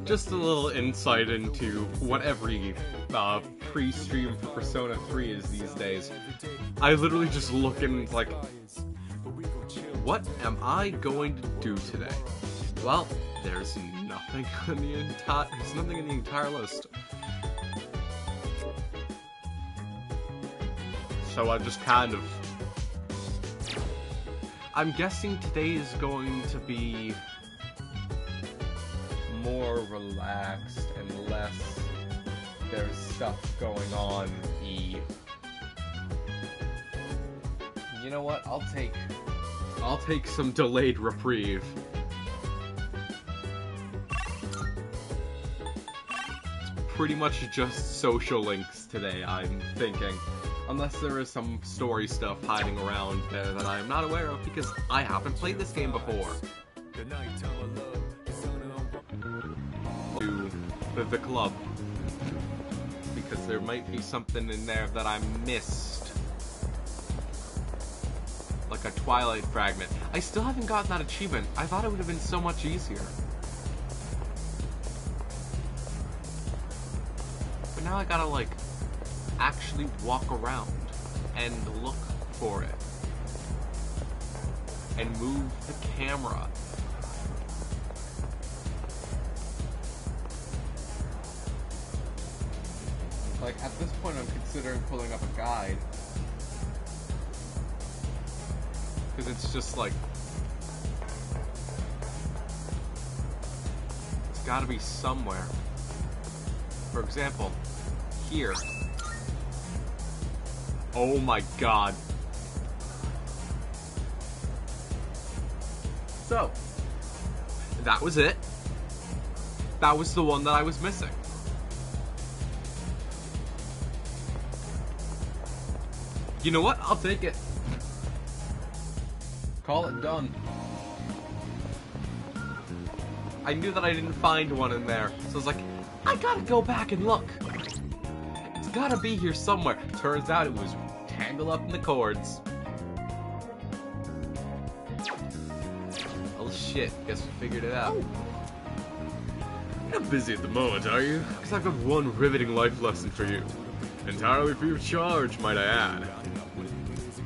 Just a little insight into what every pre-stream for Persona 3 is these days. I literally just look and like, what am I going to do today? Well, there's nothing in the entire list. So I just kind of... I'm guessing today is going to be more relaxed and less there's stuff going on. You know what? I'll take some delayed reprieve. It's pretty much just social links today, I'm thinking. Unless there is some story stuff hiding around there that I am not aware of because I haven't played this game before. To the club. Because there might be something in there that I missed. Like a Twilight fragment. I still haven't gotten that achievement. I thought it would have been so much easier. But now I gotta, like, actually walk around and look for it. And move the camera. Like, at this point I'm considering pulling up a guide. Because it's just like... it's gotta be somewhere. For example, here. Oh my god. So, that was it. That was the one that I was missing. You know what? I'll take it. Call it done. I knew that I didn't find one in there, so I was like, I gotta go back and look. It's gotta be here somewhere. Turns out it was tangled up in the cords. Oh shit, guess we figured it out. You're not busy at the moment, are you? Because I've got one riveting life lesson for you. Entirely free of charge, might I add.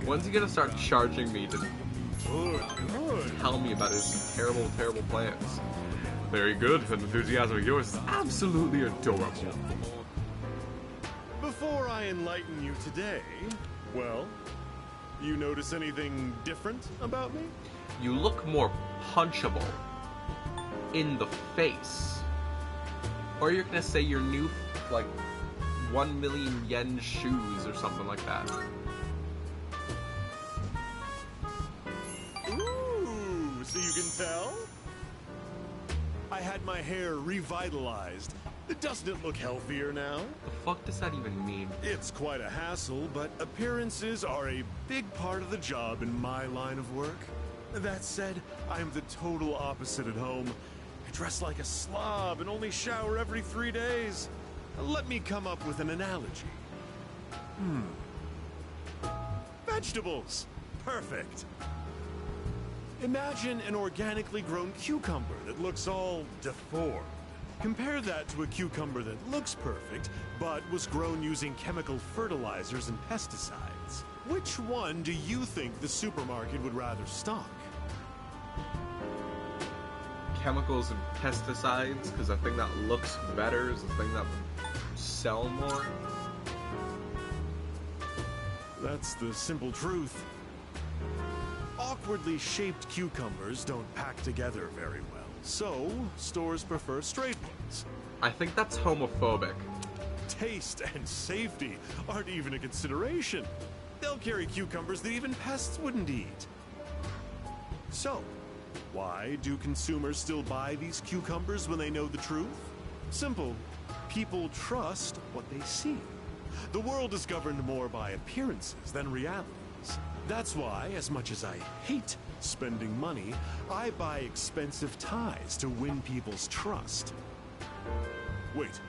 When's he gonna start charging me to tell me about his terrible, terrible plans? Very good. That enthusiasm of yours is absolutely adorable. Before I enlighten you today, well, you notice anything different about me? You look more punchable in the face. Or you're gonna say your new, like, 1 million yen shoes or something like that. Ooh, so you can tell? I had my hair revitalized. Doesn't it look healthier now? The fuck does that even mean? It's quite a hassle, but appearances are a big part of the job in my line of work. That said, I'm the total opposite at home. I dress like a slob and only shower every 3 days. Let me come up with an analogy. Vegetables. Perfect. Imagine an organically grown cucumber that looks all deformed. Compare that to a cucumber that looks perfect, but was grown using chemical fertilizers and pesticides. Which one do you think the supermarket would rather stock? Chemicals and pesticides, because the thing that looks better is the thing that would sell more. That's the simple truth. Awkwardly shaped cucumbers don't pack together very well, so stores prefer straight ones. I think that's homophobic. Taste and safety aren't even a consideration. They'll carry cucumbers that even pests wouldn't eat. So, why do consumers still buy these cucumbers when they know the truth? Simple. People trust what they see. The world is governed more by appearances than realities. That's why, as much as I hate spending money, I buy expensive ties to win people's trust. Wait,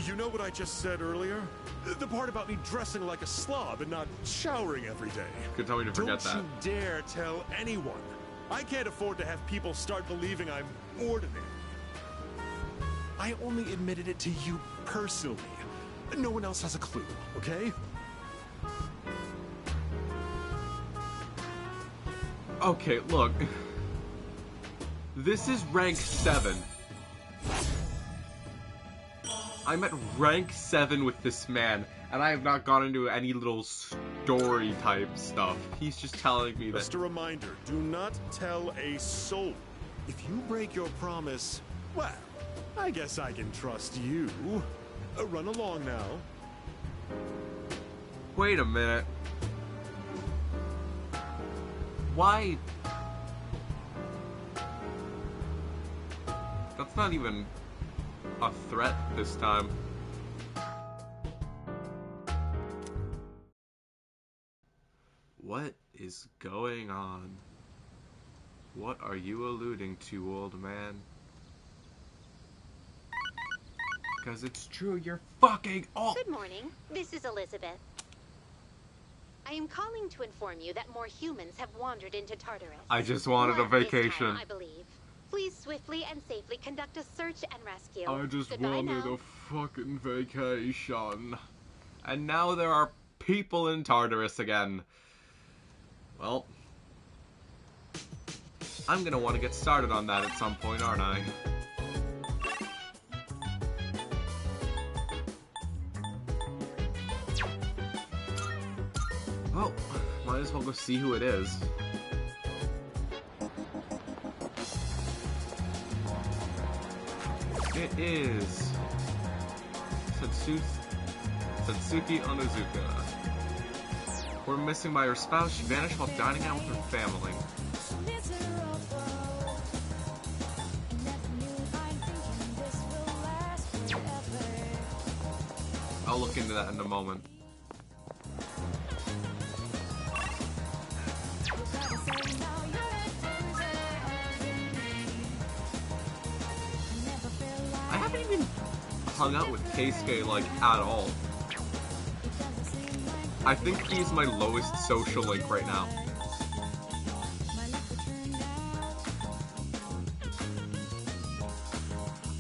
you know what I just said earlier? The part about me dressing like a slob and not showering every day. Could tell me to forget that. Don't you dare tell anyone. I can't afford to have people start believing I'm ordinary. I only admitted it to you personally. No one else has a clue, okay? Okay, look. This is rank 7. I'm at rank 7 with this man, and I have not gone into any little story type stuff. He's just telling me that. Just a reminder, do not tell a soul. If you break your promise, well, I guess I can trust you. Run along now. Wait a minute. Why? That's not even a threat this time. What is going on? What are you alluding to, old man? Because it's true, you're fucking old. Good morning. This is Elizabeth. I am calling to inform you that more humans have wandered into Tartarus. I just wanted a One this vacation. time, I believe. Please swiftly and safely conduct a search and rescue. I just Goodbye wanted now. a fucking vacation. And now there are people in Tartarus again. Well, I'm gonna want to get started on that at some point, aren't I? Well, might as well go see who it is. It is Satsuki Onizuka. We're missing by her spouse. She vanished while dining out with her family. I'll look into that in a moment. I haven't even hung out with Keisuke, like, at all. I think he's my lowest social link right now.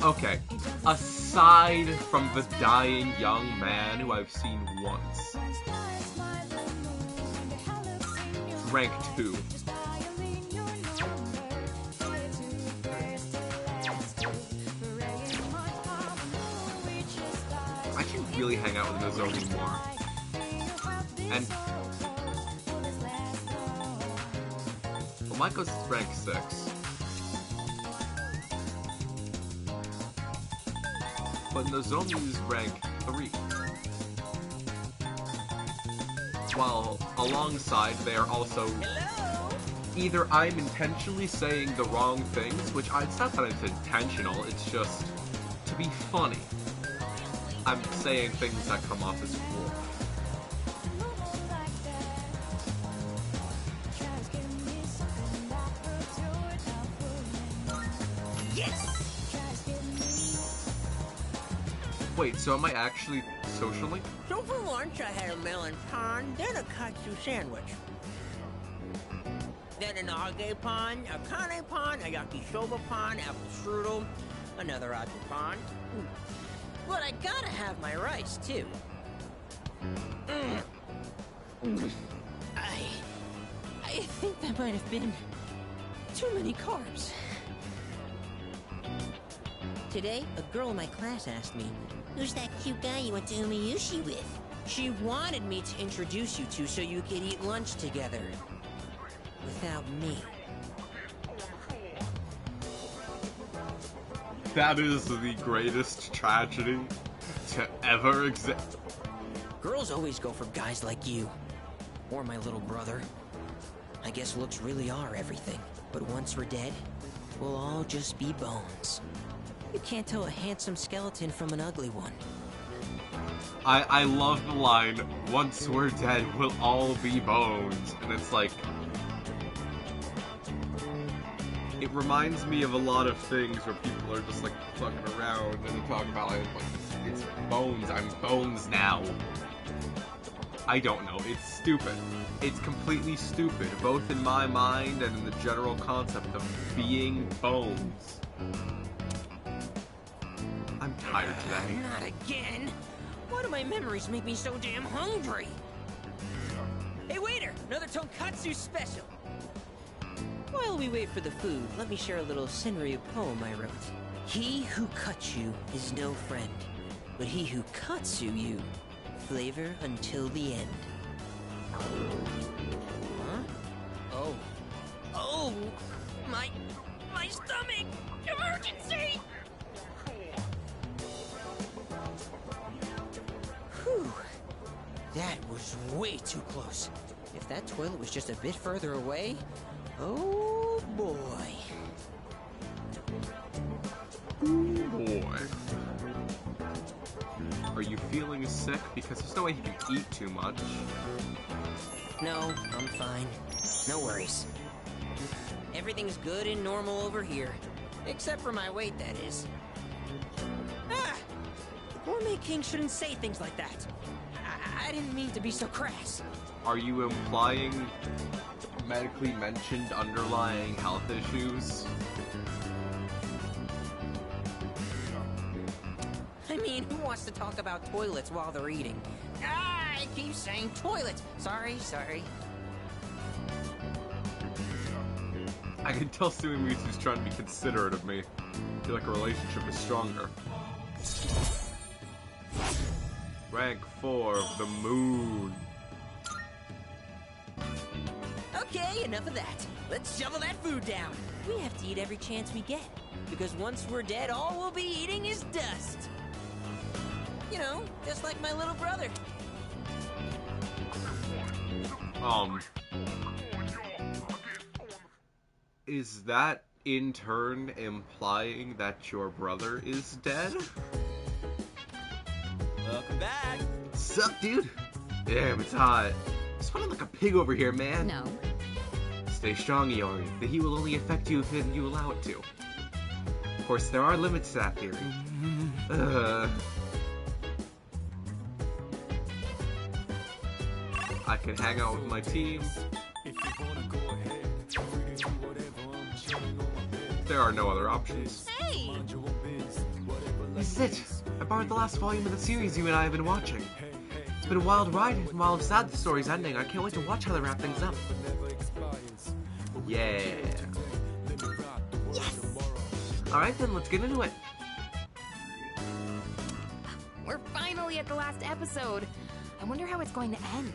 Okay, aside from the dying young man who I've seen once. Rank 2. I should really hang out with Nozomi more. And well, Maiko's rank 6. But Nozomi's rank 3. While alongside they are also either I'm intentionally saying the wrong things, which it's not that it's intentional, it's just to be funny. I'm saying things that come off as cruel. Wait, so am I actually social link? So for lunch, I had a melon pan, then a katsu sandwich. Then an age pan, a kane pan, a yakisoba pan, apple strudel, another age pan. But I gotta have my rice, too. I think that might have been too many carbs. Today, a girl in my class asked me, "Who's that cute guy you went to Umiyushi with?" She wanted me to introduce you to so you could eat lunch together. Without me. That is the greatest tragedy to ever exist. Girls always go for guys like you. Or my little brother. I guess looks really are everything. But once we're dead, we'll all just be bones. You can't tell a handsome skeleton from an ugly one. I love the line, once we're dead, we'll all be bones. And it's like, it reminds me of a lot of things where people are just like fucking around and they talk about like it's bones, I'm bones now. I don't know, it's stupid. It's completely stupid, both in my mind and in the general concept of being bones. I'm tired today. Not again. Why do my memories make me so damn hungry? Hey waiter, another tonkatsu special. While we wait for the food, let me share a little Senryu poem I wrote. He who cuts you is no friend, but he who katsu you, flavor until the end. Huh? Oh. Oh! My stomach! Emergency! Whew. That was way too close. If that toilet was just a bit further away, oh boy. Boy. Are you feeling sick? Because there's no way you can eat too much. No, I'm fine. No worries. Everything's good and normal over here. Except for my weight, that is. Ah! The Gourmet King shouldn't say things like that. I didn't mean to be so crass. Are you implying medically mentioned underlying health issues? I mean, who wants to talk about toilets while they're eating? Ah, I keep saying toilets. Sorry. I can tell Sumimitsu's trying to be considerate of me. I feel like a relationship is stronger. Rank 4 of the moon. Okay, enough of that. Let's shovel that food down. We have to eat every chance we get. Because once we're dead, all we'll be eating is dust. You know, just like my little brother. Is that in turn implying that your brother is dead? Welcome back. Sup, dude? Damn, it's hot. Sweating like a pig over here, man. No. Stay strong, Iori. The heat will only affect you if you allow it to. Of course, there are limits to that theory. I can hang out with my team. There are no other options. Hey! This is it. I borrowed the last volume of the series you and I have been watching. It's been a wild ride, and while I'm sad the story's ending, I can't wait to watch how they wrap things up. Yeah. Yes! Alright then, let's get into it. We're finally at the last episode. I wonder how it's going to end.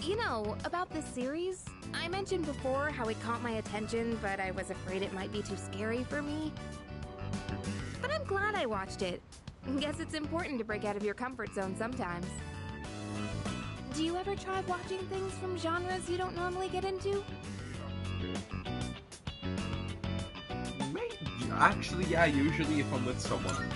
You know, about this series, I mentioned before how it caught my attention, but I was afraid it might be too scary for me. But I'm glad I watched it. Guess it's important to break out of your comfort zone sometimes. Do you ever try watching things from genres you don't normally get into? Actually, yeah, usually if I'm with someone.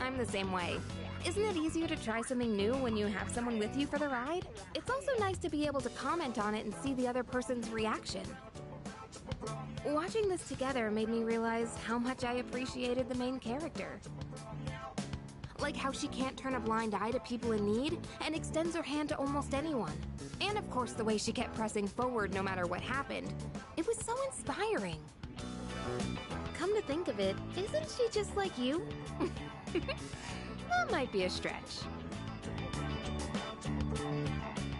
I'm the same way. Isn't it easier to try something new when you have someone with you for the ride? It's also nice to be able to comment on it and see the other person's reaction. Watching this together made me realize how much I appreciated the main character. Like how she can't turn a blind eye to people in need and extends her hand to almost anyone. And of course the way she kept pressing forward no matter what happened. It was so inspiring. Come to think of it, isn't she just like you? That might be a stretch.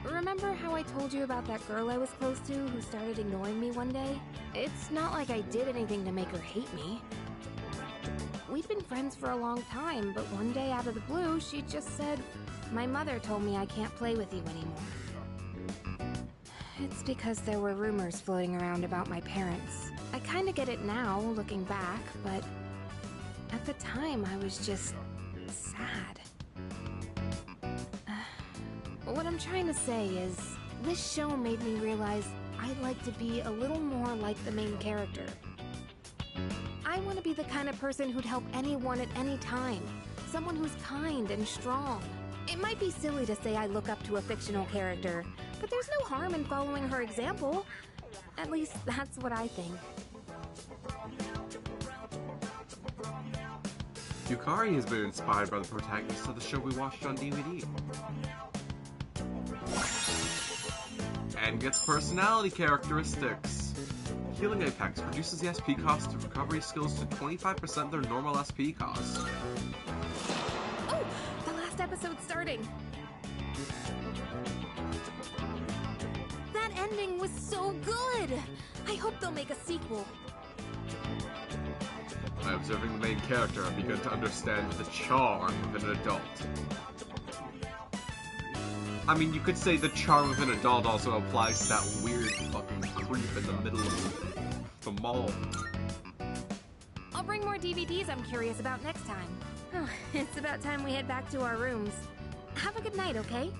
Remember how I told you about that girl I was close to who started ignoring me one day? It's not like I did anything to make her hate me. We'd been friends for a long time, but one day out of the blue, she just said, "My mother told me I can't play with you anymore." It's because there were rumors floating around about my parents. I kinda get it now, looking back, but at the time I was just sad. What I'm trying to say is, this show made me realize I'd like to be a little more like the main character. I want to be the kind of person who'd help anyone at any time. Someone who's kind and strong. It might be silly to say I look up to a fictional character, but there's no harm in following her example. At least that's what I think. Yukari has been inspired by the protagonist of the show we watched on DVD. And gets personality characteristics. Healing Apex reduces the SP cost of recovery skills to 25% of their normal SP cost. Oh! The last episode's starting! That ending was so good! I hope they'll make a sequel. By observing the main character, I've begun to understand the charm of an adult. I mean, you could say the charm of an adult also applies to that weird fucking creep in the middle of the mall. I'll bring more DVDs I'm curious about next time. Oh, it's about time we head back to our rooms. Have a good night, okay?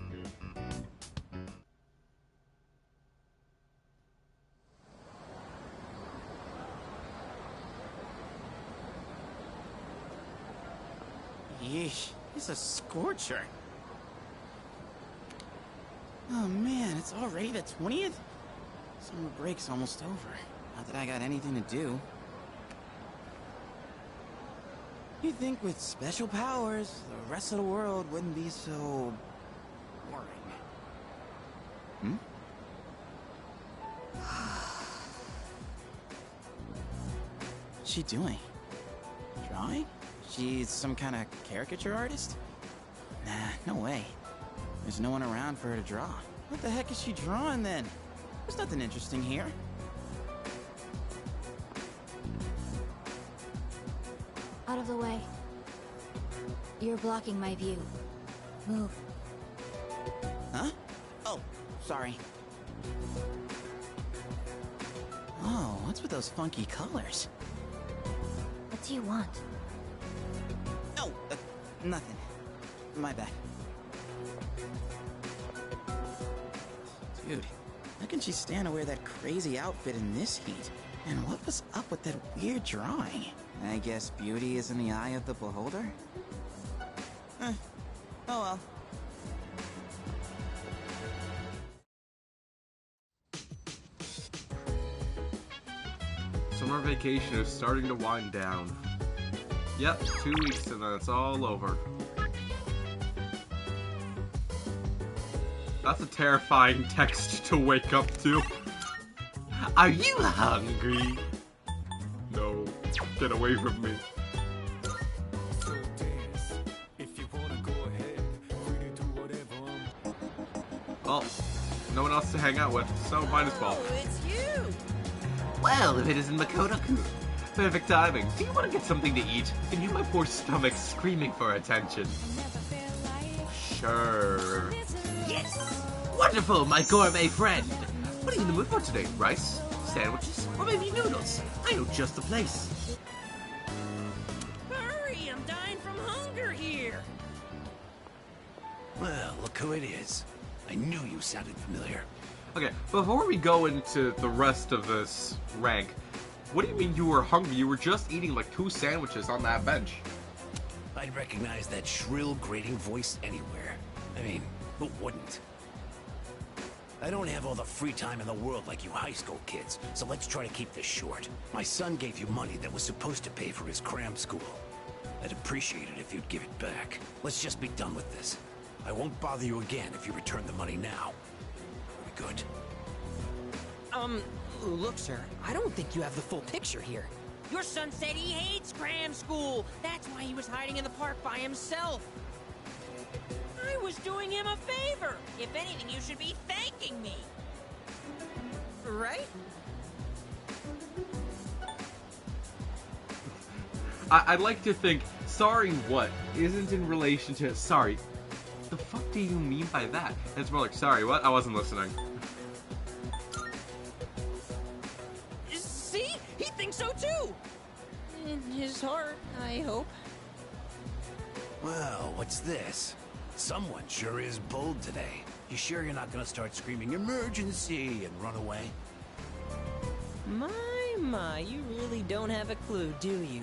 Yeesh, it's a scorcher. Oh man, it's already the 20th? Summer break's almost over. Not that I got anything to do. You'd think with special powers, the rest of the world wouldn't be so... boring. Hmm? What's she doing? Drawing? She's some kind of caricature artist? Nah, no way. There's no one around for her to draw. What the heck is she drawing then? There's nothing interesting here. Out of the way. You're blocking my view. Move. Huh? Oh, sorry. Oh, what's with those funky colors? What do you want? Oh, nothing. My bad. Dude, how can she stand to wear that crazy outfit in this heat? And what was up with that weird drawing? I guess beauty is in the eye of the beholder? Oh well. Summer vacation is starting to wind down. Yep, 2 weeks and then it's all over. That's a terrifying text to wake up to. Are you hungry? No, get away from me. Well, no one else to hang out with, so might as well. Oh, it's you! Well, if it isn't Makoto-kun. Perfect timing. Do you want to get something to eat? I can hear my poor stomach screaming for attention. Sure. Yes! Wonderful, my gourmet friend. What are you in the mood for today? Rice? Sandwiches? Or maybe noodles? I know just the place. Hurry, I'm dying from hunger here! Well, look who it is. I knew you sounded familiar. Okay, before we go into the rest of this rank, what do you mean you were hungry? You were just eating like 2 sandwiches on that bench. I'd recognize that shrill, grating voice anywhere. I mean, who wouldn't? I don't have all the free time in the world like you high school kids, so let's try to keep this short. My son gave you money that was supposed to pay for his cram school. I'd appreciate it if you'd give it back. Let's just be done with this. I won't bother you again if you return the money now. Are we good? Look, sir, I don't think you have the full picture here. Your son said he hates cram school. That's why he was hiding in the park by himself. I was doing him a favor. If anything, you should be thanking me. Right? I'd like to think, sorry what, isn't in relation to, sorry. The fuck do you mean by that? And it's more like, sorry what? I wasn't listening. See? He thinks so too. In his heart, I hope. Well, what's this? Someone sure is bold today. You sure you're not gonna start screaming emergency and run away? My, you really don't have a clue, do you?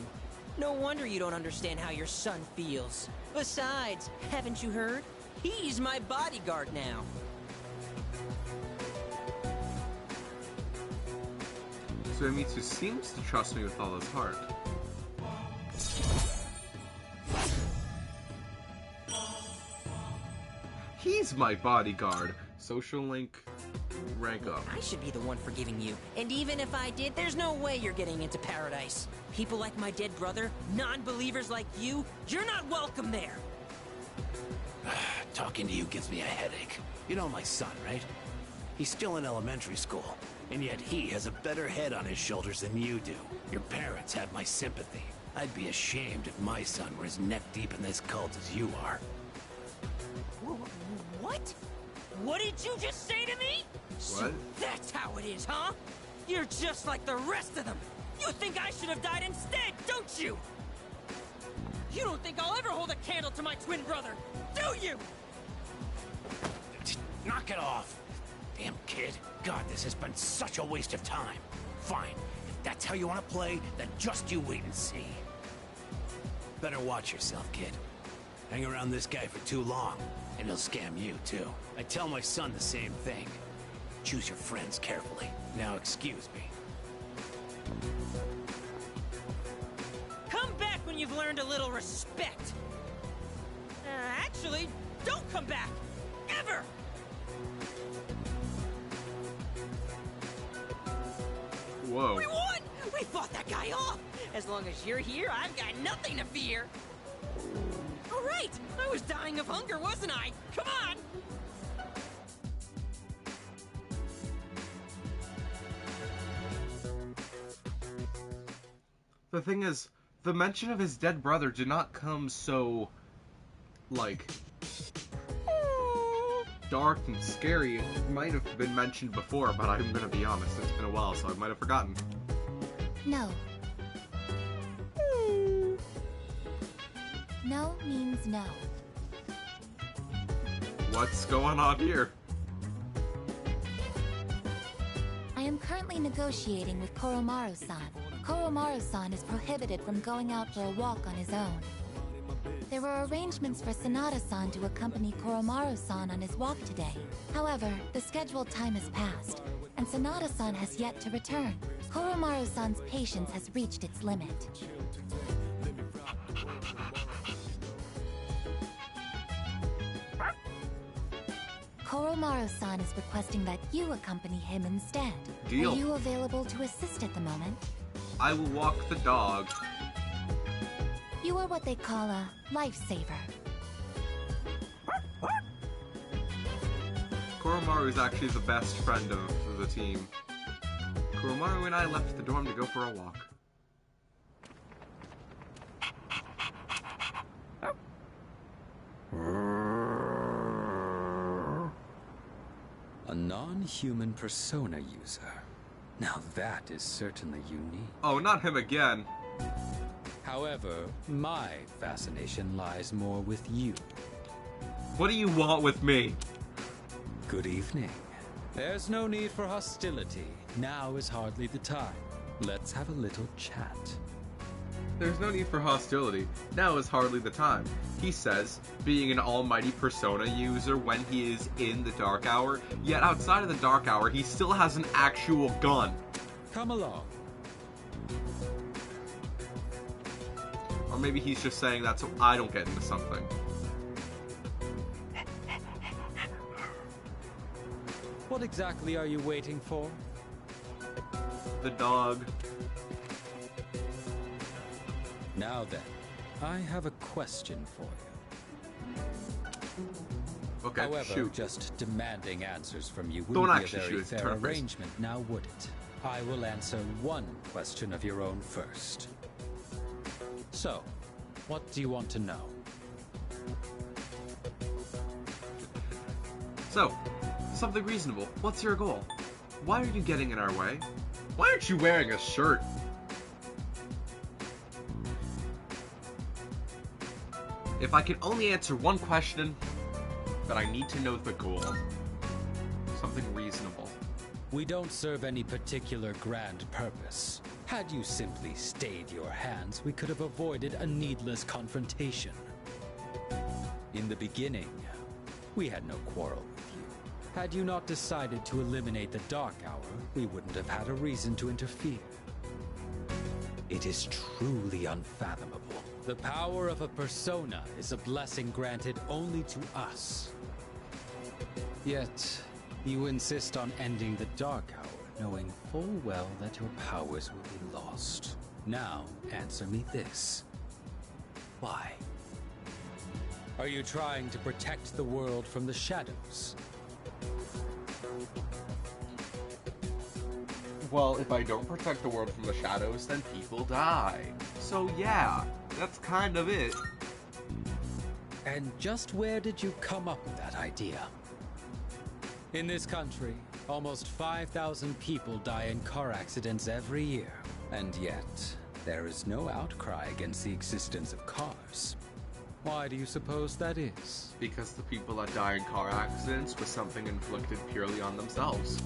No wonder you don't understand how your son feels. Besides, haven't you heard? He's my bodyguard now. Suemitsu seems to trust me with all his heart. He's my bodyguard. Social link. rank up. I should be the one forgiving you. And even if I did, there's no way you're getting into paradise. People like my dead brother, non-believers like you, you're not welcome there. Talking to you gives me a headache. You know my son, right? He's still in elementary school, and yet he has a better head on his shoulders than you do. Your parents have my sympathy. I'd be ashamed if my son were as neck deep in this cult as you are. What? What did you just say to me? So that's how it is, huh? You're just like the rest of them. You think I should have died instead, don't you? You don't think I'll ever hold a candle to my twin brother, do you? Knock it off. Damn kid. God, this has been such a waste of time. Fine. If that's how you want to play, then just you wait and see. Better watch yourself, kid. Hang around this guy for too long, and he'll scam you, too. I tell my son the same thing. Choose your friends carefully. Now excuse me. Come back when you've learned a little respect. Actually, don't come back. Ever! Whoa. We won! We fought that guy off! As long as you're here, I've got nothing to fear. All right, I was dying of hunger, wasn't I? Come on! The thing is, the mention of his dead brother did not come so, like, dark and scary. It might have been mentioned before, but I'm gonna be honest, it's been a while, so I might have forgotten. No. No means no. What's going on here? I am currently negotiating with Koromaru-san. Koromaru-san is prohibited from going out for a walk on his own. There were arrangements for Sanada-san to accompany Koromaru-san on his walk today. However, the scheduled time has passed, and Sanada-san has yet to return. Koromaru-san's patience has reached its limit. Koromaru-san is requesting that you accompany him instead. Deal. Are you available to assist at the moment? I will walk the dog. You are what they call a lifesaver. Koromaru is actually the best friend of the team. Koromaru and I left the dorm to go for a walk. A non-human persona user. Now that is certainly unique. Oh, not him again. However, my fascination lies more with you. What do you want with me? Good evening. There's no need for hostility. Now is hardly the time. Let's have a little chat. There's no need for hostility. Now is hardly the time. He says, being an almighty persona user when he is in the dark hour, yet outside of the dark hour, he still has an actual gun. Come along. Or maybe he's just saying that so I don't get into something. What exactly are you waiting for? The dog. Now then, I have a question for you. Okay, However, shoot. just demanding answers from you Don't wouldn't be a actually very shoot, fair turn face. arrangement, now would it? I will answer one question of your own first. So, what do you want to know? So, something reasonable. What's your goal? Why are you getting in our way? Why aren't you wearing a shirt? If I can only answer one question, then I need to know the goal. Something reasonable. We don't serve any particular grand purpose. Had you simply stayed your hands, we could have avoided a needless confrontation. In the beginning, we had no quarrel with you. Had you not decided to eliminate the Dark Hour, we wouldn't have had a reason to interfere. It is truly unfathomable. The power of a persona is a blessing granted only to us. Yet, You insist on ending the Dark Hour, knowing full well that your powers will be lost. Now, answer me this. Why? Are you trying to protect the world from the shadows? Well, if I don't protect the world from the shadows, then people die. So yeah, that's kind of it. And just where did you come up with that idea? In this country, almost 5,000 people die in car accidents every year. And yet, there is no outcry against the existence of cars. Why do you suppose that is? Because the people that die in car accidents was something inflicted purely on themselves.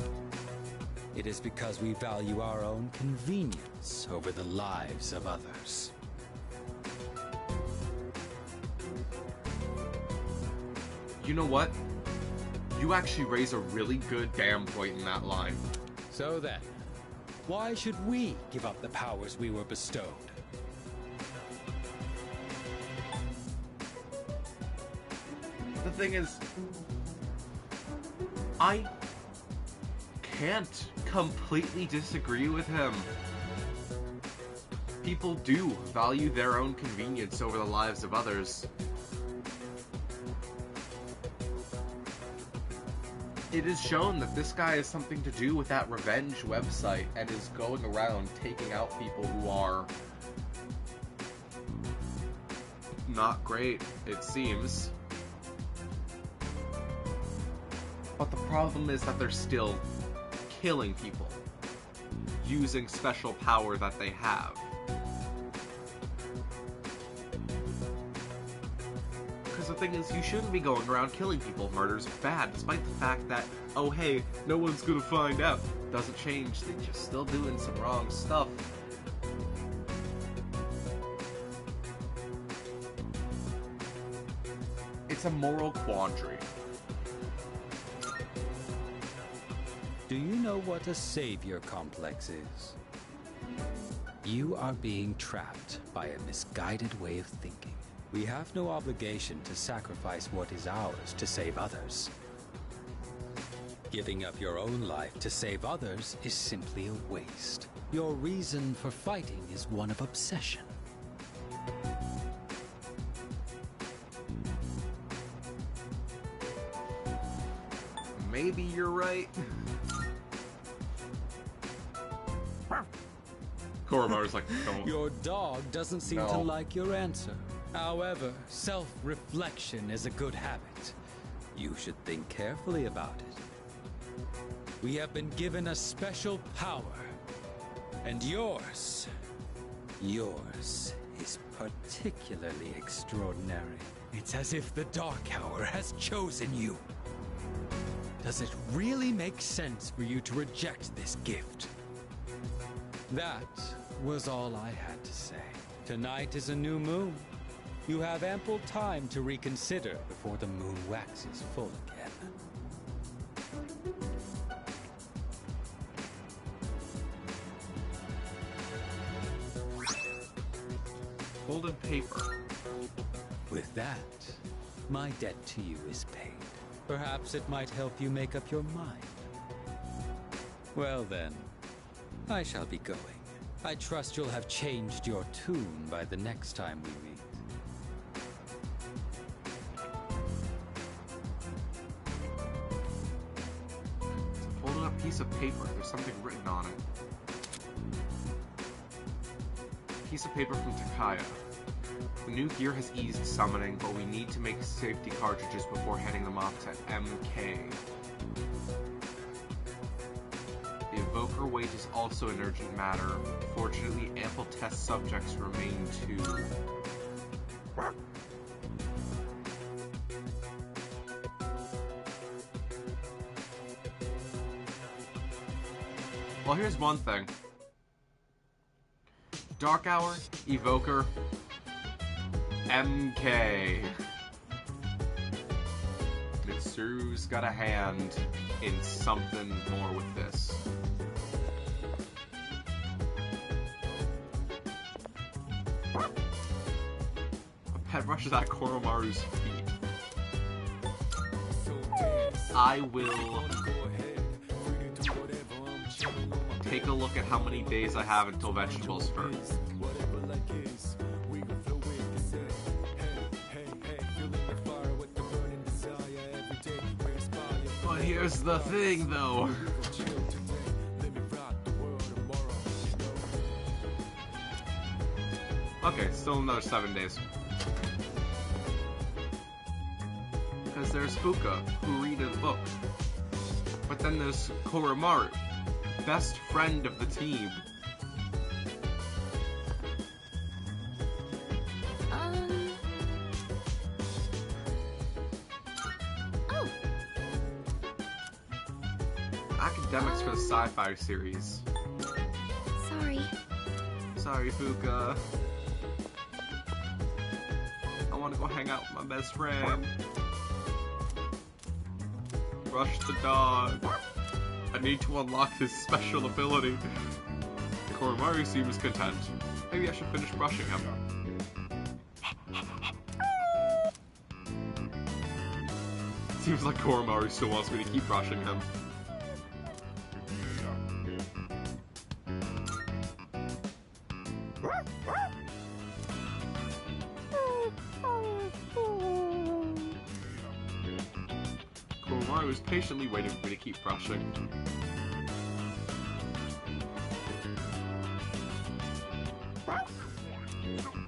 It is because we value our own convenience over the lives of others. You know what? You actually raise a really good damn point in that line. So then, why should we give up the powers we were bestowed? The thing is, I can't completely disagree with him. People do value their own convenience over the lives of others. It is shown that this guy has something to do with that revenge website and is going around taking out people who are not great, it seems. But the problem is that they're still killing people, using special power that they have. Because the thing is, you shouldn't be going around killing people. Murders are bad, despite the fact that, oh hey, no one's gonna find out. Doesn't change, they're just still doing some wrong stuff. It's a moral quandary. Do you know what a savior complex is? You are being trapped by a misguided way of thinking. We have no obligation to sacrifice what is ours to save others. Giving up your own life to save others is simply a waste. Your reason for fighting is one of obsession. Maybe you're right. Koromaru's like, don't. Your dog doesn't seem to like your answer. However, self-reflection is a good habit. You should think carefully about it. We have been given a special power. And yours is particularly extraordinary. It's as if the Dark Hour has chosen you. Does it really make sense for you to reject this gift? That was all I had to say. Tonight is a new moon. You have ample time to reconsider before the moon waxes full again. Folded paper. With that, my debt to you is paid. Perhaps it might help you make up your mind. Well then, I shall be going. I trust you'll have changed your tune by the next time we meet. It's a folded up piece of paper. There's something written on it. Piece of paper from Takaya. The new gear has eased summoning, but we need to make safety cartridges before handing them off to MK. The evoker weight is also an urgent matter. Fortunately, ample test subjects remain too. Well, here's one thing. Dark Hour, Evoker, MK. Mitsuru's got a hand in something more with this. A pet brushes at Koromaru's feet. I will take a look at how many days I have until vegetables first. But here's the thing, though. Okay, still another 7 days. Because there's Fuka, who read a book. But then there's Koromaru, best friend of the team. Oh. Academics for the sci-fi series. Sorry. Sorry, Fuka. I want to go hang out with my best friend. Brush the dog. I need to unlock his special ability. Koromaru seems content. Maybe I should finish brushing him. Seems like Koromaru still wants me to keep brushing him. Koromaru is patiently waiting for me to keep brushing.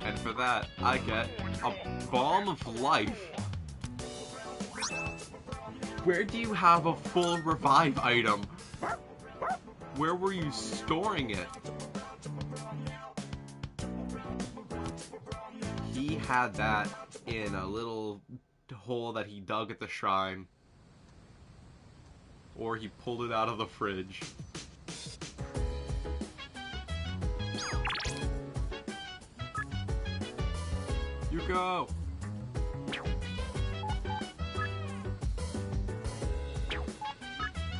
And for that, I get a Balm of Life. Where do you have a full revive item? Where were you storing it? He had that in a little hole that he dug at the shrine. Or he pulled it out of the fridge. You go!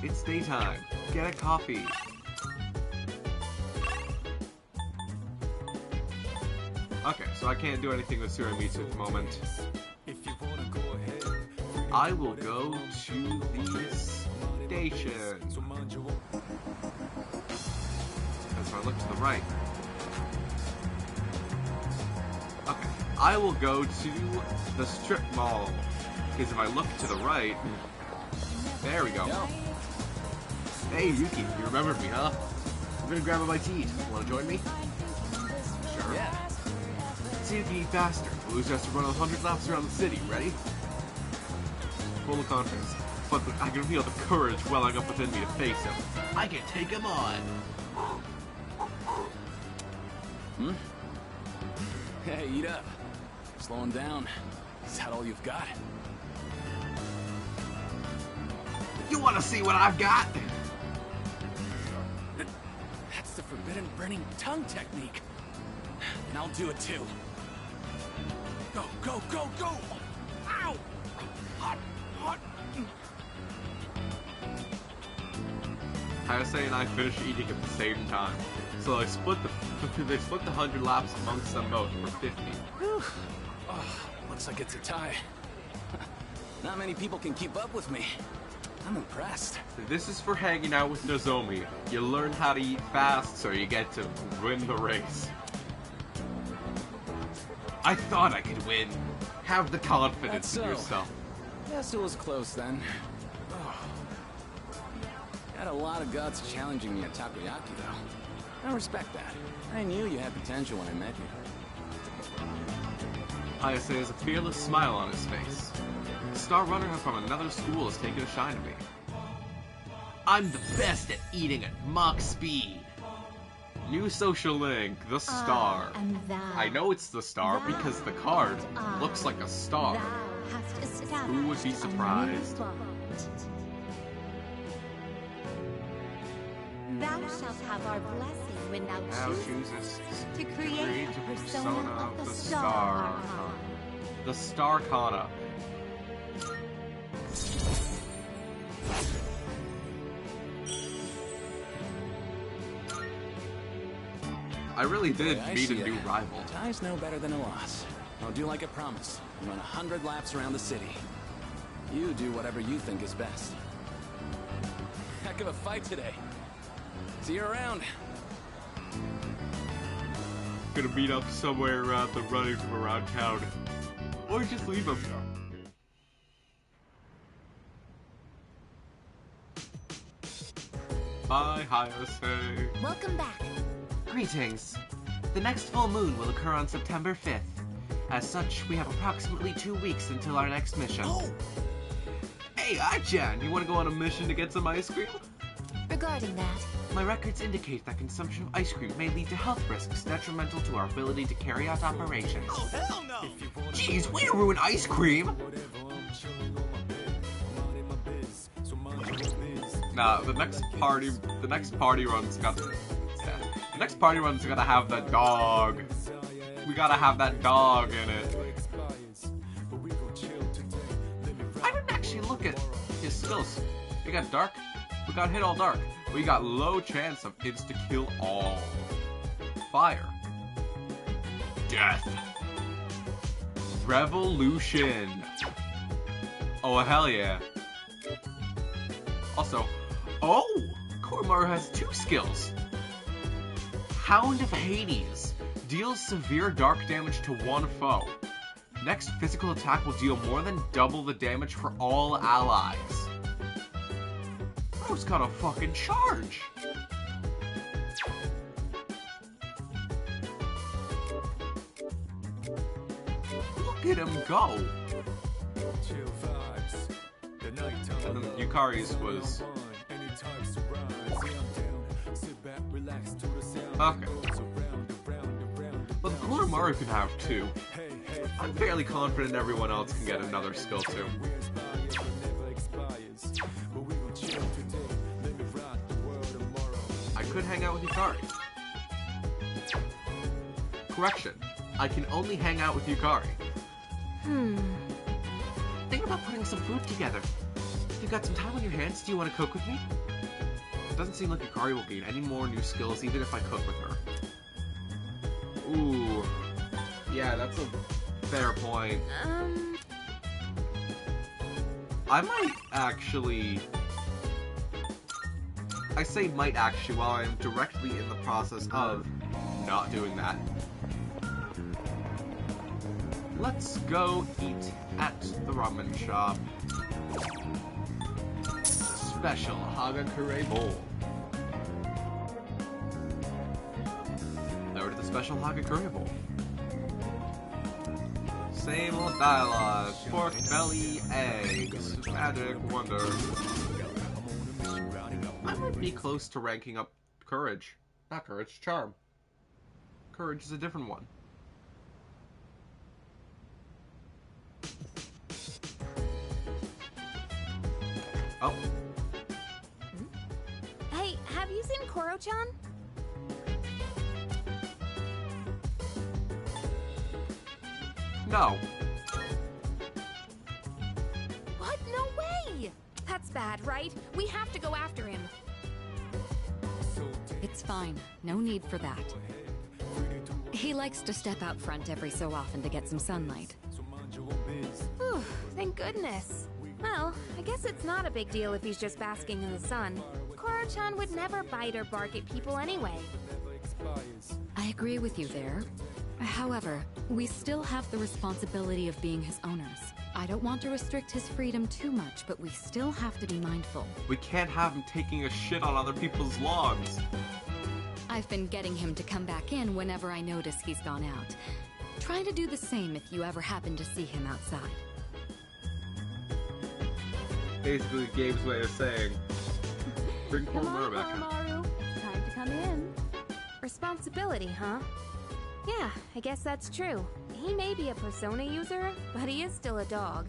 It's daytime. Get a coffee. Okay, so I can't do anything with Suramitsu at the moment. I will go to the station. If I look to the right. Okay, I will go to the strip mall. Because if I look to the right, there we go. Hey Yuki, you remembered me, huh? I'm gonna grab a bite to eat. Wanna join me? Sure. Yeah. See if you can eat faster. The loser has to run 100 laps around the city. Ready? Full of confidence, but I can feel the courage welling up within me to face him. I can take him on. Hey, eat up. Slowing down. Is that all you've got? You want to see what I've got? That's the forbidden burning tongue technique. And I'll do it too. Go, go, go, go! Ow! Hot, hot. Hayase and I finished eating at the same time, so they split the 100 laps amongst them both for 50. Whew. Oh, looks like it's a tie. Not many people can keep up with me. I'm impressed. This is for hanging out with Nozomi. You learn how to eat fast, so you get to win the race. I thought I could win. Have the confidence in yourself. Guess it was close then. Oh. Had a lot of guts challenging me at Takoyaki, though. I respect that. I knew you had potential when I met you. Hayase has a fearless smile on his face. The star runner from another school has taken a shine to me. I'm the best at eating at Mach speed. New social link, the star. I know it's the star because the card looks like a star. Who would be surprised? Thou shalt have our blessing when thou choosest to create a persona of the Star Arcana. The Star Arcana. I really did meet a new rival. Ties no better than a loss. I'll do like I promised. Run 100 laps around the city. You do whatever you think is best. Heck of a fight today. See you around. Gonna meet up somewhere around the running from around town. Or just leave him. Bye, Hayase. Welcome back. Greetings. The next full moon will occur on September 5th. As such, we have approximately 2 weeks until our next mission. Oh! Hey, Ai-chan, you wanna go on a mission to get some ice cream? Regarding that, My records indicate that consumption of ice cream may lead to health risks detrimental to our ability to carry out operations. Oh, hell no! Jeez, way to ruin ice cream! Nah, the next party run's gotta have the dog. We gotta have that dog in it. I didn't actually look at His skills. We got dark. We got hit all dark. We got low chance of insta-kill all. Fire. Death. Revolution. Oh, hell yeah. Also, oh! Koromaru has 2 skills. Hound of Hades. Deals severe dark damage to one foe. Next physical attack will deal more than double the damage for all allies. Bro's got a fucking charge. Look at him go. And then Yukari's was... Okay. Well, Koromaru can have 2. I'm fairly confident everyone else can get another skill too. I could hang out with Yukari. Correction. I can only hang out with Yukari. Think about putting some food together. If you've got some time on your hands, do you want to cook with me? It doesn't seem like Yukari will gain any more new skills even if I cook with her. Ooh. Yeah, that's a fair point. I might actually... I say might actually while I'm directly in the process of not doing that. Let's go eat at the ramen shop. Special Hagakure bowl. Over to the special Hagakure bowl. Same old dialogue. Pork belly, eggs, magic, wonder. I might be close to ranking up courage. Not courage, charm. Courage is a different one. Oh. Hey, have you seen Koro-chan? No. What? No way! That's bad, right? We have to go after him. It's fine. No need for that. He likes to step out front every so often to get some sunlight. Whew, thank goodness. Well, I guess it's not a big deal if he's just basking in the sun. Koro-chan would never bite or bark at people anyway. I agree with you there. However, we still have the responsibility of being his owners. I don't want to restrict his freedom too much, but we still have to be mindful. We can't have him taking a shit on other people's lawns. I've been getting him to come back in whenever I notice he's gone out. Try to do the same if you ever happen to see him outside. Basically, Gabe's way of saying, bring Come on, Koromaru back in. Koromaru. It's time to come in. Responsibility, huh? Yeah, I guess that's true. He may be a persona user, but he is still a dog.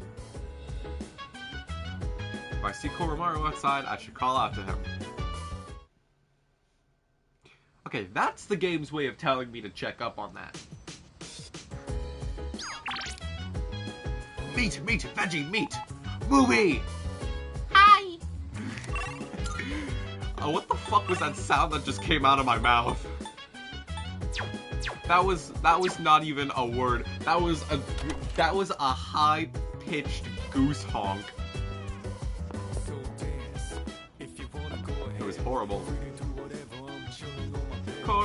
If I see Koromaru outside, I should call out to him. Okay, that's the game's way of telling me to check up on that. Meat, meat, veggie, meat! Movie! Hi! Oh, what the fuck was that sound that just came out of my mouth? That was not even a word. That was a high-pitched goose honk. It was horrible.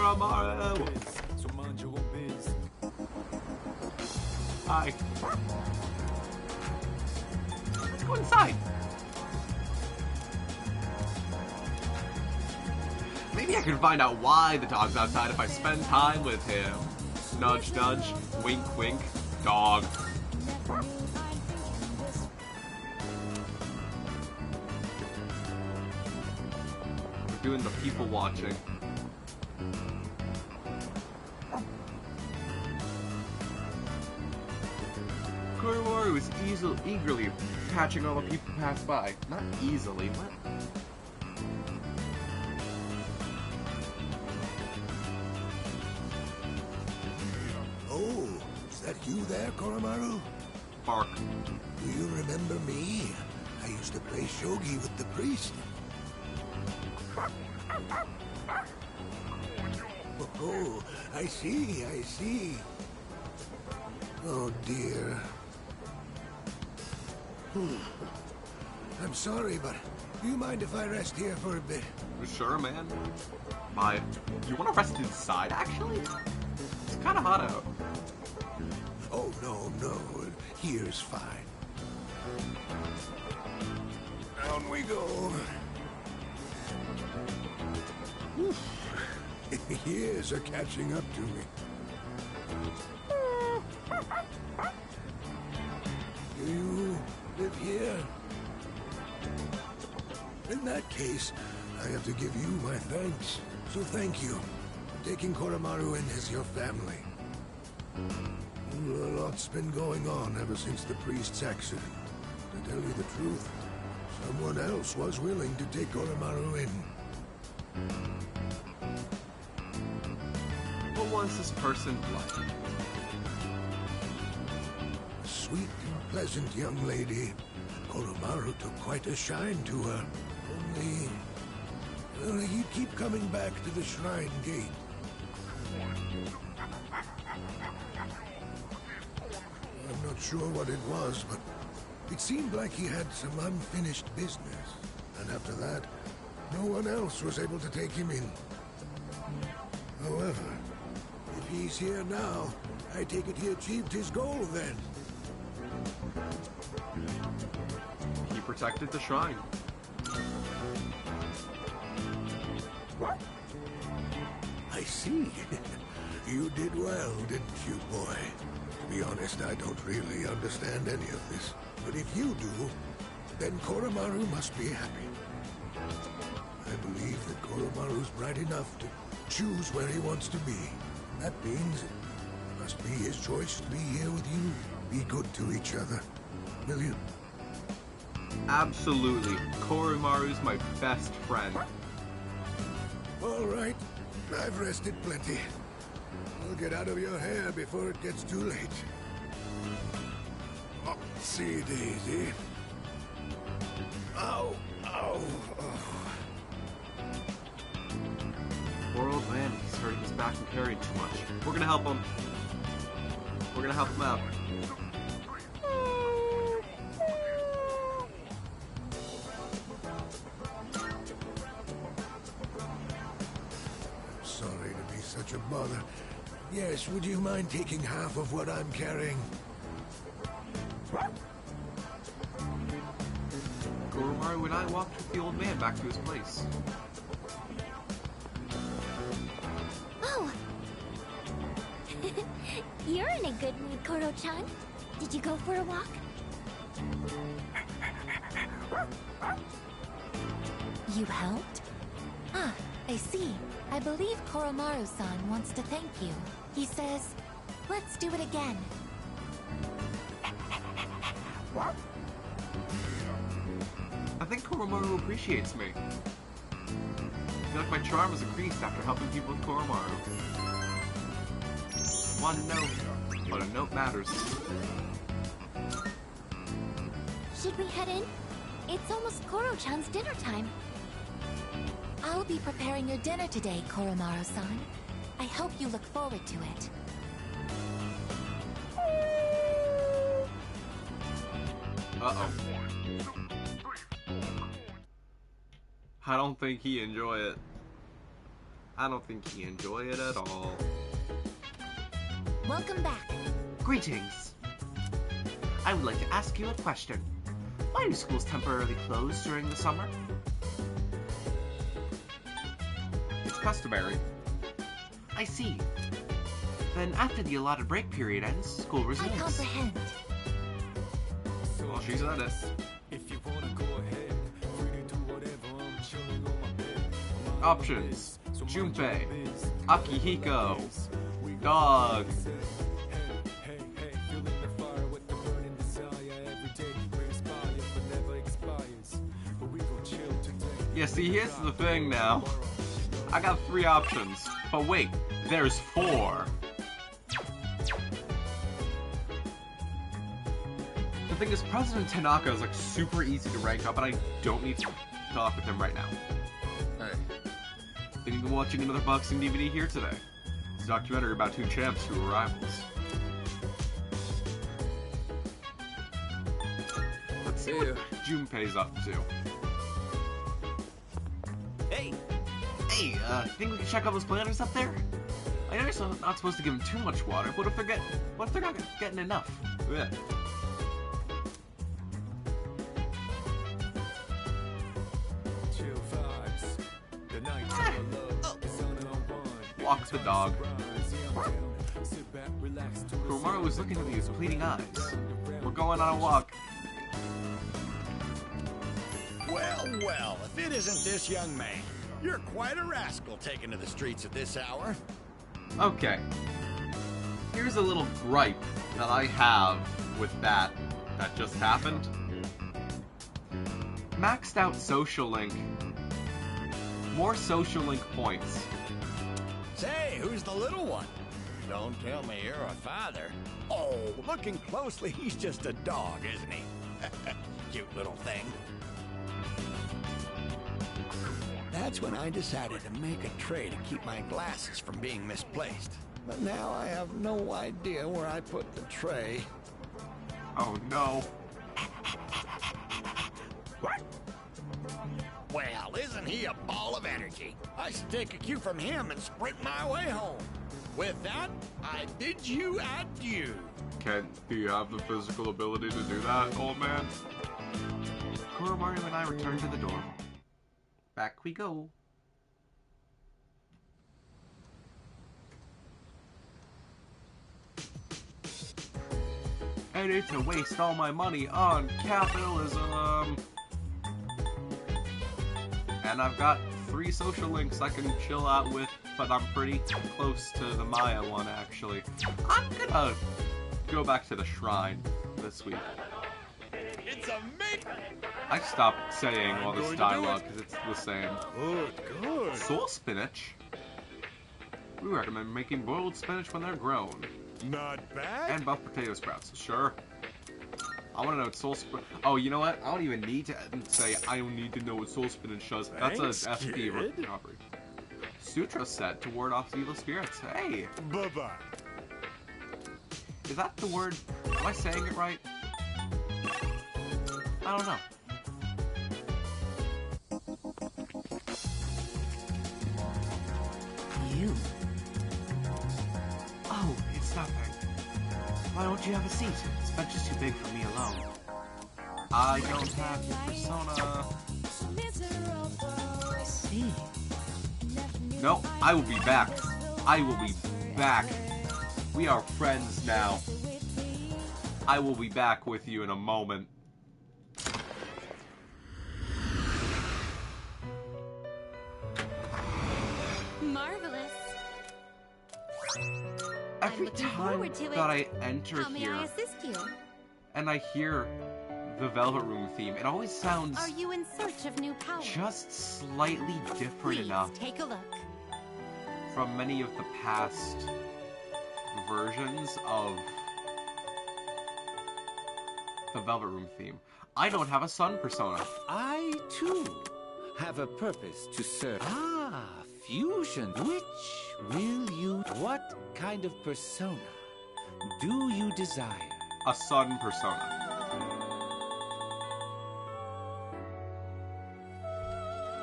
Koromaru! Hi. Let's go inside. Maybe I can find out why the dog's outside if I spend time with him. Nudge, nudge. Wink, wink. Dog. We're doing the people watching. Koromaru is eagerly catching all the people pass by. Not easily, what? Oh, is that you there, Koromaru? Bark. Do you remember me? I used to play shogi with the priest. Oh, I see, I see. Oh, dear. I'm sorry, but do you mind if I rest here for a bit? Sure, man. Bye. You want to rest inside, actually? It's kind of hot out. Oh, no, no. Here's fine. Down we go. Years are catching up to me. Do you live here? In that case, I have to give you my thanks. So thank you for taking Koromaru in as your family. A lot's been going on ever since the priest's accident. To tell you the truth, someone else was willing to take Koromaru in. What was this person like? A sweet and pleasant young lady. Koromaru took quite a shine to her. Only... well, he'd keep coming back to the shrine gate. I'm not sure what it was, but it seemed like he had some unfinished business. And after that, no one else was able to take him in. However, if he's here now, I take it he achieved his goal then. He protected the shrine. I see. You did well, didn't you, boy? To be honest, I don't really understand any of this. But if you do, then Koromaru must be happy. I believe that Koromaru's bright enough to choose where he wants to be. That means it must be his choice to be here with you. Be good to each other, will you? Absolutely. Koromaru's my best friend. All right. I've rested plenty. I'll get out of your hair before it gets too late. Oh, see, Daisy. Ow, ow, oh. Poor old man, he's hurting his back and carrying too much. We're gonna help him. We're gonna help him out. I'm sorry to be such a bother. Yes, would you mind taking half of what I'm carrying? Koromaru and I walked with the old man back to his place. Oh! You're in a good mood, Koro-chan. Did you go for a walk? You helped? Ah, I see. I believe Koromaru-san wants to thank you. He says, let's do it again. I think Koromaru appreciates me. I feel like my charm has increased after helping people with Koromaru. One note, but a note matters. Should we head in? It's almost Koro-chan's dinner time. I'll be preparing your dinner today, Koromaru-san. I hope you look forward to it. Uh-oh. I don't think he enjoy it. I don't think he enjoyed it at all. Welcome back. Greetings. I would like to ask you a question. Why do schools temporarily close during the summer? It's customary. I see. Then after the allotted break period ends, school resumes. I comprehend. Well, she said it. Options: Junpei, Akihiko, Dog. Yeah, see, here's the thing now. I got 3 options, but wait, there's 4. The thing is, President Tanaka is like super easy to rank up, and I don't need to talk with him right now. Hey. Thinking of watching another boxing DVD here today. It's a documentary about 2 champs who were rivals. Let's see what Junpei's up to. Hey! Hey, think we can check out those planters up there? I know you're not supposed to give them too much water, but what if they're not getting enough? Yeah. Walk the dog. Kumaru was looking at me with pleading eyes. We're going on a walk. Well, well, if it isn't this young man. You're quite a rascal taking to the streets at this hour. Okay. Here's a little gripe that I have with that just happened. Maxed out social link. More social link points. Say, who's the little one? Don't tell me you're a father. Oh, looking closely, he's just a dog, isn't he? Cute little thing. That's when I decided to make a tray to keep my glasses from being misplaced. But now I have no idea where I put the tray. Oh no. What? Well, isn't he a ball of energy? I should take a cue from him and sprint my way home. With that, I bid you adieu. Do you have the physical ability to do that, old man? Kuromaru and I return to the door. Back we go. I need to waste all my money on capitalism. And I've got 3 social links I can chill out with, but I'm pretty close to the Maya one, actually. I'm gonna go back to the shrine this week. It's a make. I stopped saying all this dialogue because it's the same. Good, good. Soul spinach? We recommend making boiled spinach when they're grown. Not bad. And buff potato sprouts. Sure. I want to know what soul spinach... Oh, you know what? I don't even need to say I don't need to know what soul spinach does. That's a FP recovery. Sutra set to ward off evil spirits. Hey! Bye-bye. Is that the word? Am I saying it right? I don't know. You. Oh, it's nothing. Why don't you have a seat? This bench is too big for me alone. I don't have your persona. I see. No, I will be back. I will be back. We are friends now. I will be back with you in a moment. Marvelous. Every time that I enter How may here I assist you? and I hear the Velvet Room theme, it always sounds Are you in search of new power? just slightly different Please enough take a look. from many of the past versions of the Velvet Room theme. I don't have a sun persona. I, too, have a purpose to serve. Ah, fusion. Which will you... What kind of persona do you desire? A sun persona.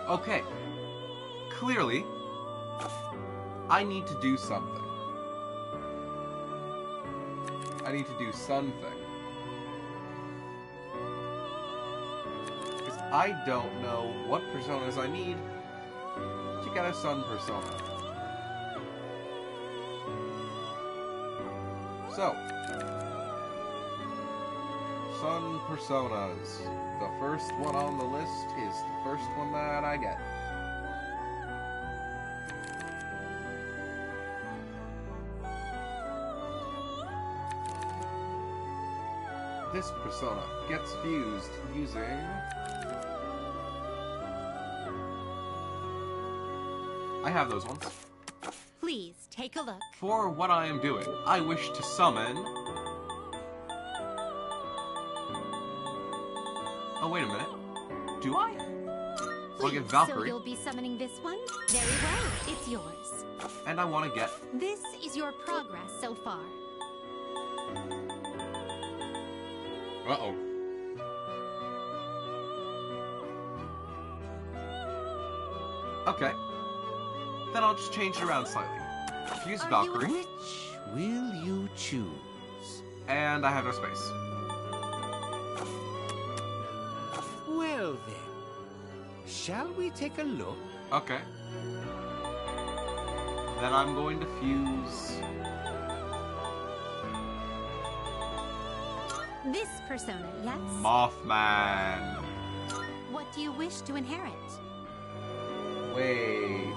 Okay. Clearly, I need to do something. I need to do something. Because I don't know what personas I need to get a sun persona. So, sun personas. The first one on the list is the first one that I get. This persona gets fused using... I have those ones. Please take a look. For what I am doing, I wish to summon... Oh, wait a minute. Do I? Want to get Valkyrie. So you'll be summoning this one? Very well, it's yours. And I want to get... This is your progress so far. Uh-oh. Okay. Then I'll just change it around slightly. Fuse Valkyrie. Which will you choose? And I have no space. Well then, shall we take a look? Okay. Then I'm going to fuse... This persona, yes? Mothman. What do you wish to inherit? Wait.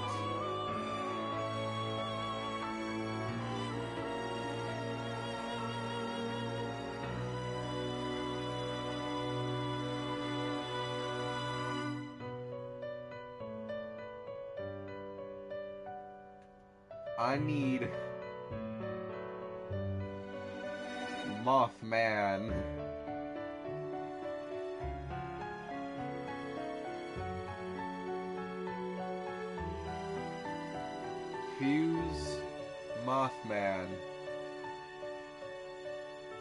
I need... Mothman. Fuse Mothman.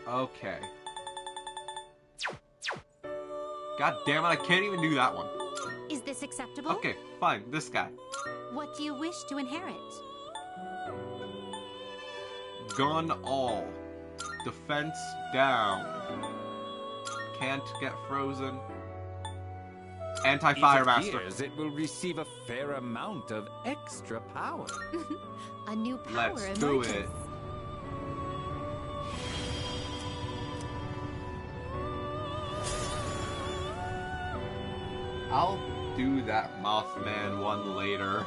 Okay. God damn it, I can't even do that one. Is this acceptable? Okay, fine, this guy. What do you wish to inherit? Gun all. Defense down. Can't get frozen. Anti-Fire Master. It will receive a fair amount of extra power. A new power Let's do emerges. it. I'll do that Mothman one later.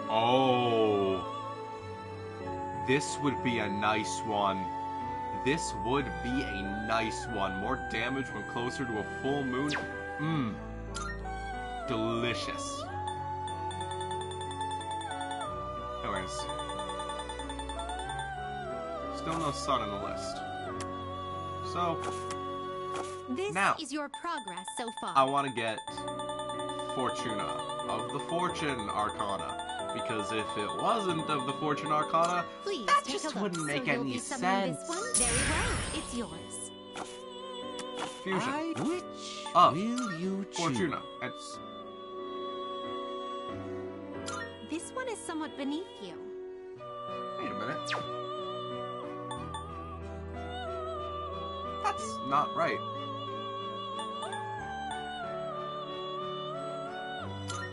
Oh. This would be a nice one. This would be a nice one. More damage when closer to a full moon. Mmm. Delicious. Anyways. Still no sun on the list. So, This now, is your progress so far. I want to get Fortuna of the Fortune Arcana. Because if it wasn't of the Fortune Arcana, Please that take just a look. wouldn't make So you'll any be summoning sense. This one? Very well, it's yours. Fusion. Which of will you choose? Fortuna. And This one is somewhat beneath you. wait a minute. That's not right.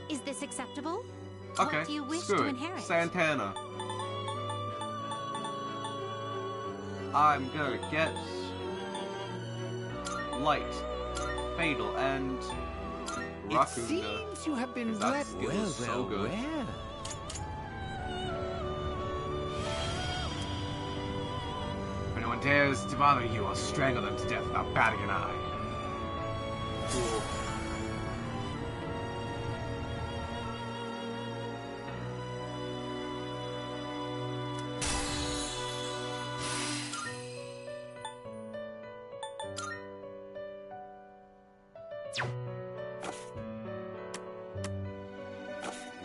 Is this acceptable? Okay, What do you wish screw to it. inherit? Santana. I'm gonna get Light, Fatal, and It Rakuga. seems you have been That blessed. skill is so good. If anyone dares to bother you, I'll strangle them to death without batting an eye. Cool.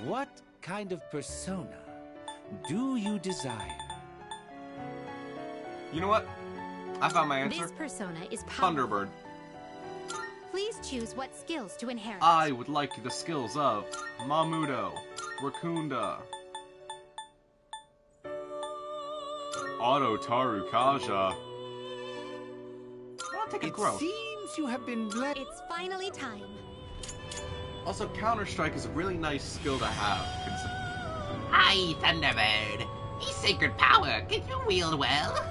What kind of persona do you desire? You know what? I found my answer. This persona is powerful. Thunderbird. Please choose what skills to inherit. I would like the skills of Mamudo, Rakunda, Auto Taru Kaja. I'll take a growth. Seems you have been blessed. It's finally time. Also, Counter-Strike is a really nice skill to have. Hi, Thunderbird. His sacred power, can you wield well?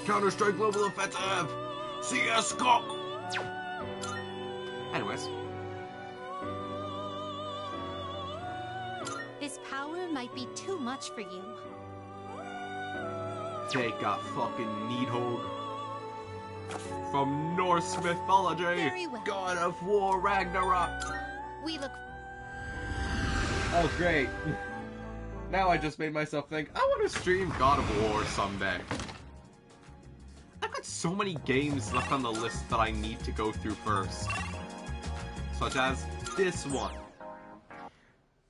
Counter-Strike Global Offensive! CSGO! Anyways. This power might be too much for you. Take a fucking Needhog. From Norse mythology, Very well. God of War Ragnarok. We look. Oh, great. Now I just made myself think, I want to stream God of War someday. I've got so many games left on the list that I need to go through first. Such as this one.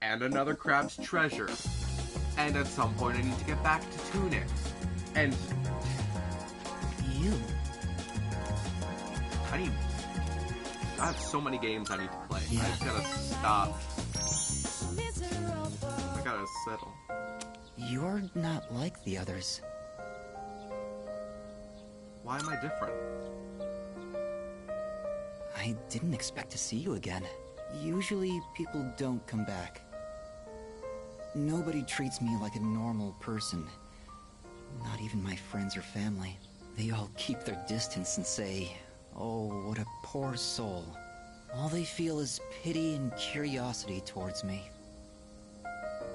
And another Crab's Treasure. And at some point I need to get back to Tunic. And... you. I have so many games I need to play. Yeah. I just gotta stop. I gotta settle. You're not like the others. Why am I different? I didn't expect to see you again. Usually, people don't come back. Nobody treats me like a normal person. Not even my friends or family. They all keep their distance and say, "Oh, what a poor soul." All they feel is pity and curiosity towards me.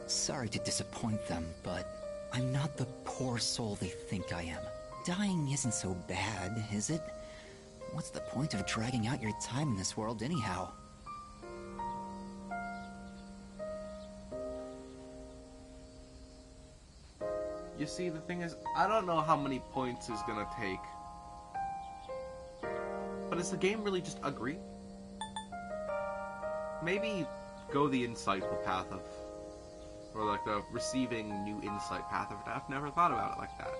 Sorry to disappoint them, but I'm not the poor soul they think I am. Dying isn't so bad, is it? What's the point of dragging out your time in this world anyhow? You see, the thing is, I don't know how many points is gonna take. But is the game really just agree? Maybe go the insightful path of... or like the receiving new insight path of it. I've never thought about it like that.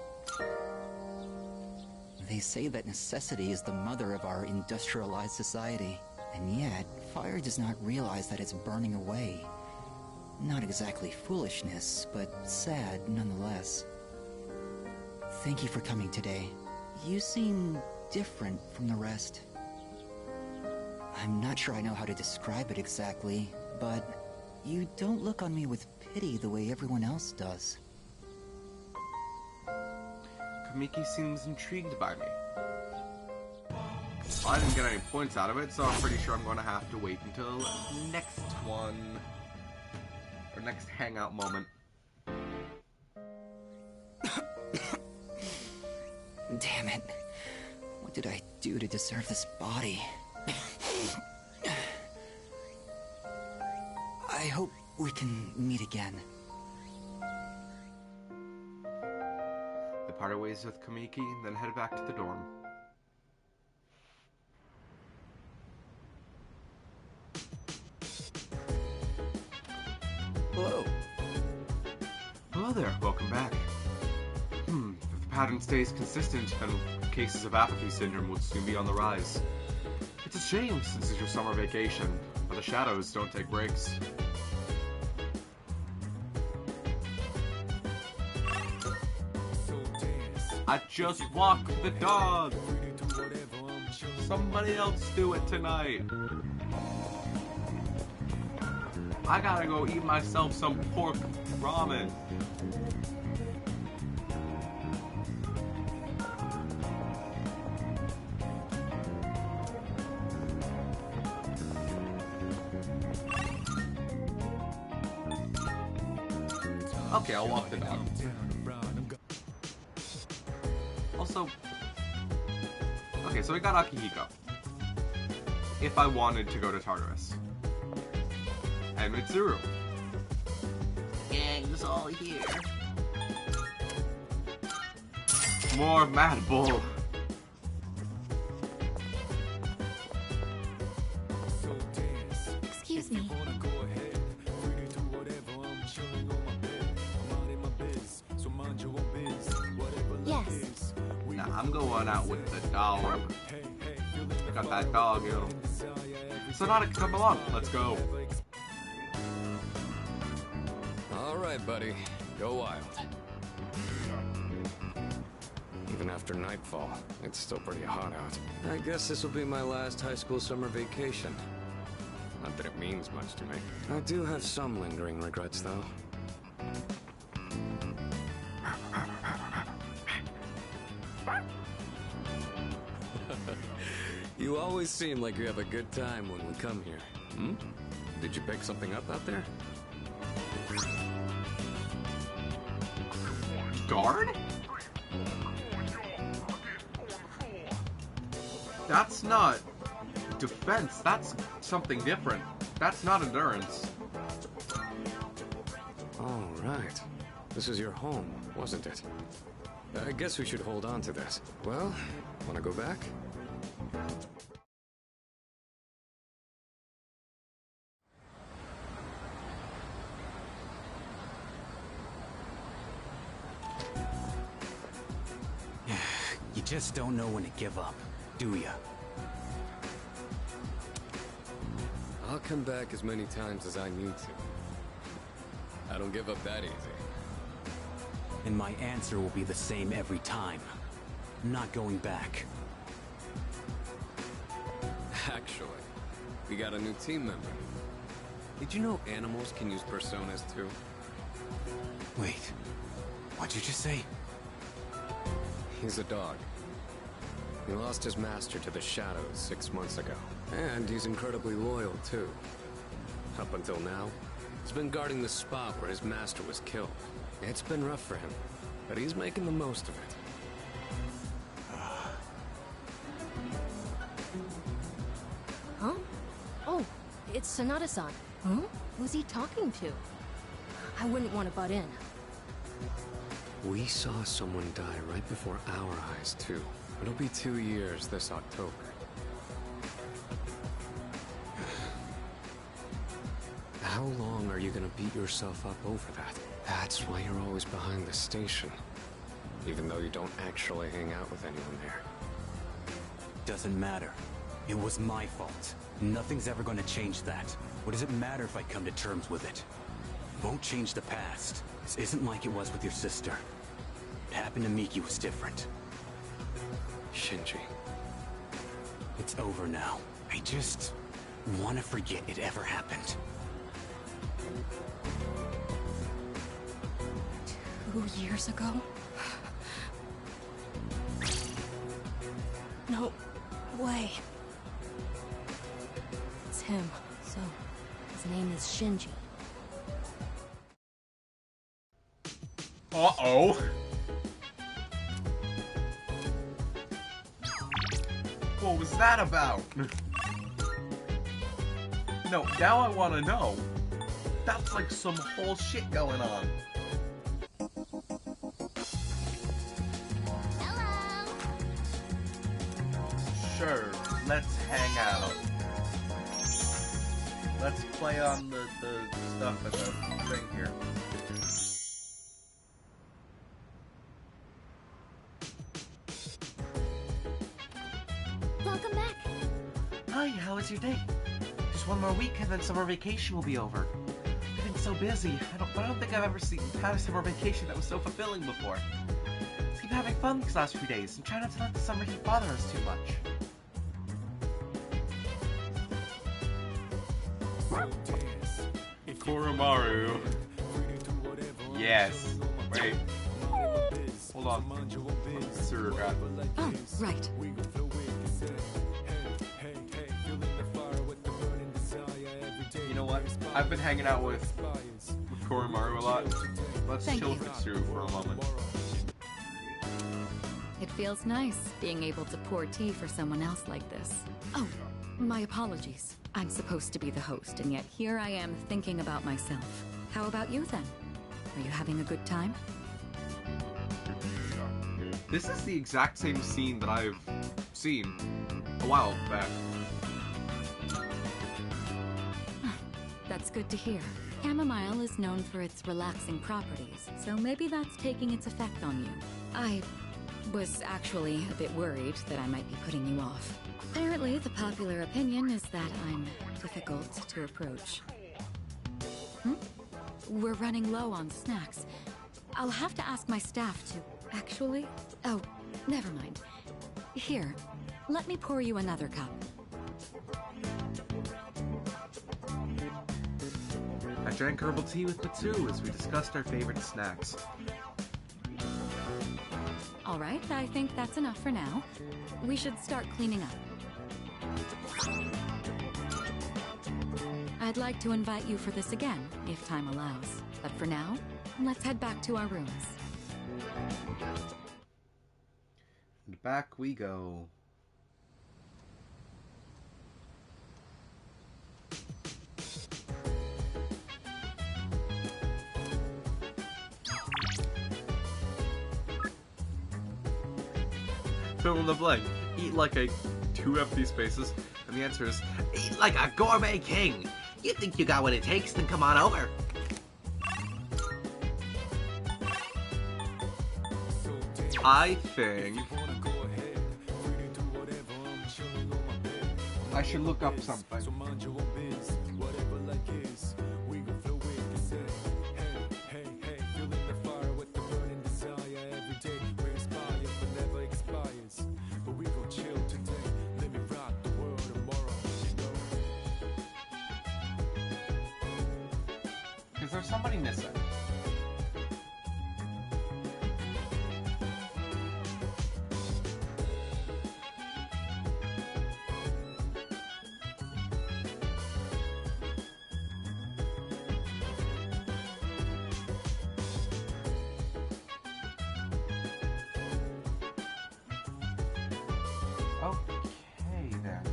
They say that necessity is the mother of our industrialized society. And yet, fire does not realize that it's burning away. Not exactly foolishness, but sad nonetheless. Thank you for coming today. You seem different from the rest. I'm not sure I know how to describe it exactly, but you don't look on me with pity the way everyone else does. Kamiki seems intrigued by me. I didn't get any points out of it, so I'm pretty sure I'm going to have to wait until next one. Or next hangout moment. Damn it. What did I do to deserve this body? I hope we can meet again. They parted ways with Kamiki, then headed back to the dorm. Hello. Hello there, welcome back. If the pattern stays consistent, then cases of apathy syndrome would soon be on the rise. It's a shame since it's your summer vacation, but the shadows don't take breaks. I just walked the dog! Somebody else do it tonight! I gotta go eat myself some pork ramen. Okay, I'll walk the dog. Also, okay, so we got Akihiko. If I wanted to go to Tartarus. And Mitsuru. Gang's all here. More Mad Bull. Excuse me. I'm going out with the dog. Got that dog, yo. Sonata, come along. Let's go. Alright, buddy. Go wild. Even after nightfall, it's still pretty hot out. I guess this will be my last high school summer vacation. Not that it means much to me. I do have some lingering regrets, though. You always seem like you have a good time when we come here. Hmm? Did you pick something up out there? Guard? That's not defense, that's something different. That's not endurance. All right. This is your home, wasn't it? I guess we should hold on to this. Well, wanna go back? You just don't know when to give up, do ya? I'll come back as many times as I need to. I don't give up that easy. And my answer will be the same every time. I'm not going back. Actually, we got a new team member. Did you know animals can use personas too? Wait, what'd you just say? He's a dog. He lost his master to the shadows 6 months ago. And he's incredibly loyal too. Up until now, he's been guarding the spot where his master was killed. It's been rough for him, but he's making the most of it. Huh? Oh, it's Sonata-san. Huh? Who's he talking to? I wouldn't want to butt in. We saw someone die right before our eyes, too. It'll be 2 years this October. How long are you gonna beat yourself up over that? That's why you're always behind the station. Even though you don't actually hang out with anyone there. Doesn't matter. It was my fault. Nothing's ever gonna change that. What does it matter if I come to terms with it? Won't change the past. This isn't like it was with your sister. What happened to Miki was different. Shinji. It's over now. I just want to forget it ever happened. 2 years ago? No way. It's him. So, his name is Shinji. Uh-oh. What was that about? No, now I want to know. That's like some whole shit going on. Hello. Sure, let's hang out. Let's play on the stuff in the thing here. Welcome back. Hi, how was your day? Just one more week and then summer vacation will be over. I've been so busy. I don't think I've ever had a summer vacation that was so fulfilling before. Let's keep having fun these last few days and try not to let the summer heat bother us too much. Koromaru. Yes. Wait. Hold on. Sir, God. Oh, right. You know what? I've been hanging out with Koromaru a lot. Let's Thank chill you. with Sue for a moment. It feels nice being able to pour tea for someone else like this. Oh, my apologies. I'm supposed to be the host, and yet here I am thinking about myself. How about you then? Are you having a good time? This is the exact same scene that I've seen a while back. That's good to hear. Chamomile is known for its relaxing properties, so maybe that's taking its effect on you. I Was actually a bit worried that I might be putting you off. Apparently, the popular opinion is that I'm difficult to approach. We're running low on snacks. I'll have to ask my staff to... Actually? Oh, never mind. Here, let me pour you another cup. I drank herbal tea with Matsu as we discussed our favorite snacks. All right, I think that's enough for now. We should start cleaning up. I'd like to invite you for this again, if time allows. But for now, let's head back to our rooms. And back we go. Fill in the blank. Eat like a 2 empty spaces. And the answer is, Eat like a gourmet king. You think you got what it takes, then come on over. I think I should look up something. Is there somebody missing? Okay, then.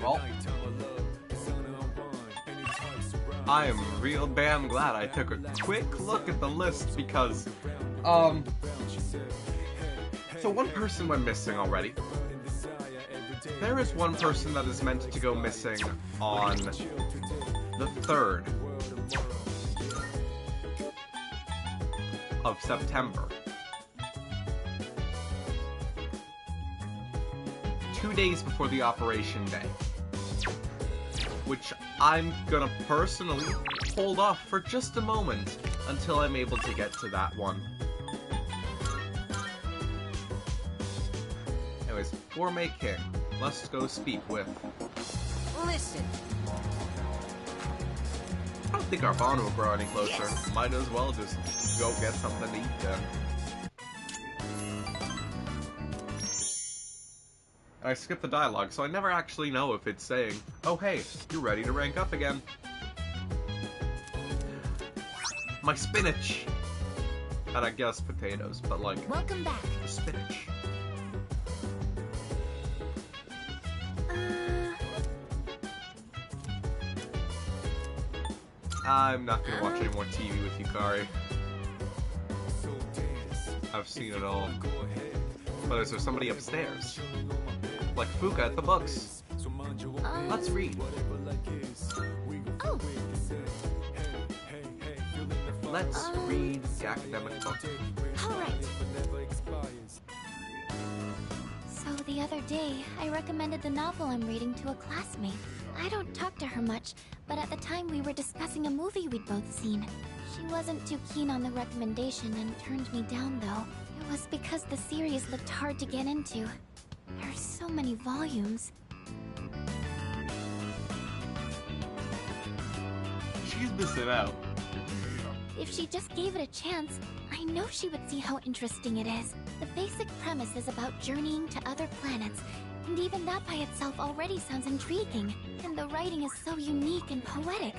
Well, I am real damn glad I took a quick look at the list because, so one person went missing already. There is one person that is meant to go missing on the 3rd of September. 2 days before the operation day. Which I'm gonna personally hold off for just a moment until I'm able to get to that one. Anyways, Gourmet King. Let's go speak with. Listen. I don't think our bond will grow any closer. Yes. Might as well just go get something to eat then. And I skipped the dialogue, so I never actually know if it's saying, oh hey, you're ready to rank up again. My spinach! And I guess potatoes, but like... Welcome back. Spinach. I'm not gonna watch any more TV with you, Kari. I've seen it all. But is there somebody upstairs? Like Fuka at the books. Let's read. Oh. Let's read the academic book. Alright. So the other day, I recommended the novel I'm reading to a classmate. I don't talk to her much, but at the time we were discussing a movie we'd both seen. She wasn't too keen on the recommendation and turned me down, though. It was because the series looked hard to get into. There are so many volumes. She's missing out. If she just gave it a chance, I know she would see how interesting it is. The basic premise is about journeying to other planets, and even that by itself already sounds intriguing. And the writing is so unique and poetic.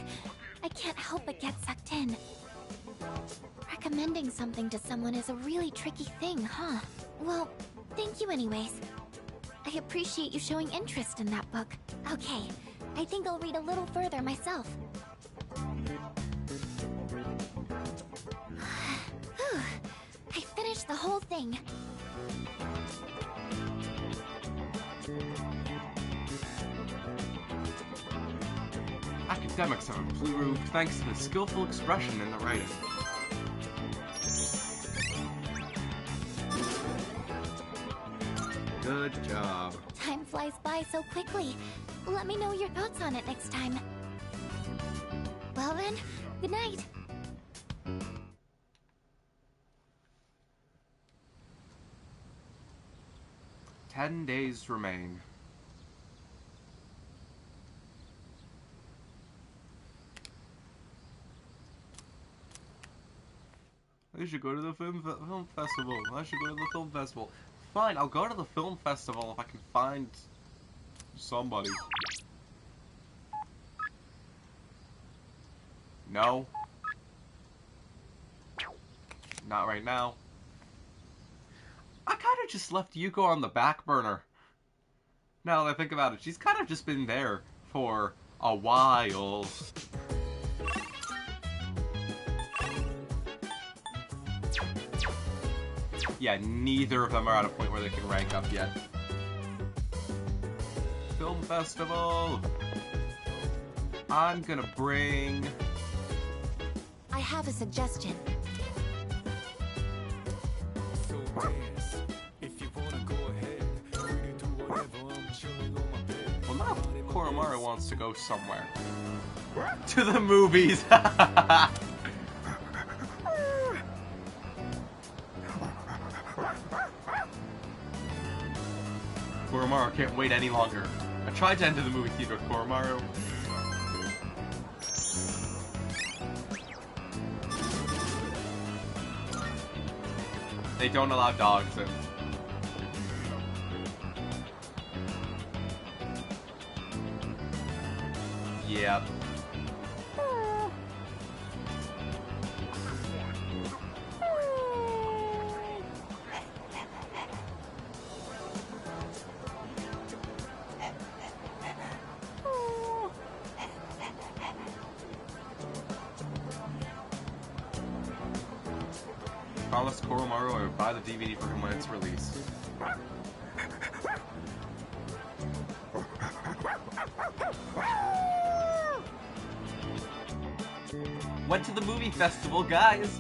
I can't help but get sucked in. Recommending something to someone is a really tricky thing, huh? Well, thank you anyways. I appreciate you showing interest in that book. Okay, I think I'll read a little further myself. I finished the whole thing. academics have improved thanks to the skillful expression in the writing. Good job. Time flies by so quickly. Let me know your thoughts on it next time. Well then, good night. 10 days remain. I should go to the film festival. I should go to the film festival. Fine, I'll go to the film festival if I can find somebody. No. Not right now. I kind of just left Yuko on the back burner. Now that I think about it, she's kind of just been there for a while. Yeah, neither of them are at a point where they can rank up yet. Film festival. I'm gonna bring... I have a suggestion. Well, now Koromaru wants to go somewhere. To the movies! Koromaru can't wait any longer. I tried to enter the movie theater with Koromaru. They don't allow dogs in. Yep. Promised Koromaru I would buy the DVD for him when it's released. Went to the movie festival, guys!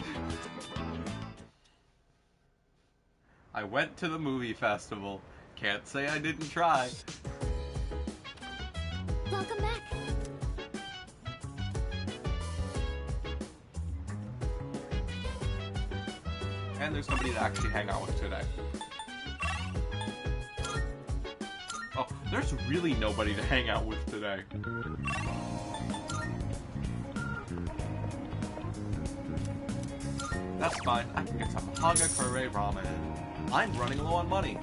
I went to the movie festival. Can't say I didn't try. Welcome back. And there's somebody to actually hang out with today. Oh, there's really nobody to hang out with today. That's fine, I can get some Hagakure ramen. I'm running low on money.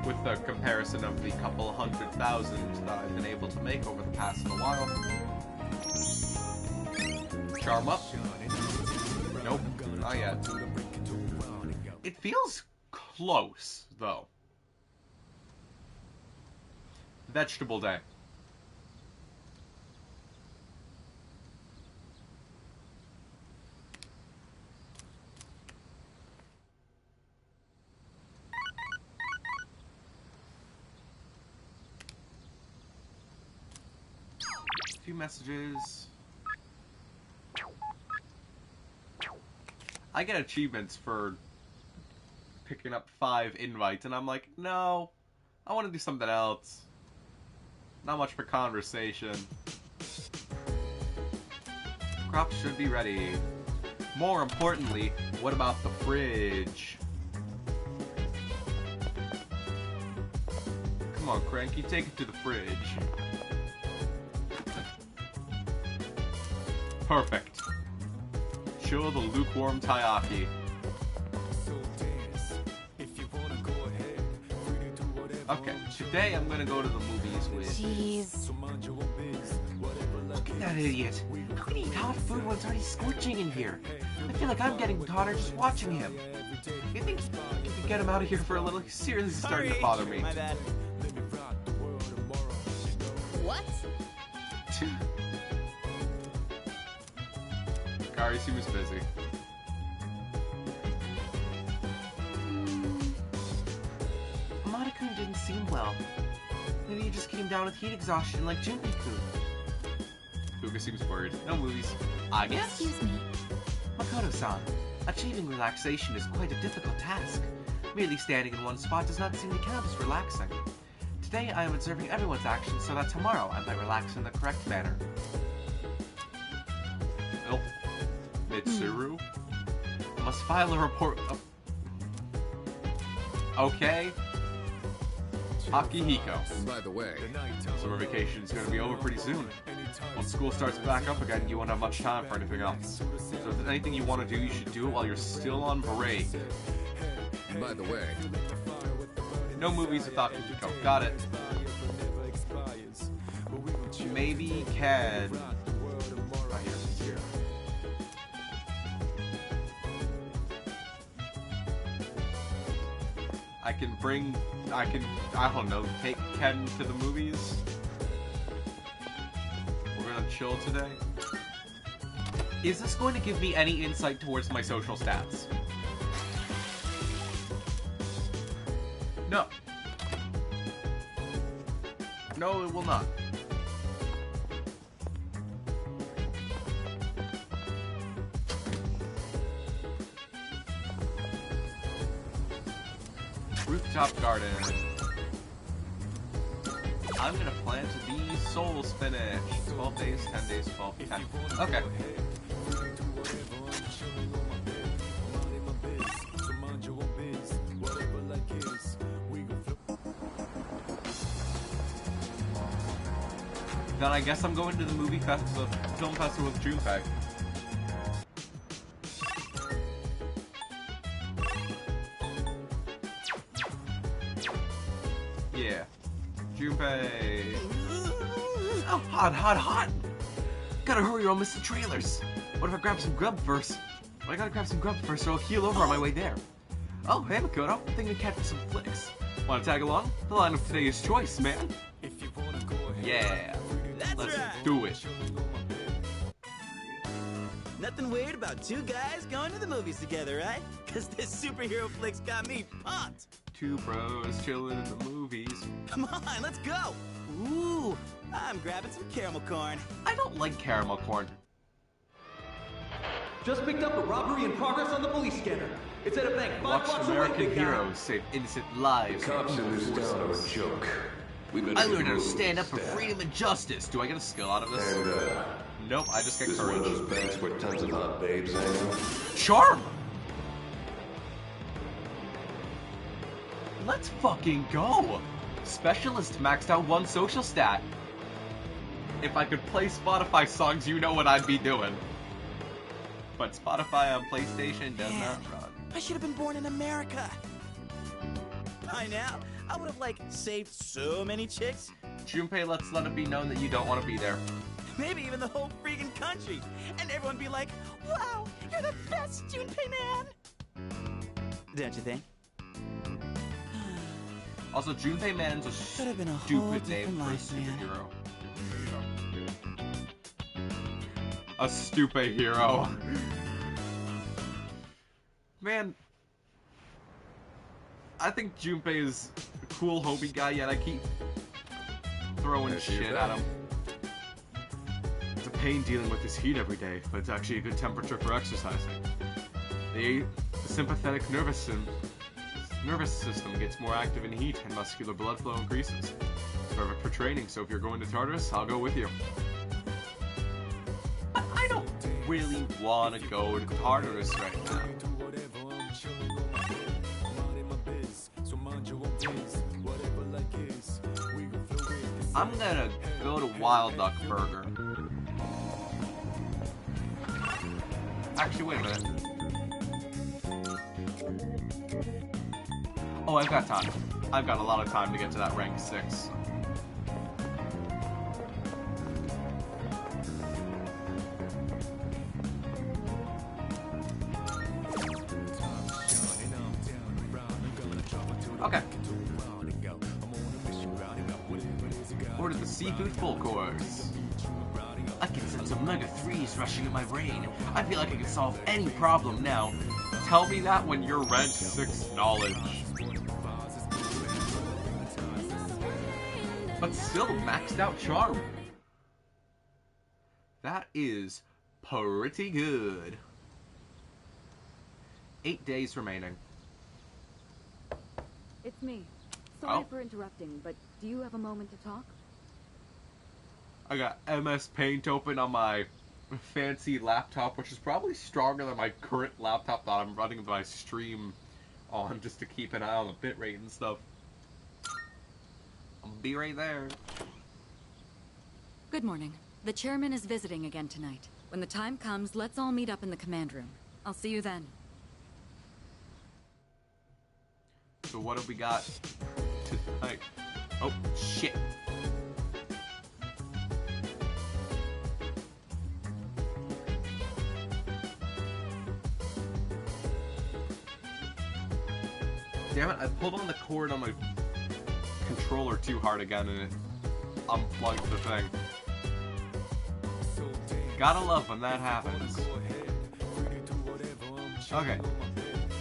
With the comparison of the couple 100,000 that I've been able to make over the past little while. Charm up. Nope, not yet. It feels close, though. Vegetable day. A few messages. I get achievements for picking up 5 invites, and I'm like, no, I want to do something else. Not much for conversation. Crops should be ready. More importantly, what about the fridge? Come on, Cranky, take it to the fridge. Perfect. Show the lukewarm taiyaki. Okay, today I'm gonna go to the movies with... Jeez. Look at that idiot. How can he eat hot food when it's already scorching in here? I feel like I'm getting hotter just watching him. You think you could get him out of here for a little? He's seriously starting to bother me. My bad. What? Kari seems busy. Monica didn't seem well. Maybe you just came down with heat exhaustion like Junpei-kun. Fuga seems worried. No movies. I guess? Excuse me. Makoto-san, achieving relaxation is quite a difficult task. Merely standing in one spot does not seem to count as relaxing. Today I am observing everyone's actions so that tomorrow I might relax in the correct manner. Oh. Mitsuru? I must file a report. Oh. Okay. Akihiko. By the way, summer vacation is going to be over pretty soon. Once school starts back up again, you won't have much time for anything else. So if there's anything you want to do, you should do it while you're still on break. By the way, no movies with Akihiko. Got it. Maybe can. Oh, yes, here. I don't know, take Ken to the movies. We're gonna chill today. Is this going to give me any insight towards my social stats? No. No, it will not. Rooftop garden. I'm gonna plant the soul spinach. 12 days, 10 days, 12, 10. Okay. Then I guess I'm going to the film festival with Junpei. Yeah. Junpei. Oh, hot. Gotta hurry or I'll miss the trailers. What if I grab some grub first? Well, I gotta grab some grub first or I'll keel over on my way there. Oh, hey Makoto, thinking of catching some flicks. Wanna tag along? The lineup today is choice, man. Yeah. Let's do it. Nothing weird about two guys going to the movies together, right? Cause this superhero flick's got me pumped. Two bros chilling in the movies. Come on, let's go. Ooh, I'm grabbing some caramel corn. I don't like caramel corn. Just picked up a robbery in progress on the police scanner. It's at a bank 5 Watch blocks away, American big guy. heroes save innocent lives. The cops in this town are a joke. I learned how to stand up for freedom and justice. Do I get a skill out of this? And, nope, I just get this courage. one of those banks where tons of hot babes hang out? Charm! Let's fucking go! Specialist maxed out one social stat. If I could play Spotify songs, you know what I'd be doing. But Spotify on PlayStation does not run. I should have been born in America. By now, I would have, saved so many chicks. Junpei, let's let it be known that you don't want to be there. Maybe even the whole freaking country. And everyone be like, wow, you're the best, Junpei man. Don't you think? Also, Junpei Man's a stupid name for a superhero. A stupid hero. Man, I think Junpei is a cool homie guy, yet I keep throwing shit at him. It's a pain dealing with this heat every day, but it's actually a good temperature for exercising. The sympathetic nervous system gets more active in heat and muscular blood flow increases. It's perfect for training, so if you're going to Tartarus, I'll go with you. I don't really want to go to Tartarus right now. I'm gonna go to Wild Duck Burger. Actually, wait a minute. Oh, I've got time. I've got a lot of time to get to that rank 6. Okay. Order the seafood full course. I can sense omega-3s rushing in my brain. I feel like I can solve any problem now. Tell me that when you're rank 6 knowledge. but still maxed out charm. That is pretty good. 8 days remaining. It's me. Sorry for interrupting, but do you have a moment to talk? I got MS Paint open on my fancy laptop, which is probably stronger than my current laptop that I'm running my stream on, just to keep an eye on the bitrate and stuff. I'll be right there. Good morning. The chairman is visiting again tonight. When the time comes, let's all meet up in the command room. I'll see you then. So what have we got tonight? Oh, shit. Damn it, I pulled on the cord on my controller too hard again and it unplugged the thing. Gotta love when that happens. Okay.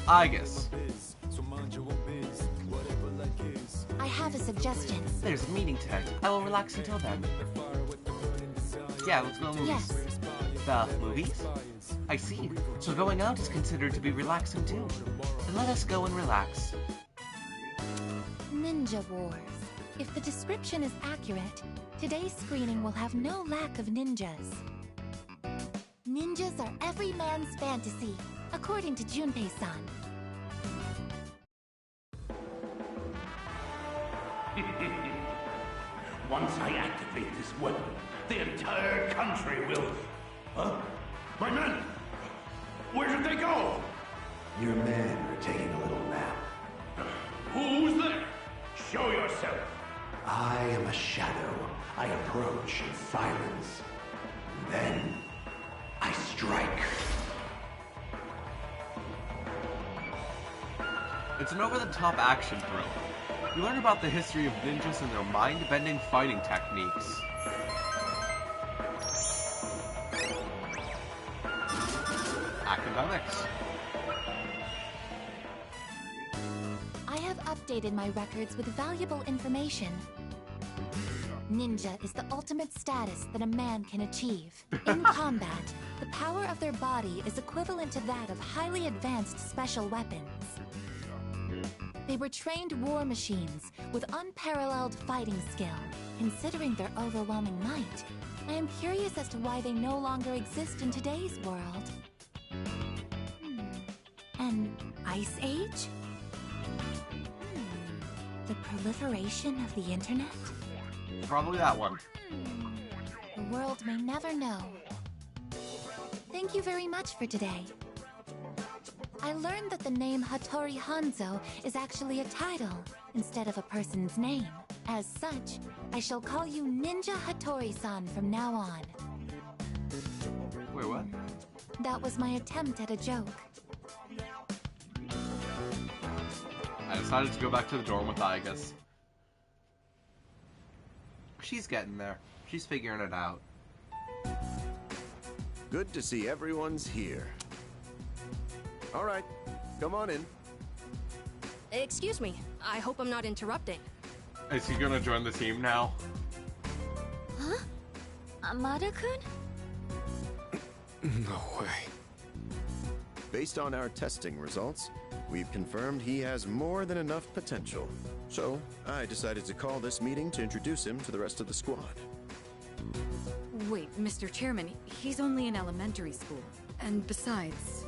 I guess. I have a suggestion. There's a meeting tonight. I will relax until then. Yeah, let's go to the movies. Yes. The movies? I see. So going out is considered to be relaxing too. Then let us go and relax. Ninja Wars. If the description is accurate, today's screening will have no lack of ninjas. Ninjas are every man's fantasy, according to Junpei-san. Once I activate this weapon, the entire country will... Huh? My men! Where did they go? Your men are taking a little nap. Who's there? Show yourself. I am a shadow. I approach in silence. Then, I strike. It's an over-the-top action thrill. You learn about the history of ninjas and their mind-bending fighting techniques. Academics. I have updated my records with valuable information. Ninja is the ultimate status that a man can achieve. In combat, the power of their body is equivalent to that of highly advanced special weapons. They were trained war machines with unparalleled fighting skill. Considering their overwhelming might, I am curious as to why they no longer exist in today's world. An ice age? The proliferation of the internet? Probably that one. The world may never know. Thank you very much for today. I learned that the name Hattori Hanzo is actually a title instead of a person's name. As such, I shall call you Ninja Hattori-san from now on. Wait, what? That was my attempt at a joke. I decided to go back to the dorm with Igus. She's getting there. She's figuring it out. Good to see everyone's here. All right, come on in. Excuse me. I hope I'm not interrupting. Is he gonna join the team now? Huh? Amada-kun? No way. Based on our testing results, we've confirmed he has more than enough potential. So, I decided to call this meeting to introduce him to the rest of the squad. Wait, Mr. Chairman, he's only in elementary school. And besides...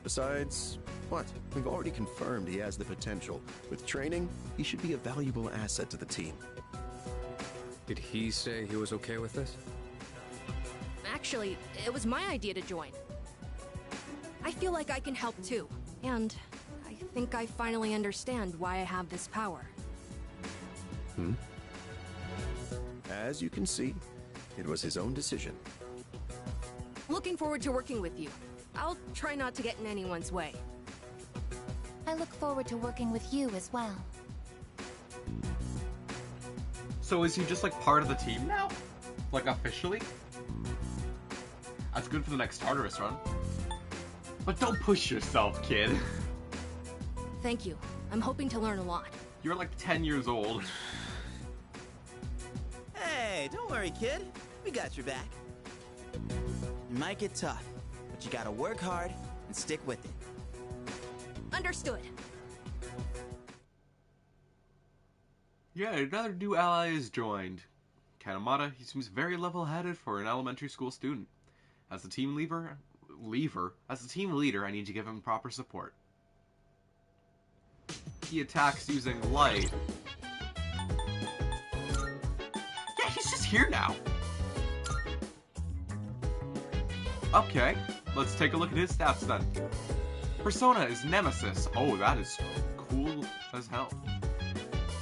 Besides, what? We've already confirmed he has the potential. With training, he should be a valuable asset to the team. Did he say he was okay with this? Actually, it was my idea to join. I feel like I can help too. And I think I finally understand why I have this power. As you can see, it was his own decision. Looking forward to working with you. I'll try not to get in anyone's way. I look forward to working with you as well. So is he just like part of the team now? Like officially? That's good for the next Tartarus run. But don't push yourself, kid. Thank you. I'm hoping to learn a lot. You're like 10 years old. worry, kid. We got your back. It might get tough, but you gotta work hard and stick with it. Understood. Yeah, another new ally is joined. Kanemata, he seems very level-headed for an elementary school student. As the team leader, I need to give him proper support. He attacks using light. Yeah, he's just here now. Okay, let's take a look at his stats then. Persona is Nemesis. Oh, that is cool as hell.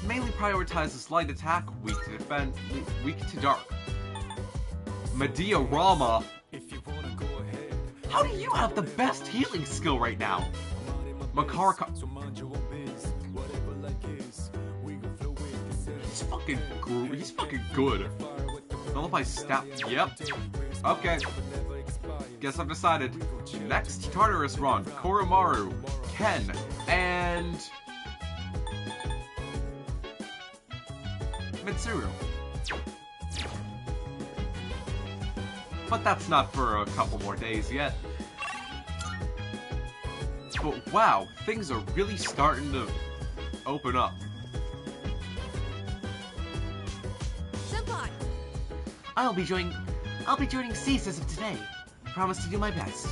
Mainly prioritizes light attack, weak to defend, weak to dark. Medea-rama. How do you have the best healing skill right now? Makaraka. He's fucking good. Nullify stat. Yep. Okay. Guess I've decided. Next, Tartarus run, Koromaru, Ken, and Mitsuru. But that's not for a couple more days yet. But wow, things are really starting to open up. Senpai! I'll be joining Cease as of today. Promise to do my best.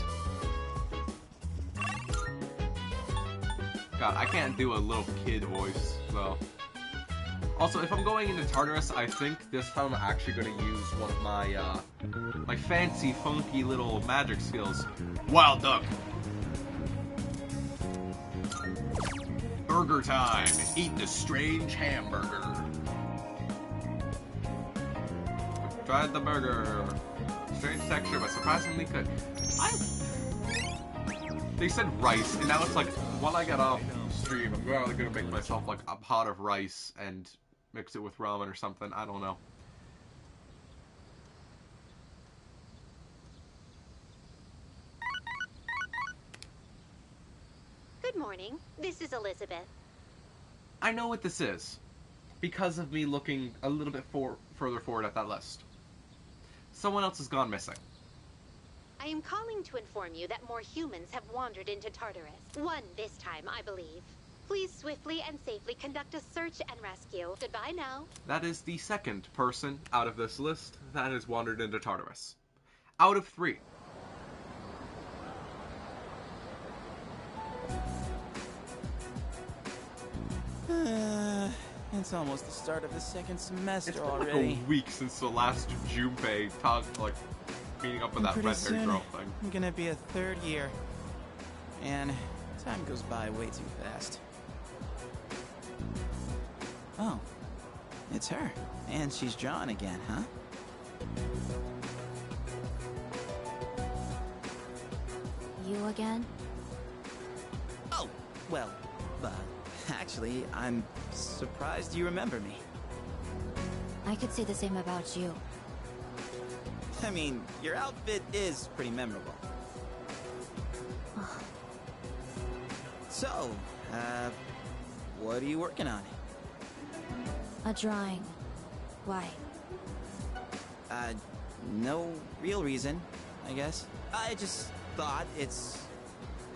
God, I can't do a little kid voice, though. Also, if I'm going into Tartarus, I think this time I'm actually going to use one of my, my fancy, funky little magic skills. Wild Duck! Burger time! Eat the strange hamburger. Tried the burger. Strange texture, but surprisingly good. They said rice, and now it's like, when I get off stream, I'm probably gonna make myself like a pot of rice and mix it with ramen or something. I don't know. Good morning. This is Elizabeth. I know what this is, because of me looking a little bit further forward at that list. Someone else has gone missing. I am calling to inform you that more humans have wandered into Tartarus. One this time, I believe. Please swiftly and safely conduct a search and rescue. Goodbye now. That is the second person out of this list that has wandered into Tartarus. Out of 3. It's almost the start of the second semester It's been already. like a week since the last Junpei talked, like, meeting up with that red-haired girl thing. I'm gonna be a third year. And time goes by way too fast. Oh, it's her. And she's drawn again, huh? You again? Oh, well, actually, I'm surprised you remember me. I could say the same about you. I mean, your outfit is pretty memorable. So, what are you working on? A drawing. Why? No real reason, I guess. I just thought it's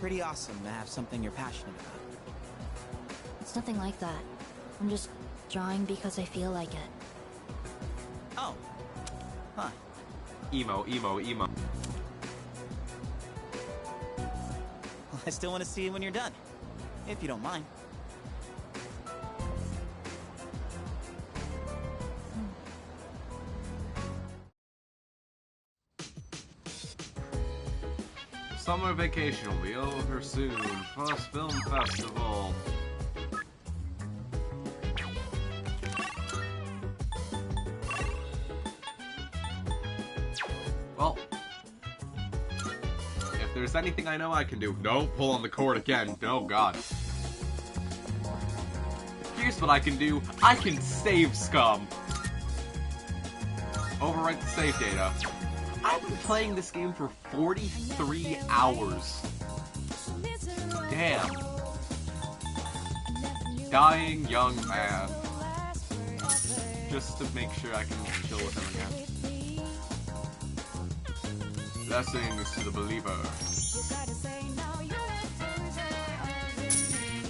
pretty awesome to have something you're passionate about. It's nothing like that. I'm just drawing because I feel like it. Oh. Huh. Emo. Well, I still want to see it when you're done. If you don't mind. Summer vacation will be over soon. First film festival. Well, if there's anything I know I can do, no, pull on the cord again. No, God. Here's what I can do. I can save scum. Overwrite the save data. I've been playing this game for 43 hours. Damn. Dying young man. just to make sure I can chill with him again. Blessings to the believer.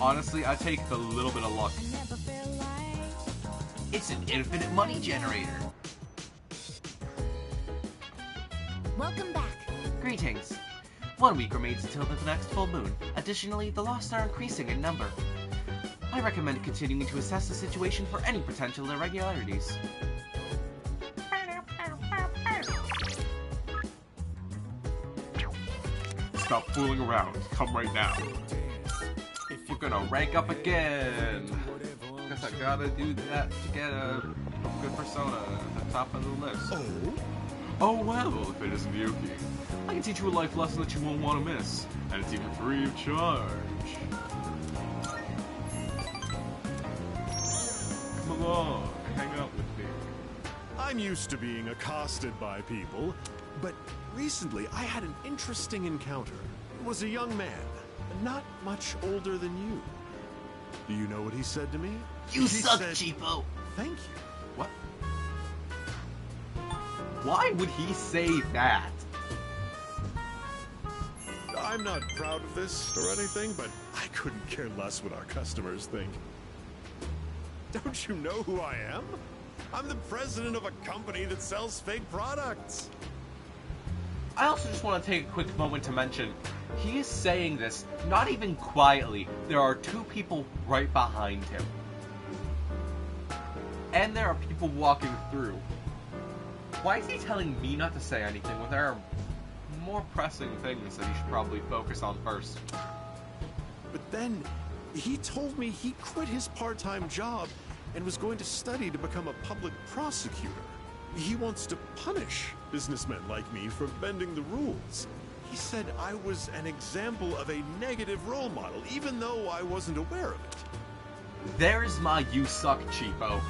Honestly, I take the little bit of luck. It's an infinite money generator. Welcome back. Greetings. 1 week remains until the next full moon. Additionally, the lost are increasing in number. I recommend continuing to assess the situation for any potential irregularities. Stop fooling around. Come right now. We're gonna rank up again. Guess I gotta do that to get a good persona at the top of the list. Oh well, if it isn't Yuki. I can teach you a life lesson that you won't want to miss. And it's even free of charge. Come along, hang out with me. I'm used to being accosted by people, but recently I had an interesting encounter. It was a young man, not much older than you. Do you know what he said to me? You suck, cheapo! Thank you. What? Why would he say that? I'm not proud of this or anything, but I couldn't care less what our customers think. Don't you know who I am? I'm the president of a company that sells fake products. I also just want to take a quick moment to mention, he is saying this not even quietly. There are two people right behind him. And there are people walking through. Why is he telling me not to say anything when there are more pressing things that he should probably focus on first? But then, he told me he quit his part-time job and was going to study to become a public prosecutor. He wants to punish businessmen like me for bending the rules. He said I was an example of a negative role model, even though I wasn't aware of it. There's my you suck, cheapo.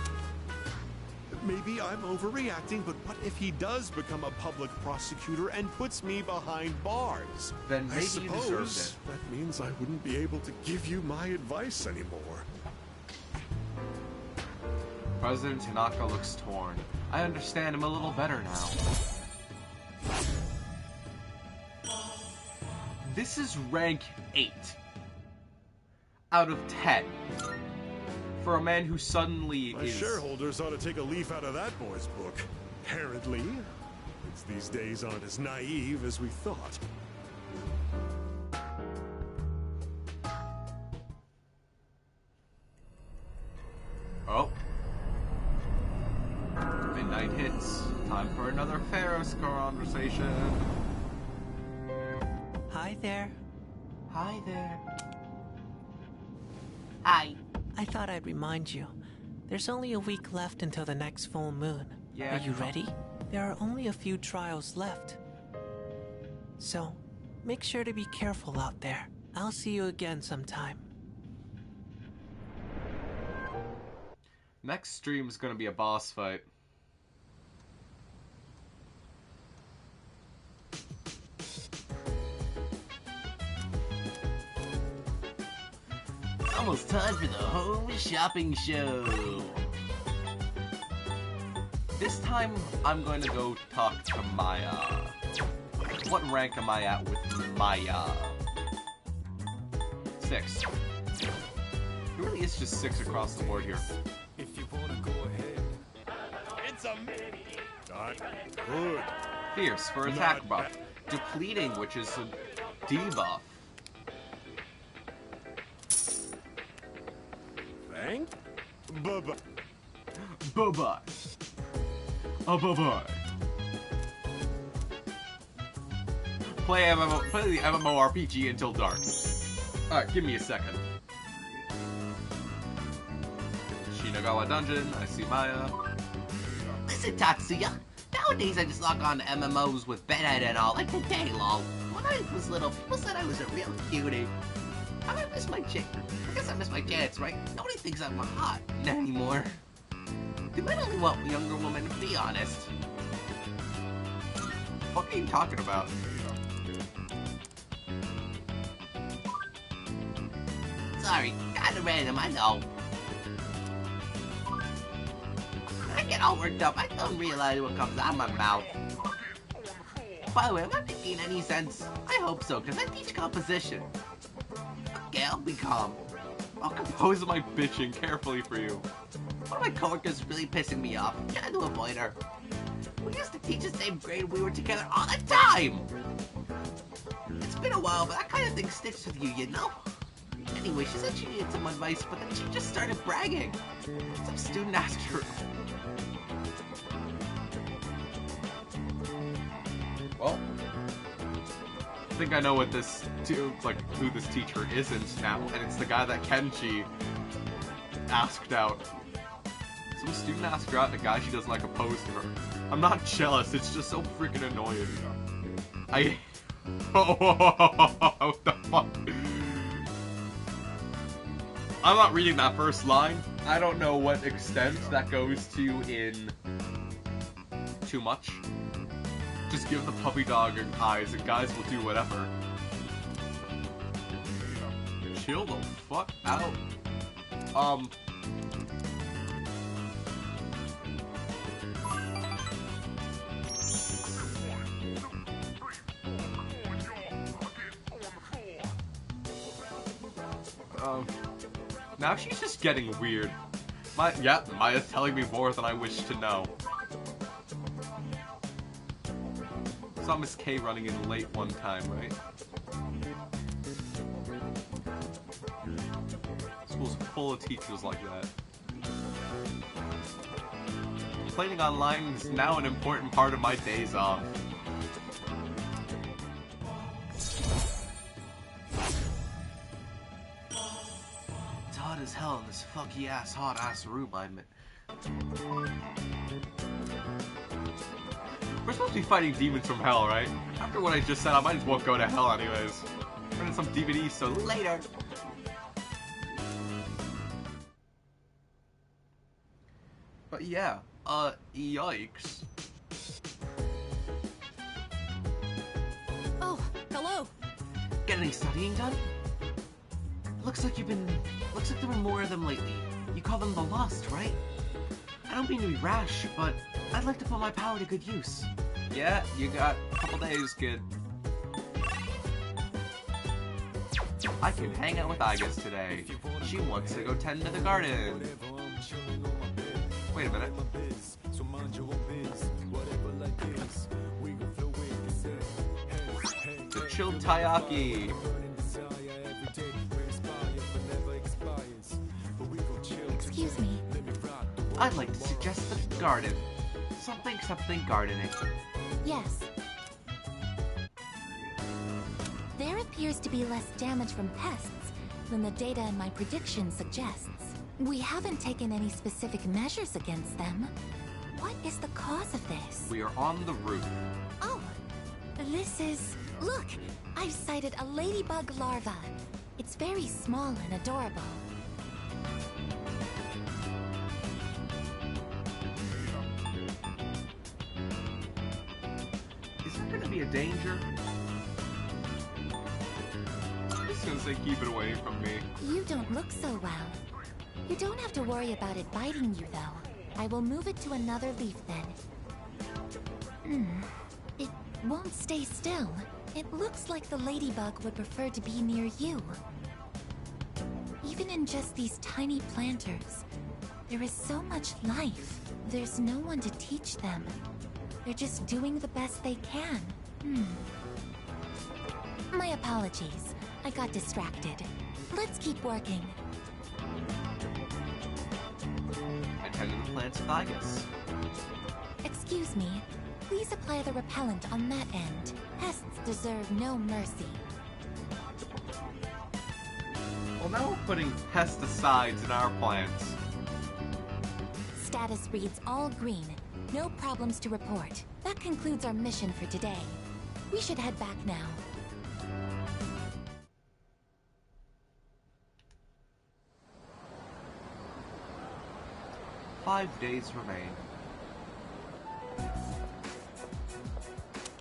Maybe I'm overreacting, but what if he does become a public prosecutor and puts me behind bars? Then maybe I suppose you deserved it. That means I wouldn't be able to give you my advice anymore. President Tanaka looks torn. I understand him a little better now. This is rank 8 out of 10 for a man who suddenly My is... shareholders ought to take a leaf out of that boy's book. Apparently, kids these days aren't as naive as we thought. Oh. Midnight hits. Time for another Pharaoh's conversation. Hi there. Hi there. Hi. I thought I'd remind you. There's only a week left until the next full moon. Yeah. Are you ready? There are only a few trials left. So, make sure to be careful out there. I'll see you again sometime. Next stream is gonna be a boss fight. Almost time for the home shopping show. This time, I'm going to go talk to Maya. What rank am I at with Maya? 6. It really is just 6 across the board here. If you want to go ahead. It's a mini. Not good. Fierce for attack buff. Depleting, which is a debuff. Thank? Bye-bye. Bye-bye. Bye-bye. Play the MMORPG until dark. Alright, give me a second. Shinagawa Dungeon, I see Maya. Listen, Tatsuya. Nowadays I just log on to MMOs with Bedhead and all, like today, lol. When I was little, people said I was a real cutie. I miss my chick. I guess I miss my chance, right? Nobody thinks I'm hot anymore. Do men only want younger women? Be honest. What are you talking about? Sorry, kinda random, I know. I get all worked up. I don't realize what comes out of my mouth. By the way, am I making any sense? I hope so, because I teach composition. Okay, I'll be calm. I'll compose my bitching carefully for you. One of my coworkers is really pissing me off. I'm trying to avoid her. We used to teach the same grade and we were together all the time! It's been a while, but that kind of thing sticks with you, you know? Anyway, she said she needed some advice, but then she just started bragging. Some student asked her... Well, I think I know what this, who this teacher isn't now, and it's the guy that Kenji asked out. Some student asked her out, and a guy she doesn't like opposed to her. I'm not jealous, it's just so freaking annoying. What the fuck? I'm not reading that first line. I don't know what extent that goes to in too much. Just give the puppy dog eyes and guys will do whatever. Chill the fuck out. Now she's just getting weird. Maya's telling me more than I wish to know. Saw Miss K running in late one time, right? School's full of teachers like that. Playing online is now an important part of my days off. It's hot as hell in this fucky ass, hot ass room I'm in. We're supposed to be fighting demons from hell, right? After what I just said, I might as well go to hell anyways. Running some DVDs, so later! But yeah, yikes. Oh, hello! Get any studying done? Looks like there were more of them lately. You call them the Lost, right? I don't mean to be rash, but I'd like to put my power to good use. Yeah, you got a couple days, kid. I can hang out with Agus today. She wants to go tend to the garden. Wait a minute. The chilled taiyaki. Excuse me. I'd like to suggest the garden. Something gardening. Yes. There appears to be less damage from pests than the data in my prediction suggests. We haven't taken any specific measures against them. What is the cause of this? We are on the roof. Oh, this is... Look! I've sighted a ladybug larva. It's very small and adorable. Is there gonna be a danger? I'm just gonna say keep it away from me. You don't look so well. You don't have to worry about it biting you, though. I will move it to another leaf, then. It won't stay still. It looks like the ladybug would prefer to be near you. Even in just these tiny planters, there is so much life. There's no one to teach them. They're just doing the best they can. My apologies. I got distracted. Let's keep working. Attend to the plants with Agus. Excuse me. Please apply the repellent on that end. Pests deserve no mercy. Well, now we're putting pesticides in our plants. Status reads all green. No problems to report. That concludes our mission for today. We should head back now. Five days remain.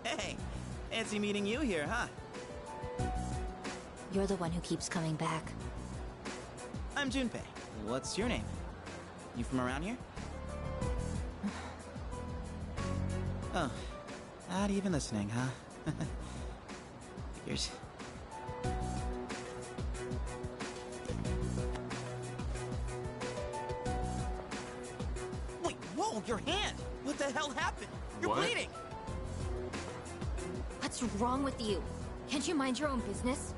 Hey, fancy meeting you here, huh? You're the one who keeps coming back. I'm Junpei. What's your name? You from around here? Oh, not even listening, huh? Figures. Wait, whoa, your hand! What the hell happened? You're bleeding! What's wrong with you? Can't you mind your own business?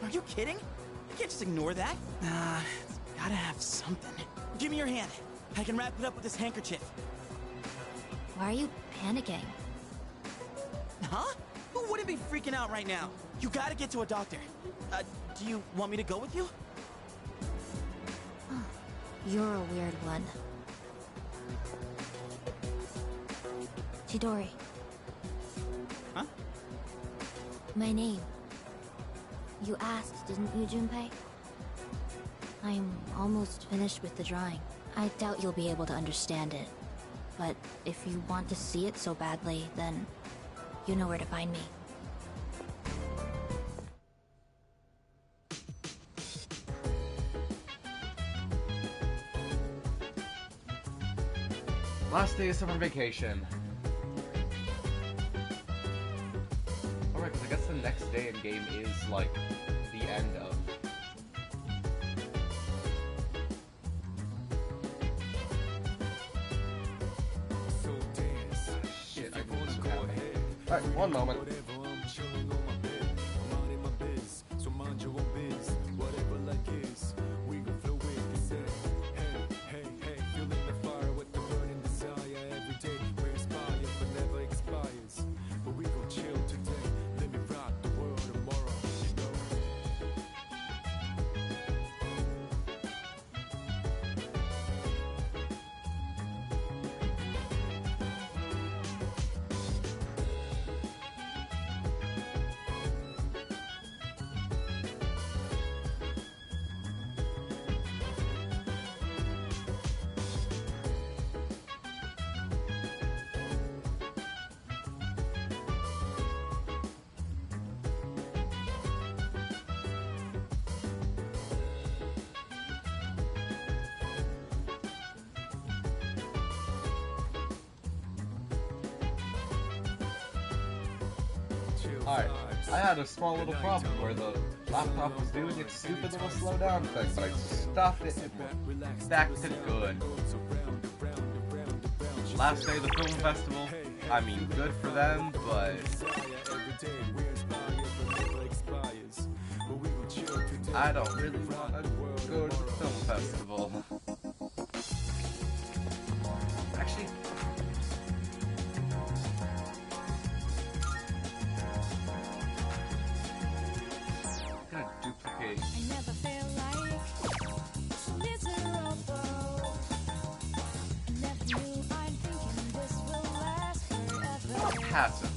Are you kidding? You can't just ignore that. Nah, it's gotta have something. Give me your hand. I can wrap it up with this handkerchief. Why are you panicking? Huh? Who wouldn't be freaking out right now? You gotta get to a doctor. Do you want me to go with you? You're a weird one. Chidori. Huh? My name. You asked, didn't you, Junpei? I'm almost finished with the drawing. I doubt you'll be able to understand it. But if you want to see it so badly, then you know where to find me. Last day of summer vacation. Alright, because I guess the next day in game is, like, the end of... Shit, I need to go ahead. Alright, one moment. Alright, I had a small little problem where the laptop was doing its stupid little slow down thing, but I stopped it and we're back to good. Last day of the film festival, I mean, good for them, but... I don't really want to go to the film festival. Actually... duplicate. Passive.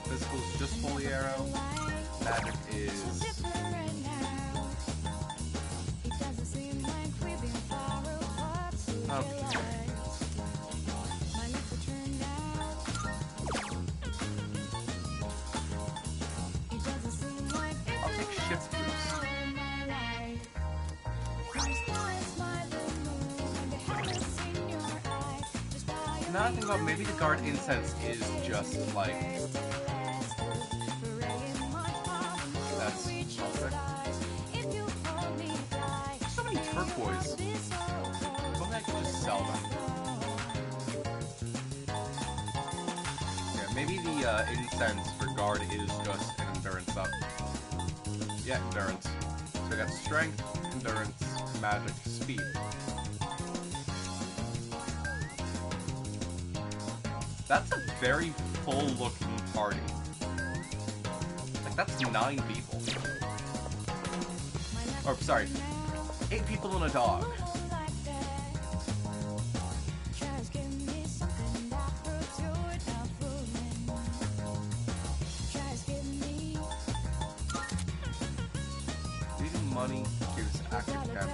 Physical's just fully arrow. Magic is... Okay. I'll take shift boost. Now I think about maybe the guard incense is just like... That's perfect. So many turquoise. Maybe I can just sell them. Yeah, maybe the incense for guard is just an endurance up. Yeah, endurance. So I got strength, endurance, magic, speed. That's a very full-looking party. Like, that's 9 people. Or, sorry, 8 people and a dog. Leaving money gives academics.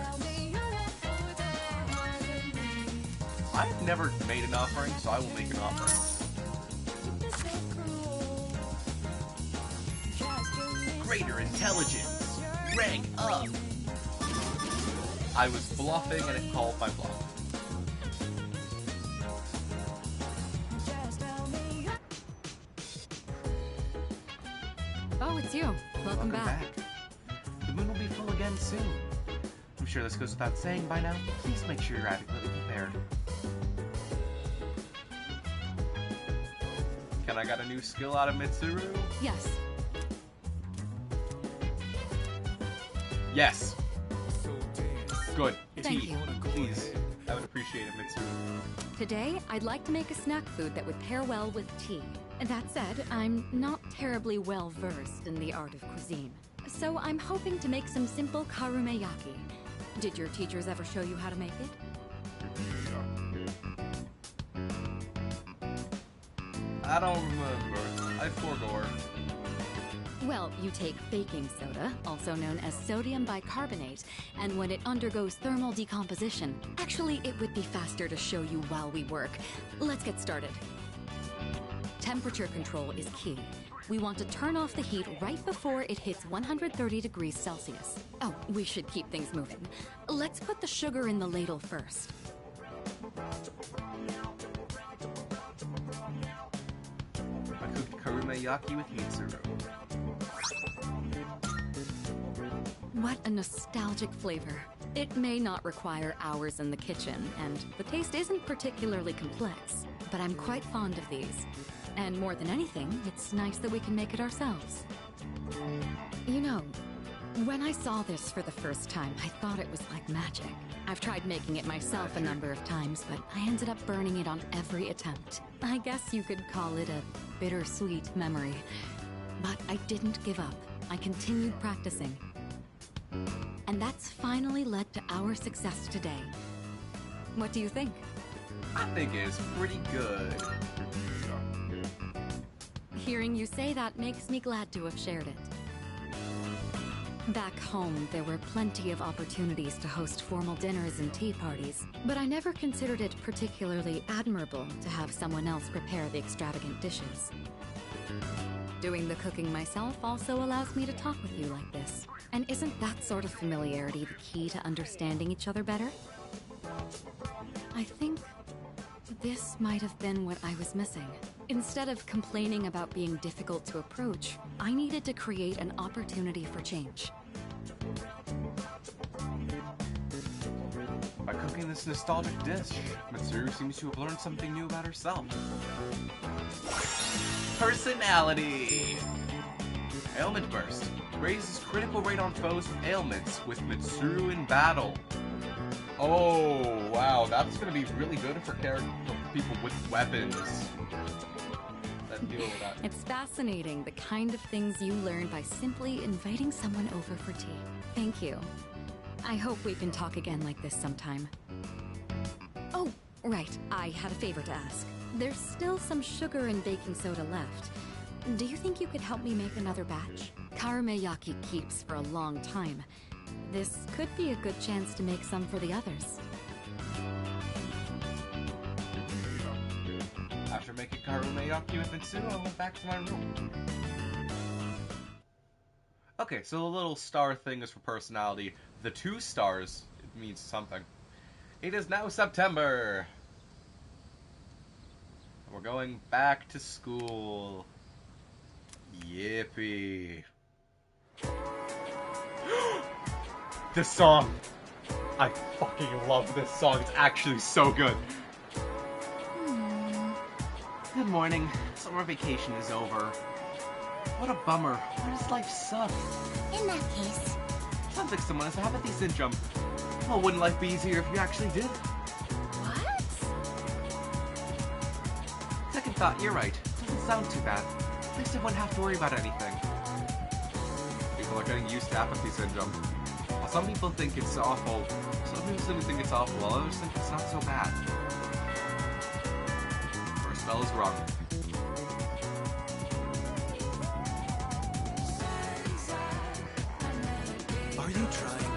I've never made an offering, so I will make an offering. intelligence. Rank up. I was bluffing and it called my bluff. Oh, it's you. Welcome back. The moon will be full again soon. I'm sure this goes without saying by now. Please make sure you're adequately prepared. Can I get a new skill out of Mitsuru? Yes. Yes. Good. Thank Tea. you. Please. I would appreciate it, Mitsuru. Today, I'd like to make a snack food that would pair well with tea. That said, I'm not terribly well versed in the art of cuisine. So I'm hoping to make some simple karumeyaki. Did your teachers ever show you how to make it? I don't remember. I forgot. Well, you take baking soda, also known as sodium bicarbonate, and when it undergoes thermal decomposition, actually it would be faster to show you while we work. Let's get started. Temperature control is key. We want to turn off the heat right before it hits 130 degrees Celsius. Oh, we should keep things moving. Let's put the sugar in the ladle first. I cooked karumeyaki with Mitsuru. What a nostalgic flavor. It may not require hours in the kitchen, and the taste isn't particularly complex, but I'm quite fond of these. And more than anything, it's nice that we can make it ourselves. You know, when I saw this for the first time, I thought it was like magic. I've tried making it myself a number of times, but I ended up burning it on every attempt. I guess you could call it a bittersweet memory. But I didn't give up. I continued practicing. And that's finally led to our success today. What do you think? I think it's pretty good. Hearing you say that makes me glad to have shared it. Back home, there were plenty of opportunities to host formal dinners and tea parties, but I never considered it particularly admirable to have someone else prepare the extravagant dishes. Doing the cooking myself also allows me to talk with you like this. And isn't that sort of familiarity the key to understanding each other better? I think this might have been what I was missing. Instead of complaining about being difficult to approach, I needed to create an opportunity for change. By cooking this nostalgic dish, Mitsuru seems to have learned something new about herself. Personality! Ailment Burst. Raises critical rate on foes with ailments with Mitsuru in battle. Oh, wow. That's going to be really good for people with weapons. That deal with that. It's fascinating the kind of things you learn by simply inviting someone over for tea. Thank you. I hope we can talk again like this sometime. Oh, right. I had a favor to ask. There's still some sugar and baking soda left. Do you think you could help me make another batch? Karumeyaki keeps for a long time. This could be a good chance to make some for the others. After making karumeyaki with Mitsuru, I went back to my room. Okay, so the little star thing is for personality. The 2 stars, it means something. It is now September. We're going back to school. Yippee. This song! I fucking love this song. It's actually so good. Good morning. Summer vacation is over. What a bummer. Why does life suck? In that case... Sounds like someone has apathy syndrome. Well, wouldn't life be easier if you actually did? What? Second thought, you're right. Doesn't sound too bad. At least I wouldn't have to worry about anything. People are getting used to apathy syndrome. Some people think it's awful. Some people think it's awful, while others think it's not so bad. First spell is wrong. Are you trying?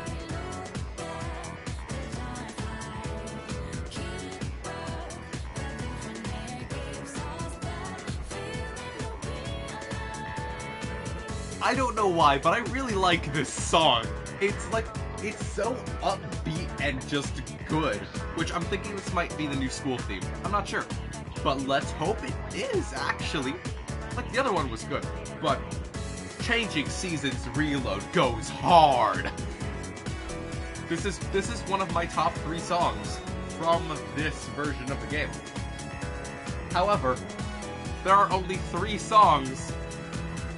I don't know why, but I really like this song. It's like, it's so upbeat and just good. Which I'm thinking this might be the new school theme. I'm not sure. But let's hope it is, actually. Like, the other one was good. But Changing Seasons Reload goes hard. This is one of my top 3 songs from this version of the game. However, there are only 3 songs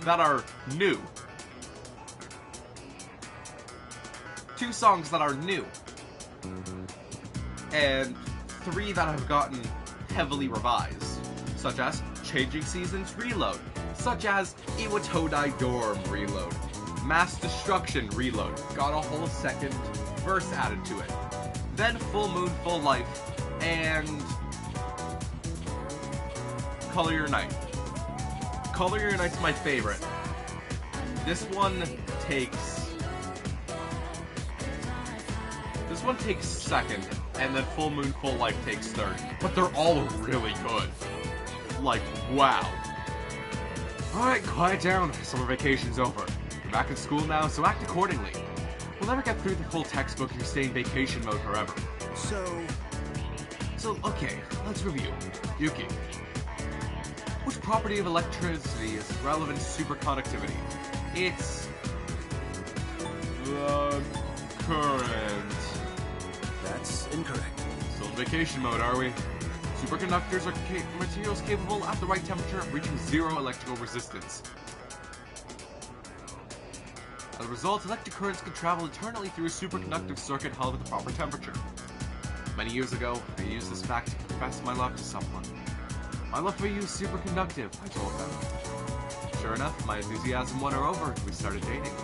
that are new. 2 songs that are new. And 3 that have gotten heavily revised. Such as Changing Seasons Reload. Such as Iwatodai Dorm Reload. Mass Destruction Reload. Got a whole second verse added to it. Then Full Moon, Full Life, and Color Your Night. Color Your Night's my favorite. This one takes second, and then Full Moon, Full Life takes third. But they're all really good. Like, wow. Alright, quiet down. Summer vacation's over. You're back in school now, so act accordingly. We'll never get through the full textbook if you stay in vacation mode forever. So, okay, let's review. Yuki. Which property of electricity is relevant to superconductivity? It's the current. That's incorrect. Still in vacation mode, are we? Superconductors are materials capable at the right temperature of reaching 0 electrical resistance. As a result, electric currents can travel internally through a superconductive circuit held at the proper temperature. Many years ago, I used this fact to confess my love to someone. My love for you is superconductive, I told them. Sure enough, my enthusiasm won her over and we started dating.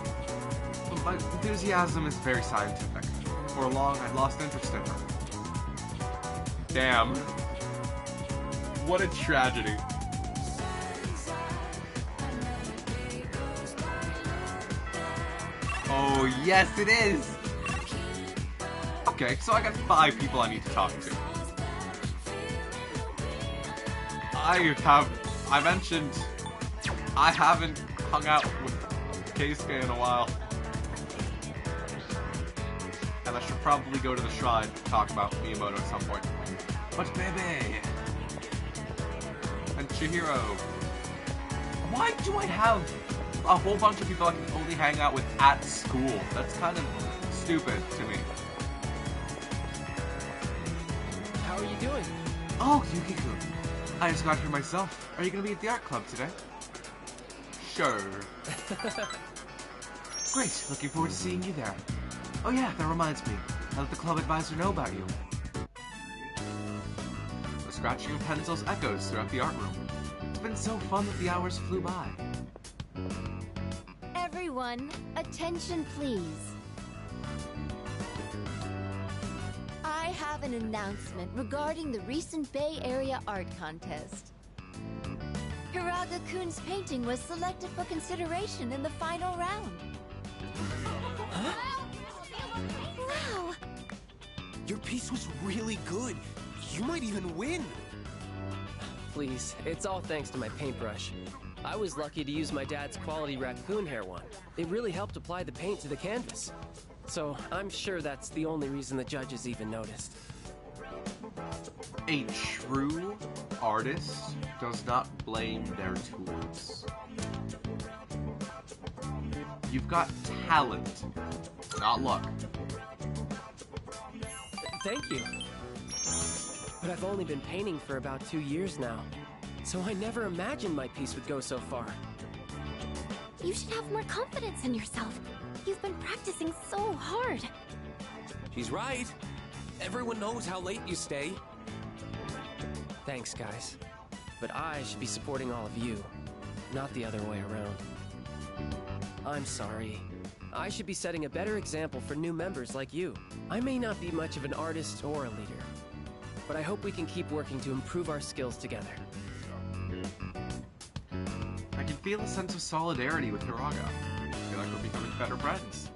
But my enthusiasm is very scientific. For long, I'd lost interest in her. Damn. What a tragedy. Oh, yes it is! Okay, so I got 5 people I need to talk to. I mentioned I haven't hung out with Keisuke in a while. And I should probably go to the shrine to talk about Miyamoto at some point. But baby! And Chihiro. Why do I have a whole bunch of people I can only hang out with at school? That's kind of stupid to me. How are you doing? Oh, Yuki-kun. I just got here myself. Are you going to be at the art club today? Sure. Great. Looking forward to seeing you there. Oh yeah, that reminds me. I'll let the club advisor know about you. The scratching of pencils echoes throughout the art room. It's been so fun that the hours flew by. Everyone, attention please. I have an announcement regarding the recent Bay Area Art Contest. Hiraga-kun's painting was selected for consideration in the final round. Huh? Wow! Your piece was really good. You might even win. Please, it's all thanks to my paintbrush. I was lucky to use my dad's quality raccoon hair one. It really helped apply the paint to the canvas. So I'm sure that's the only reason the judges even noticed. A true artist does not blame their tools. You've got talent, not luck. Thank you. But I've only been painting for about 2 years now, so I never imagined my piece would go so far. You should have more confidence in yourself. You've been practicing so hard. She's right. Everyone knows how late you stay. Thanks, guys. But I should be supporting all of you, not the other way around. I'm sorry. I should be setting a better example for new members like you. I may not be much of an artist or a leader, but I hope we can keep working to improve our skills together. I can feel a sense of solidarity with Hiraga. I feel like we're becoming better friends.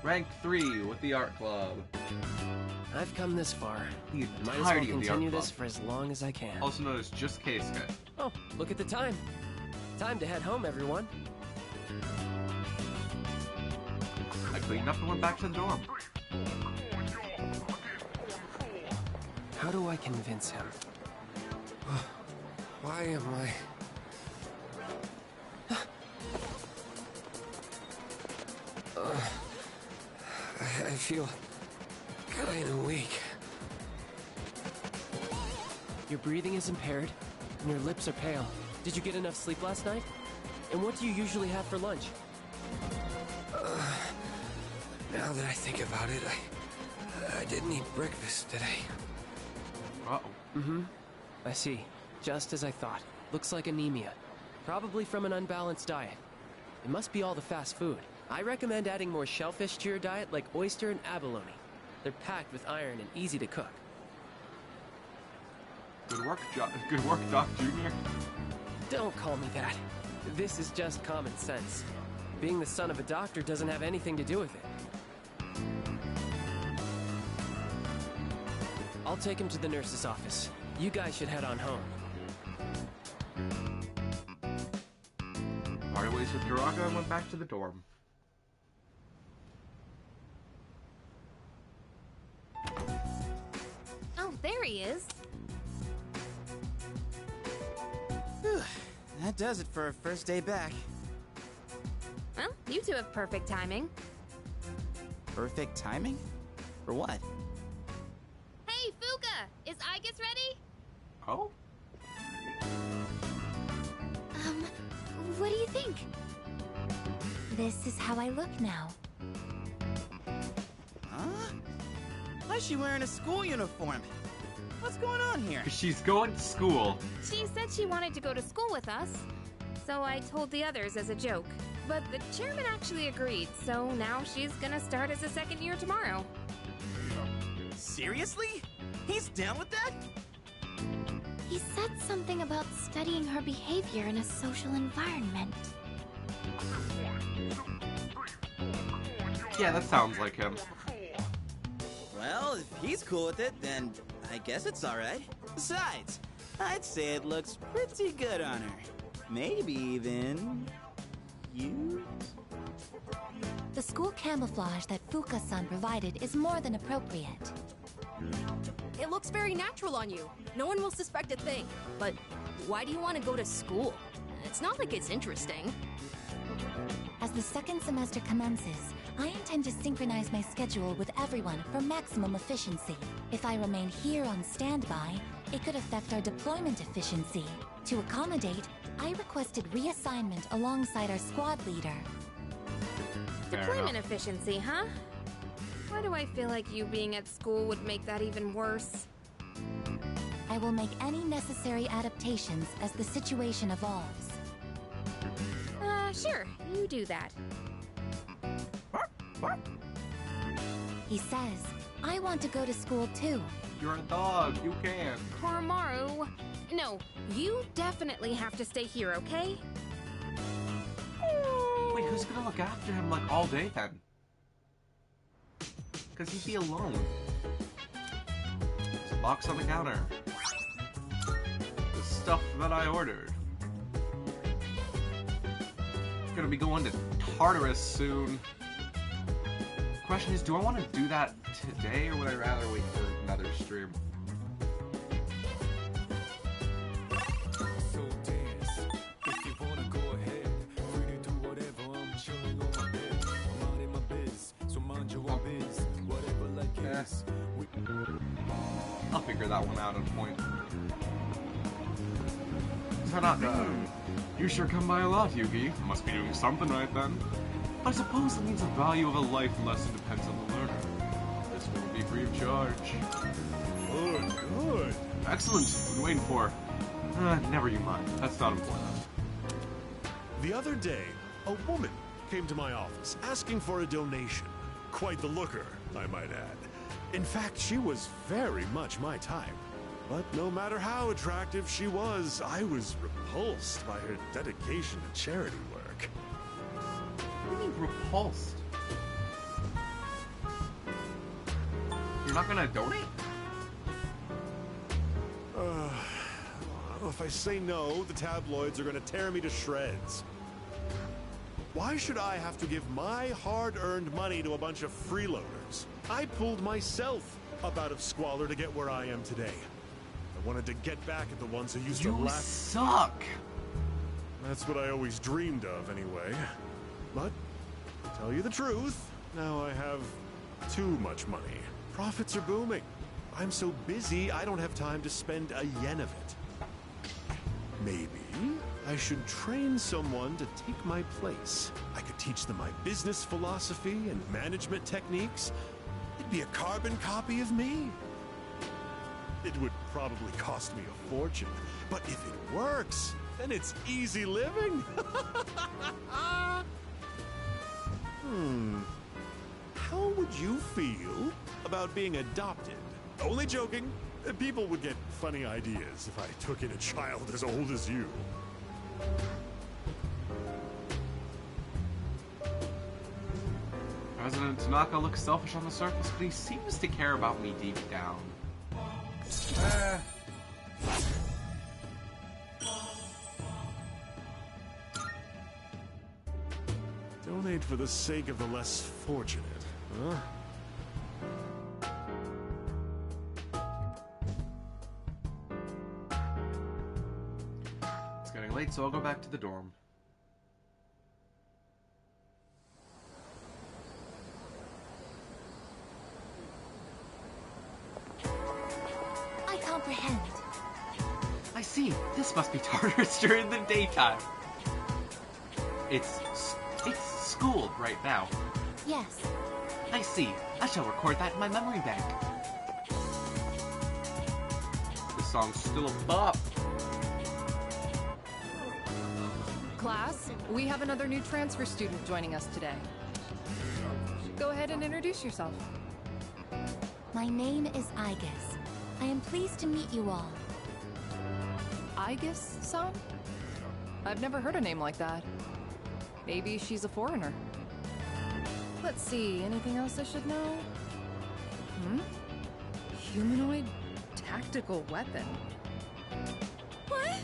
Rank 3 with the art club. I've come this far. The Might as well entirety of the art continue club. this for as long as I can. Also known as just Keisuke. Oh, look at the time. Time to head home, everyone. I cleaned up and went back to the dorm. How do I convince him? Why am I... I feel kinda weak. Your breathing is impaired, and your lips are pale. Did you get enough sleep last night? And what do you usually have for lunch? Now that I think about it, I didn't eat breakfast today. Uh-oh. Mm-hmm. I see. Just as I thought. Looks like anemia. Probably from an unbalanced diet. It must be all the fast food. I recommend adding more shellfish to your diet, like oyster and abalone. They're packed with iron and easy to cook. Good work, Doc Jr. Don't call me that. This is just common sense. Being the son of a doctor doesn't have anything to do with it. I'll take him to the nurse's office. You guys should head on home. Parted ways with Kuraka and went back to the dorm. Oh, there he is. Whew, that does it for our first day back. Well, you two have perfect timing. Perfect timing? For what? Hey, Fuka! Is Igus ready? Oh? What do you think? This is how I look now. Huh? Why is she wearing a school uniform? What's going on here? She's going to school. She said she wanted to go to school with us, so I told the others as a joke. But the chairman actually agreed, so now she's gonna start as a second year tomorrow. Seriously? He's down with that? He said something about studying her behavior in a social environment. Yeah, that sounds like him. Well, if he's cool with it, then I guess it's alright. Besides, I'd say it looks pretty good on her. Maybe even... you? The school camouflage that Fuka-san provided is more than appropriate. It looks very natural on you. No one will suspect a thing. But why do you want to go to school? It's not like it's interesting. As the second semester commences, I intend to synchronize my schedule with everyone for maximum efficiency. If I remain here on standby, it could affect our deployment efficiency. To accommodate, I requested reassignment alongside our squad leader. Deployment efficiency, huh? Why do I feel like you being at school would make that even worse? I will make any necessary adaptations as the situation evolves. Sure, you do that. He says, I want to go to school too. You're a dog, you can. Koromaru, no, you definitely have to stay here, okay? Wait, who's gonna look after him like all day then? Because he'd be alone. There's a box on the counter. The stuff that I ordered. Gonna be going to Tartarus soon. Question is, do I want to do that today or would I rather wait for another stream? So dance, if you wanna go ahead, free to do whatever, I'm chilling on my bed, I'm minding my biz, so mind your own biz, whatever like is. I'll figure that one out at a point. So not you sure come by a lot, Yugi. Must be doing something right then. I suppose it means the value of a life lesson depends on the learner. This will be free of charge. Good, good. Excellent. What are you waiting for? Never you mind. That's not important. The other day, a woman came to my office asking for a donation. Quite the looker, I might add. In fact, she was very much my type. But no matter how attractive she was, I was repulsed by her dedication to charity work. What do you mean repulsed? You're not gonna donate? If I say no, the tabloids are gonna tear me to shreds. Why should I have to give my hard-earned money to a bunch of freeloaders? I pulled myself up out of squalor to get where I am today. I wanted to get back at the ones who used to laugh. You suck! That's what I always dreamed of, anyway. But, to tell you the truth, now I have too much money. Profits are booming. I'm so busy, I don't have time to spend a yen of it. Maybe I should train someone to take my place. I could teach them my business philosophy and management techniques. It'd be a carbon copy of me. It would probably cost me a fortune, but if it works, then it's easy living. How would you feel about being adopted? Only joking. People would get funny ideas if I took in a child as old as you. President Tanaka looks selfish on the surface, but he seems to care about me deep down. Donate for the sake of the less fortunate, huh? It's getting late, so I'll go back to the dorm. I comprehend. I see. This must be Tartarus during the daytime. It's school right now. Yes. I see. I shall record that in my memory bank. This song's still a bop. Class, we have another new transfer student joining us today. Go ahead and introduce yourself. My name is Aigis. I am pleased to meet you all. Aigis-san? I've never heard a name like that. Maybe she's a foreigner. Let's see, anything else I should know? Humanoid tactical weapon. What?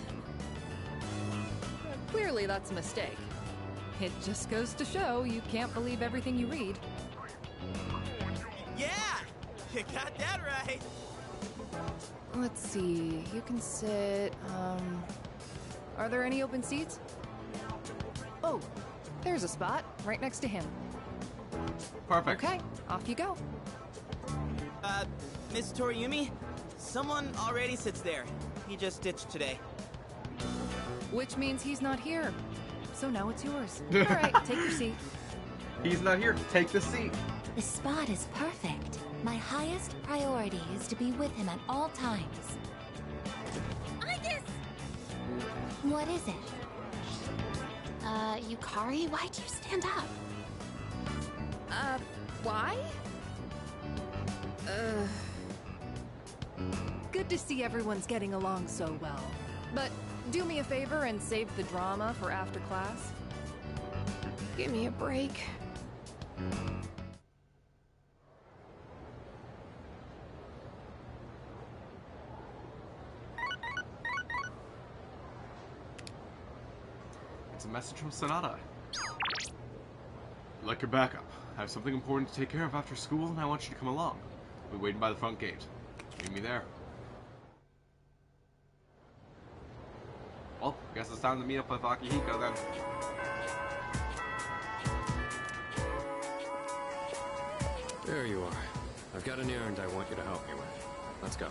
Clearly that's a mistake. It just goes to show you can't believe everything you read. Yeah! You got that right! Let's see, you can sit, are there any open seats? Oh, there's a spot right next to him. Perfect. Okay, off you go. Miss Toriumi? Someone already sits there. He just ditched today. Which means he's not here. So now it's yours. Alright, take your seat. He's not here. Take the seat. The spot is perfect. My highest priority is to be with him at all times. Aigis! What is it? Yukari, why'd you stand up? Why? Good to see everyone's getting along so well. But do me a favor and save the drama for after class. Give me a break. It's a message from Sonata. Like your backup. I have something important to take care of after school, and I want you to come along. I'll be waiting by the front gate. Meet me there. Well, guess it's time to meet up with Akihiko then. There you are. I've got an errand I want you to help me with. Let's go.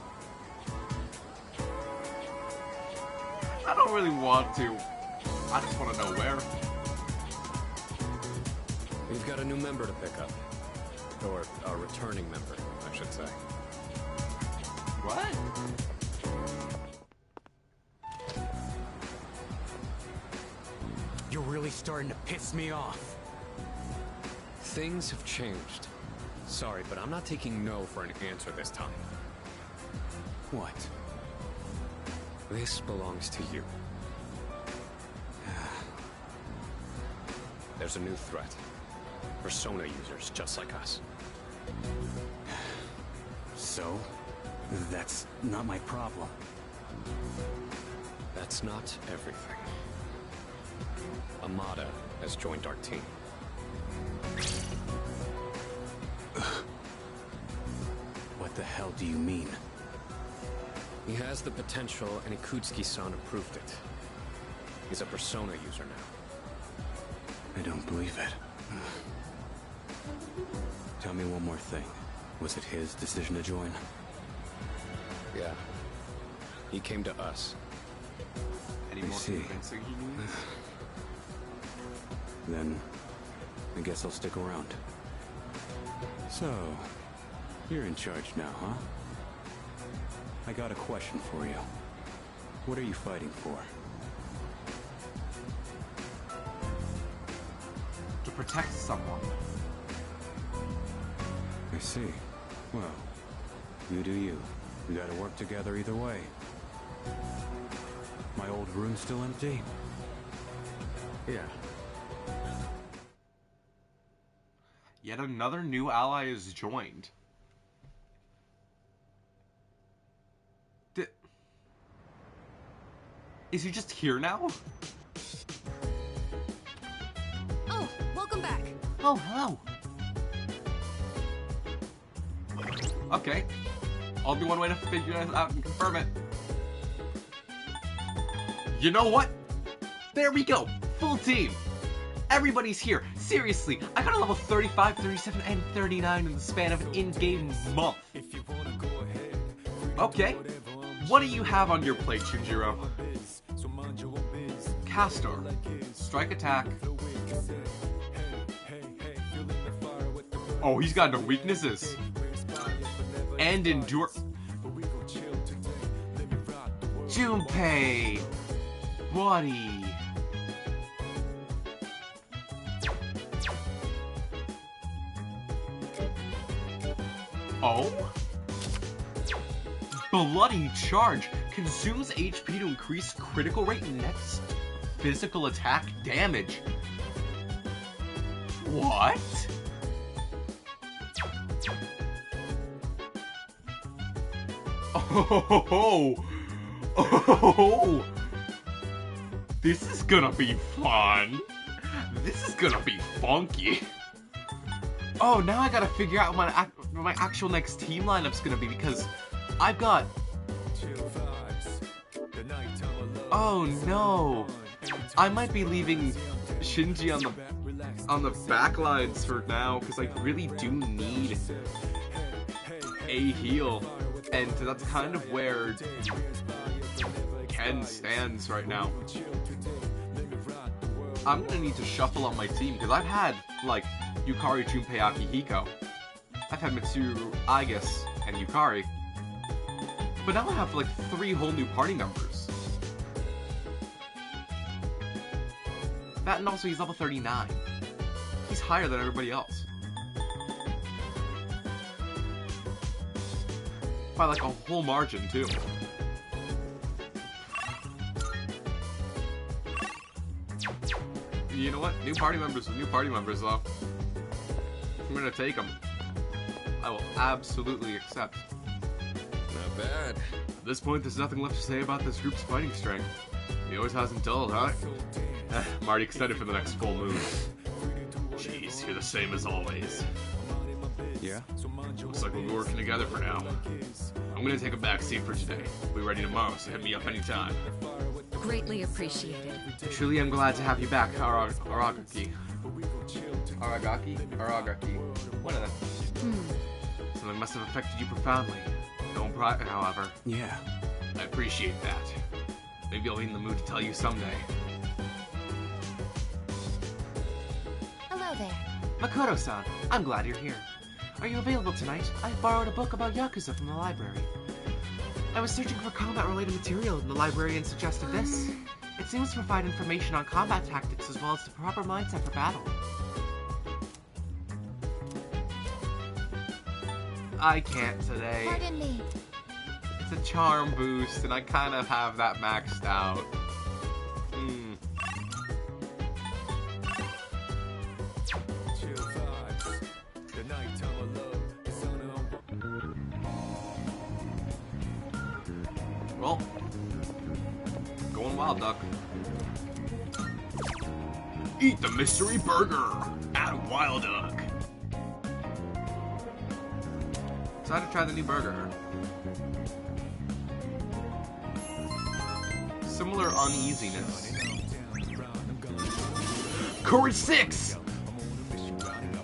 I don't really want to. I just want to know where. We've got a new member to pick up. Or a returning member, I should say. What? You're really starting to piss me off. Things have changed. Sorry, but I'm not taking no for an answer this time. What? This belongs to you. There's a new threat. Persona users just like us. So? That's not my problem. That's not everything. Amada has joined our team. What the hell do you mean? He has the potential, and Ikutsuki-san approved it. He's a Persona user now. I don't believe it. Tell me one more thing. Was it his decision to join? Yeah. He came to us. Any more convincing he needs? Then, I guess I'll stick around. So, you're in charge now, huh? I got a question for you. What are you fighting for? To protect someone. I see. Well, you do you. We gotta work together either way. My old room's still empty? Yeah. Yet another new ally is joined. Is he just here now? Oh, welcome back. Oh, hello. Okay. Only one way to figure it out and confirm it. You know what? There we go. Full team. Everybody's here. Seriously, I got a level 35, 37, and 39 in the span of an in-game month. Okay. What do you have on your plate, Shinjiro? Castor. Strike attack. Oh, he's got no weaknesses. And endure. Junpei! Buddy! Oh? Bloody Charge consumes HP to increase critical rate next physical attack damage. What? Oh, oh, this is gonna be fun. This is gonna be funky. Oh, now I gotta figure out what my actual next team lineup's gonna be because I've got. Oh no, I might be leaving Shinji on the back lines for now because I really do need a heal. And that's kind of where Ken stands right now. I'm gonna need to shuffle on my team, because I've had, like, Yukari, Junpei, Akihiko. I've had Mitsuru, Aigis, and Yukari. But now I have, like, 3 whole new party members. That, and also he's level 39. He's higher than everybody else. By like a whole margin, too. You know what? New party members with new party members, though. I'm gonna take them. I will absolutely accept. Not bad. At this point, there's nothing left to say about this group's fighting strength. He always hasn't dulled, huh? I'm already excited for the next full moon. Jeez, you're the same as always. Yeah? Looks like we'll be working together for now. I'm gonna take a back seat for today. We'll be ready tomorrow, so hit me up anytime. Greatly appreciated. Truly, I'm glad to have you back, Aragaki. Aragaki. One of them. Something must have affected you profoundly. Don't pry, however. Yeah. I appreciate that. Maybe I'll be in the mood to tell you someday. Hello there. Makoto-san, I'm glad you're here. Are you available tonight? I borrowed a book about Yakuza from the library. I was searching for combat-related material and the librarian suggested this. It seems to provide information on combat tactics as well as the proper mindset for battle. I can't today. Pardon me. It's a charm boost, and I kind of have that maxed out. Well, going wild, Duck. Eat the mystery burger at Wild Duck. Decided to try the new burger. Similar uneasiness. Courage 6!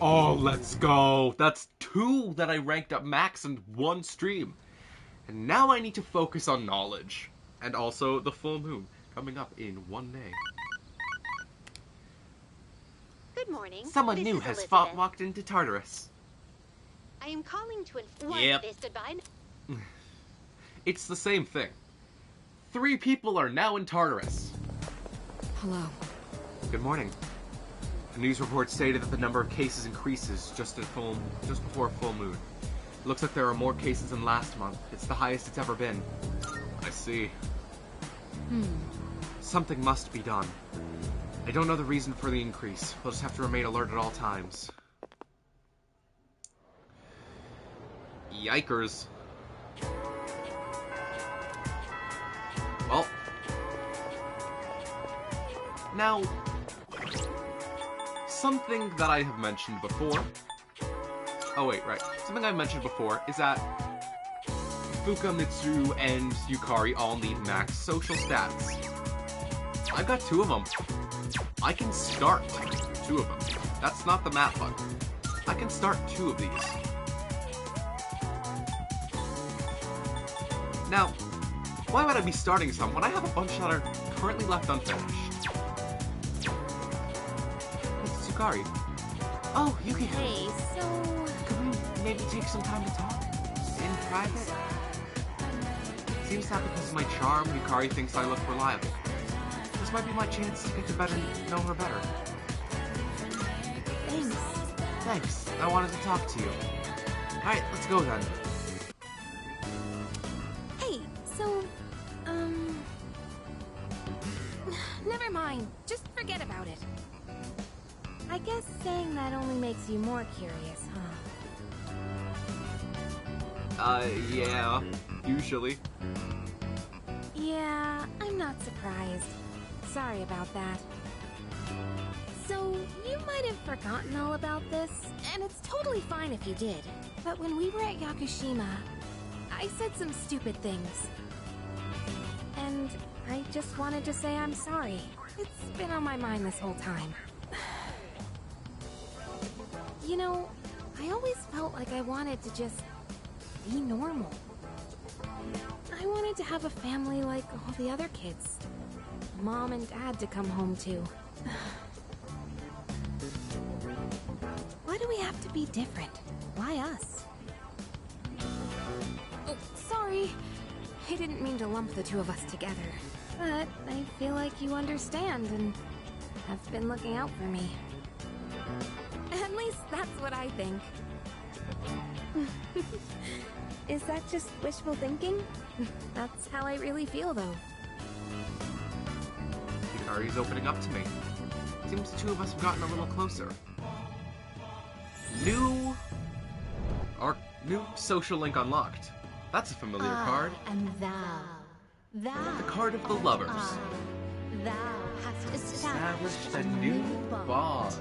Oh, let's go. That's 2 that I ranked up max in one stream. And now I need to focus on knowledge. And also the full moon coming up in 1 day. Good morning. Someone This new is has Elizabeth. walked into Tartarus. I am calling to inform Yep. this goodbye. It's the same thing. 3 people are now in Tartarus. Hello. Good morning. A news report stated that the number of cases increases just before a full moon. It looks like there are more cases than last month. It's the highest it's ever been. I see. Something must be done. I don't know the reason for the increase. We'll just have to remain alert at all times. Yikers. Well. Now, something that I have mentioned before. Oh wait, right. Something I mentioned before is that Fuka, Mitsuru, and Yukari all need max social stats. I've got 2 of them. I can start 2 of them. That's not the map button. I can start 2 of these. Now, why would I be starting some when I have a bunch that are currently left unfinished? It's Yukari. Oh, Yuki. Hey, so... Could we maybe take some time to talk? In private? Seems that because of my charm, Yukari thinks I look reliable. This might be my chance to get to know her better. Thanks. Thanks. I wanted to talk to you. Alright, let's go then. Hey, so... Never mind. Just forget about it. I guess saying that only makes you more curious, huh? Yeah. Usually. Yeah, I'm not surprised. Sorry about that. So, you might have forgotten all about this, and it's totally fine if you did. But when we were at Yakushima, I said some stupid things. And I just wanted to say I'm sorry. It's been on my mind this whole time. You know, I always felt like I wanted to just be normal. I wanted to have a family like all the other kids. Mom and Dad to come home to. Why do we have to be different? Why us? Oh, sorry. I didn't mean to lump the 2 of us together. But I feel like you understand and have been looking out for me. At least that's what I think. Is that just wishful thinking? That's how I really feel, though. Yukari's opening up to me. Seems the 2 of us have gotten a little closer. New social link unlocked. That's a familiar card. And thou. The card of the lovers. Thou hast Established a new bond.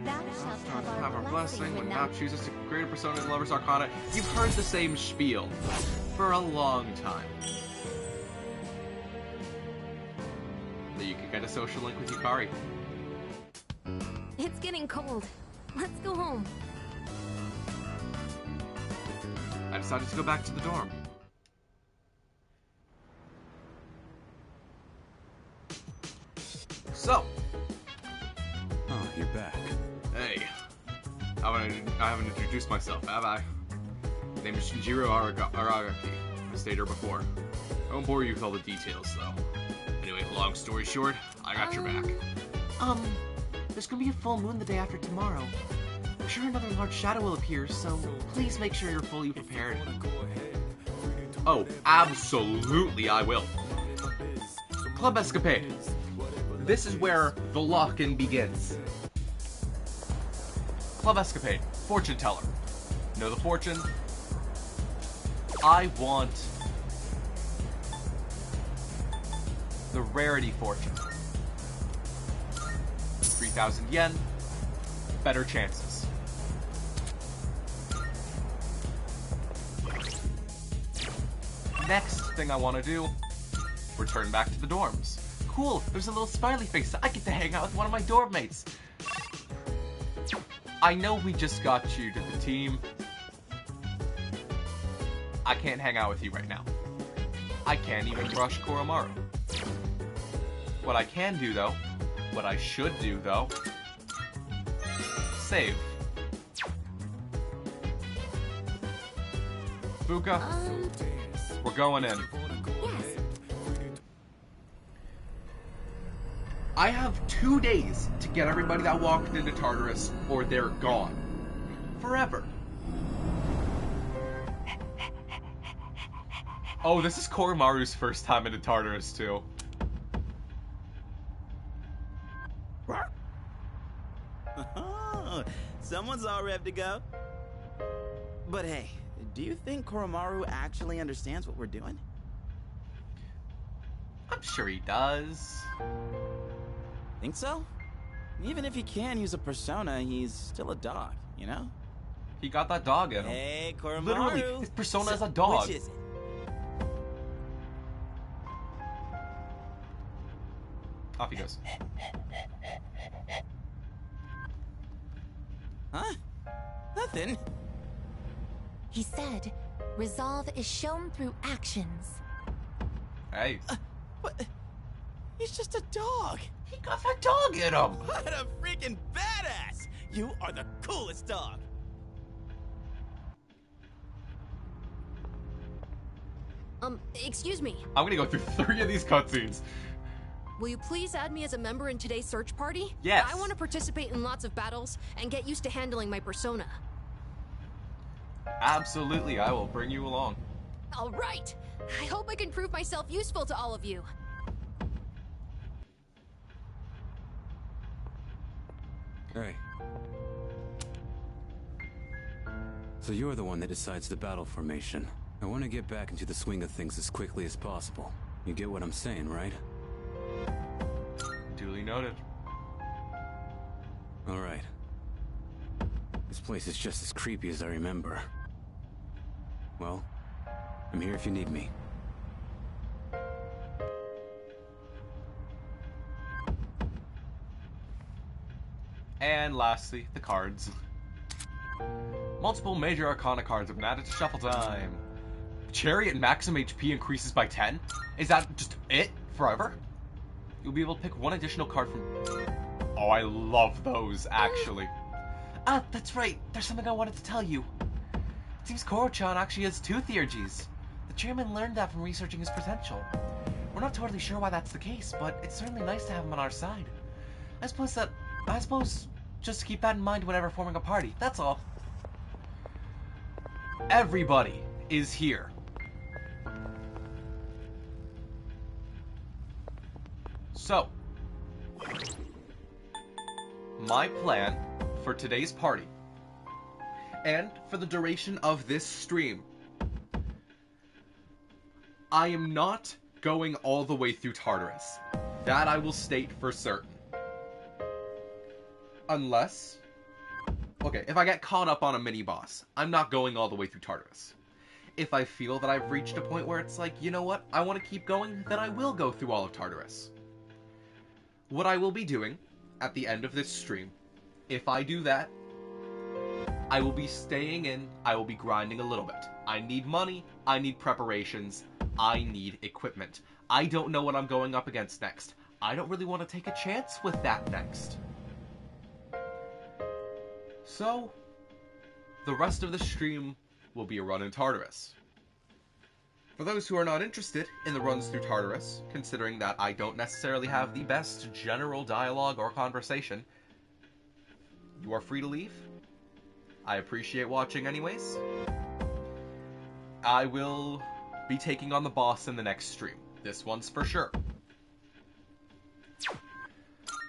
Thou shalt have Have our our blessing when thou thou chooses to create a persona in the Lover's Arcana. You've heard the same spiel for a long time. That you can get a social link with Yukari. It's getting cold. Let's go home. I decided to go back to the dorm. So. Oh, you're back. Hey. I haven't introduced myself, have I? My name is Shinjiro Aragaki. I stayed here before. I won't bore you with all the details, though. Anyway, long story short, I got your back. There's gonna be a full moon the day after tomorrow. I'm sure another large shadow will appear, so please make sure you're fully prepared. Oh, absolutely I will. Club Escapade. This is where the lock-in begins. Club Escapade. Fortune teller. Know the fortune? I want the rarity fortune. 3,000 yen, better chances. Next thing I want to do, return back to the dorms. Cool, there's a little smiley face. I get to hang out with one of my dorm mates. I know we just got you to the team. I can't hang out with you right now. I can't even brush Koromaru. What I can do though, what I should do though, save. Fuka, we're going in. I have 2 days to get everybody that walked into Tartarus, or they're gone. Forever. Oh, this is Koromaru's first time into Tartarus, too. Someone's all ready to go. But hey, do you think Koromaru actually understands what we're doing? I'm sure he does. Think so? Even if he can use a persona, he's still a dog, you know? He got that dog in him. Hey, Koromaru! Literally, his persona is a dog. Which is it? Off he goes. Huh? Nothing. He said, resolve is shown through actions. Hey. What? He's just a dog. He got that dog in him. What a freaking badass! You are the coolest dog. Excuse me. I'm gonna go through 3 of these cutscenes. Will you please add me as a member in today's search party? Yes. I want to participate in lots of battles and get used to handling my persona. Absolutely, I will bring you along. All right. I hope I can prove myself useful to all of you. Hey. So you're the one that decides the battle formation. I want to get back into the swing of things as quickly as possible. You get what I'm saying, right? Duly noted. Alright. This place is just as creepy as I remember. Well, I'm here if you need me. And lastly, the cards. Multiple major arcana cards have been added to shuffle time. Chariot maximum HP increases by 10? Is that just it? Forever? You'll be able to pick one additional card from... Oh, I love those, actually. Ah, that's right. There's something I wanted to tell you. It seems Koro-chan actually has 2 theurgies. The chairman learned that from researching his potential. We're not totally sure why that's the case, but it's certainly nice to have him on our side. I suppose just keep that in mind whenever forming a party. That's all. Everybody is here. So, my plan for today's party, and for the duration of this stream, I am not going all the way through Tartarus. That I will state for certain. Unless... Okay, if I get caught up on a mini-boss, I'm not going all the way through Tartarus. If I feel that I've reached a point where it's like, you know what, I want to keep going, then I will go through all of Tartarus. What I will be doing at the end of this stream, if I do that, I will be staying in, I will be grinding a little bit. I need money, I need preparations, I need equipment. I don't know what I'm going up against next. I don't really want to take a chance with that next. So, the rest of the stream will be a run in Tartarus. For those who are not interested in the runs through Tartarus, considering that I don't necessarily have the best general dialogue or conversation, you are free to leave. I appreciate watching anyways. I will be taking on the boss in the next stream. This one's for sure.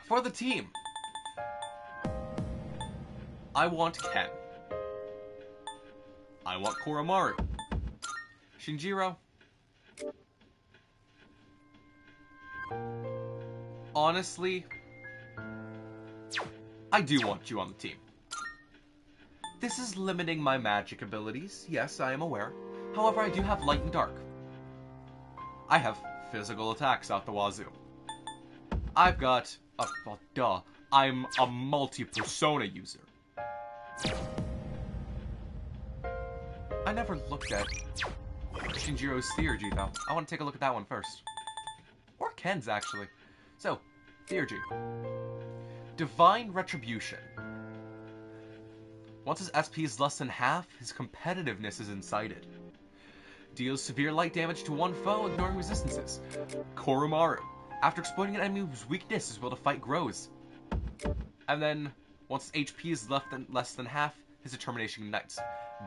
For the team, I want Ken. I want Koromaru. Shinjiro, honestly, I do want you on the team. This is limiting my magic abilities, yes, I am aware. However, I do have light and dark. I have physical attacks out the wazoo. I've got I'm a multi-persona user. I never looked at Shinjiro's theurgy, though. I want to take a look at that one first. Or Ken's, actually. So, theurgy. Divine Retribution. Once his SP is less than half, his competitiveness is incited. Deals severe light damage to one foe, ignoring resistances. Koromaru. After exploiting an enemy's weakness, his will to fight grows. And then, once his HP is less than half, his determination ignites.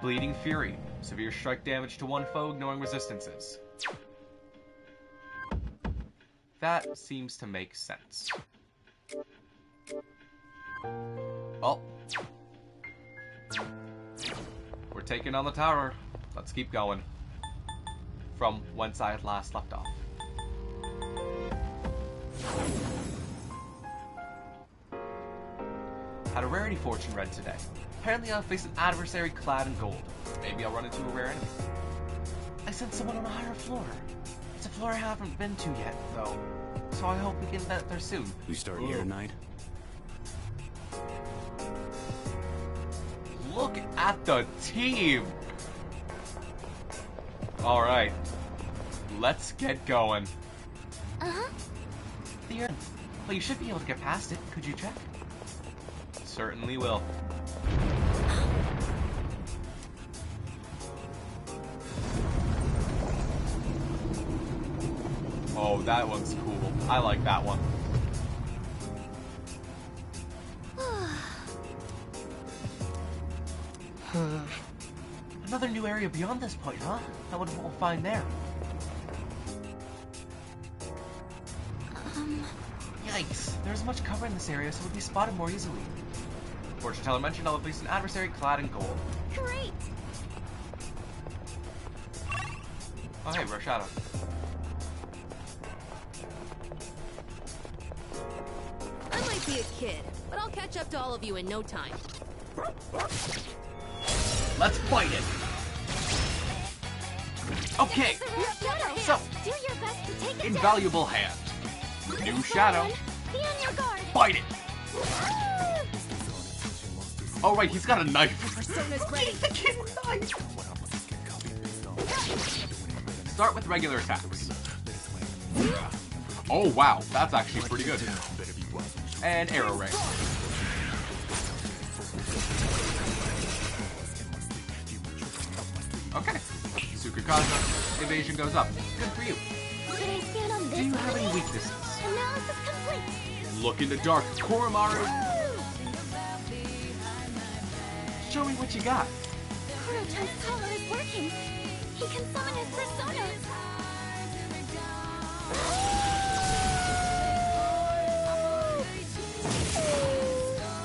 Bleeding Fury. Severe strike damage to one foe, ignoring resistances. That seems to make sense. Well, we're taking on the tower. Let's keep going. From whence I had last left off. Had a rarity fortune read today. Apparently I'll face an adversary clad in gold. Maybe I'll run into a rare enemy. I sent someone on a higher floor. It's a floor I haven't been to yet, though. So I hope we can get there soon. We start here tonight? Look at the team! Alright. Let's get going. Uh-huh. Well, you should be able to get past it. Could you check? Certainly will. Oh, that one's cool. I like that one. Another new area beyond this point, huh? I wonder what we'll find there. Yikes. There's much cover in this area, so we'll be spotted more easily. Fortune teller mentioned I'll face an adversary clad in gold. Great! Oh, hey, Rashada. I might be a kid, but I'll catch up to all of you in no time. Let's fight it! Okay, so, Do your best to take it invaluable hand. New shadow. Be on your guard. Fight it! Oh right, he's got a knife. Persona's ready. The kid with knife. Start with regular attacks. Oh wow, that's actually pretty good. And arrow ray. Okay. Tsukikaza, evasion goes up. Good for you. Should I stand on this? Do you have any weaknesses? Analysis complete. Look in the dark, Koromaru. Show me what you got. Kuro-chan's power is working. He can summon his persona.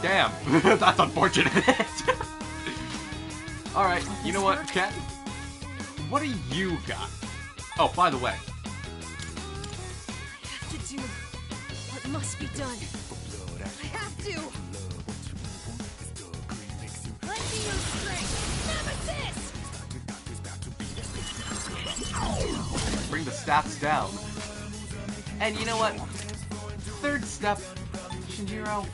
Damn, that's unfortunate. Alright, you know what, Ken? What do you got? Oh, by the way. I have to do what must be done. I have to. Let me use strength. Nemesis! Bring the stats down. And you know what? Third step, Shinjiro.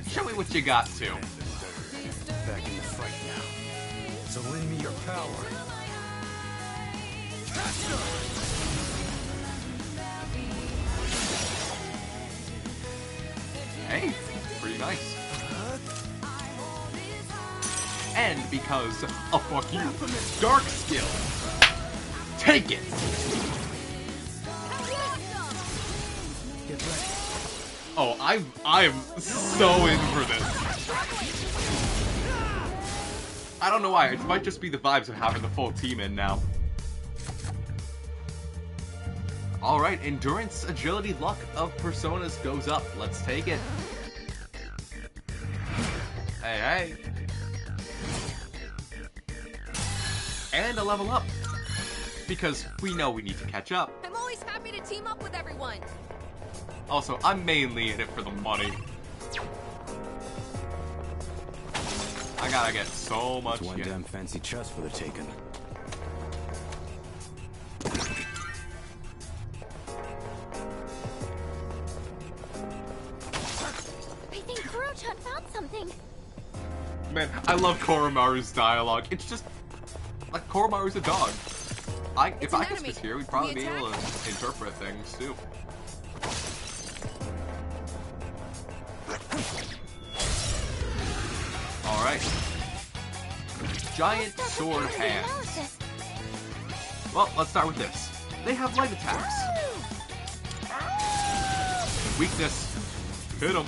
Show me what you got, too. Back in the fight now. So lend me your power. Hey, pretty nice. And because, fuck you, dark skill. Take it! Oh, I am so in for this. I don't know why, it might just be the vibes of having the full team in now. Alright, endurance, agility, luck of personas goes up. Let's take it. Hey, hey. And a level up. Because we know we need to catch up. I'm always happy to team up with everyone. Also, I'm mainly in it for the money. I gotta get so much. It's one damn fancy chest for the taking. I think Kuro-chan found something. Man, I love Koromaru's dialogue. It's just like Koromaru's a dog. If Ikus was here, we'd probably be able to interpret things too. Alright. Giant sword hands. Well, let's start with this. They have light attacks. Weakness. Hit him.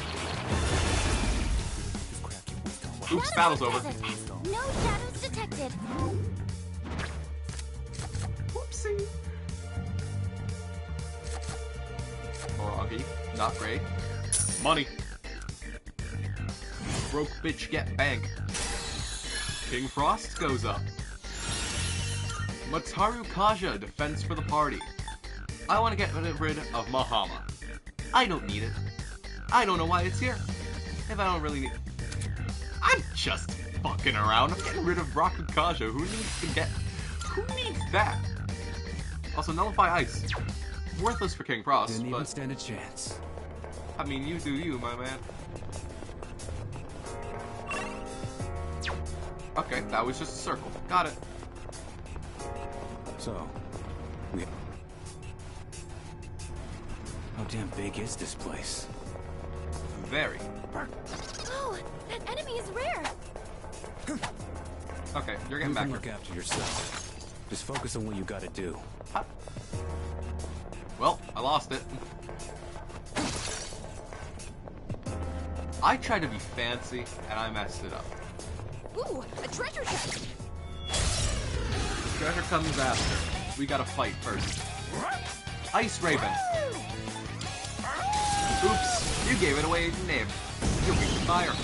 Oops, battle's over. No shadows detected. Whoopsie. Froggy. Not great. Money. Broke bitch get bank. King Frost goes up. Mataru Kaja, defense for the party. I want to get rid of Mahama. I don't need it. I don't know why it's here. If I don't really need it. I'm just fucking around. I'm getting rid of Raku Kaja. Who needs that? Also, nullify ice. Worthless for King Frost, Didn't but even stand a chance. I mean, you do you, my man. Okay, that was just a circle. Got it. So, how damn big is this place? Very. Oh, that enemy is rare. Okay, you're getting You back can here. look after yourself. Just focus on what you gotta do. Huh? Well, I lost it. I tried to be fancy, and I messed it up. Ooh, a treasure chest. Treasure comes after. We gotta fight first. Ice Raven. Oops, you gave it away in your name. You're weak to fire.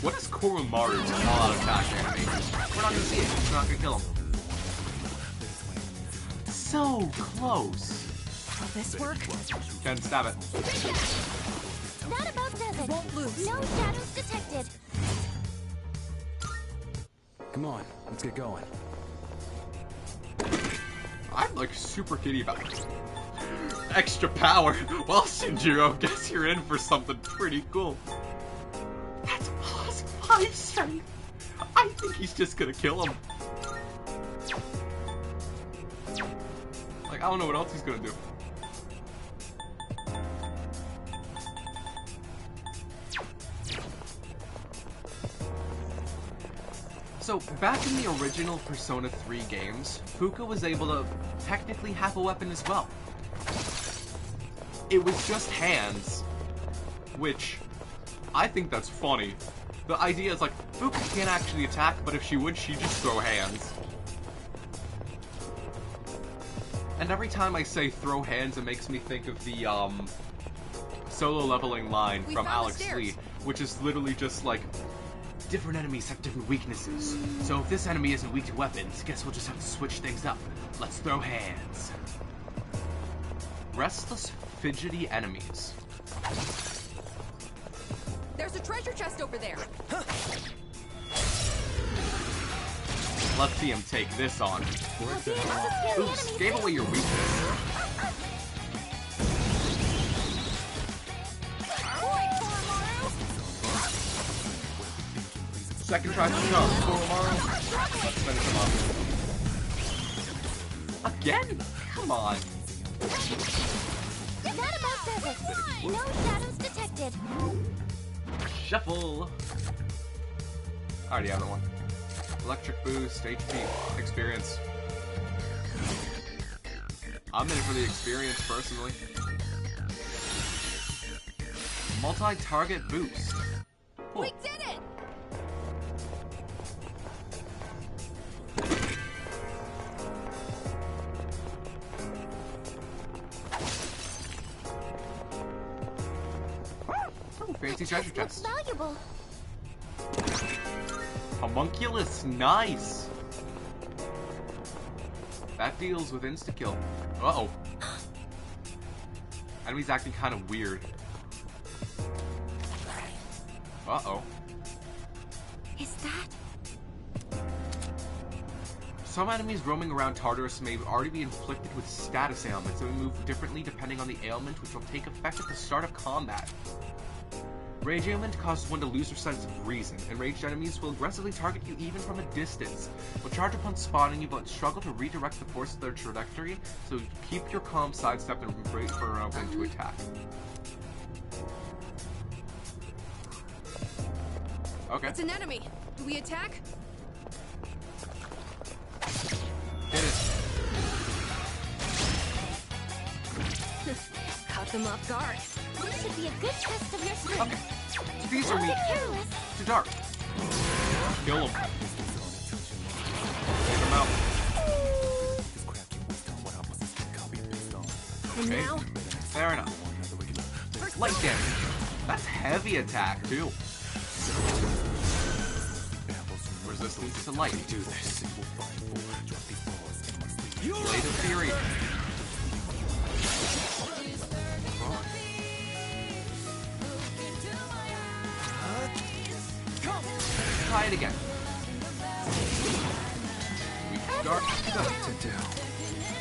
What is Koromaru's all-out attack animation? We're not gonna see it. We're not gonna kill him. So close. Will this work? Ken, stab it. That about does it. Won't lose. No shadows detected. Come on, let's get going. I'm like super giddy about it. Extra power. Well, Shinjiro, guess you're in for something pretty cool. That's +5 strength. I think he's just gonna kill him. Like, I don't know what else he's gonna do. So, back in the original Persona 3 games, Fuka was able to technically have a weapon as well. It was just hands, which I think that's funny. The idea is like, Fuka can't actually attack, but if she would, she'd just throw hands. And every time I say throw hands, it makes me think of the solo leveling line from Alex Lee, which is literally just like, different enemies have different weaknesses. So if this enemy isn't weak to weapons, guess we'll just have to switch things up. Let's throw hands. Restless, fidgety enemies. There's a treasure chest over there. Let's see him take this on. Oops, gave away your weakness. Second try for jump, Koromaru. Let's finish him off. Again? Come on. That about does it. No shadows detected. Shuffle. I already have that one. Electric boost, HP, experience. I'm in it for the experience, personally. Multi-target boost. Cool. We did it! Fancy treasure chest. Valuable. Homunculus, nice! That deals with insta-kill. Uh-oh. Enemy's acting kind of weird. Uh-oh. Is that? Some enemies roaming around Tartarus may already be inflicted with status ailments that will move differently depending on the ailment, which will take effect at the start of combat. Rage ailment causes one to lose their sense of reason. Enraged enemies will aggressively target you even from a distance. Will charge upon spawning you, but struggle to redirect the force of their trajectory, so keep your calm, sidestep, and wait for an opening to attack. Okay. It's an enemy. Do we attack? Hit it. Caught them off guard. This should be a good test of your strength. Okay. These are Don't weak. get careless. Too dark. Kill them. Take them out. And Okay. now? Fair enough. Light damage. That's heavy attack, too. Resistance to light. Do this. Blade of Fury. Try it again. Weak to dark.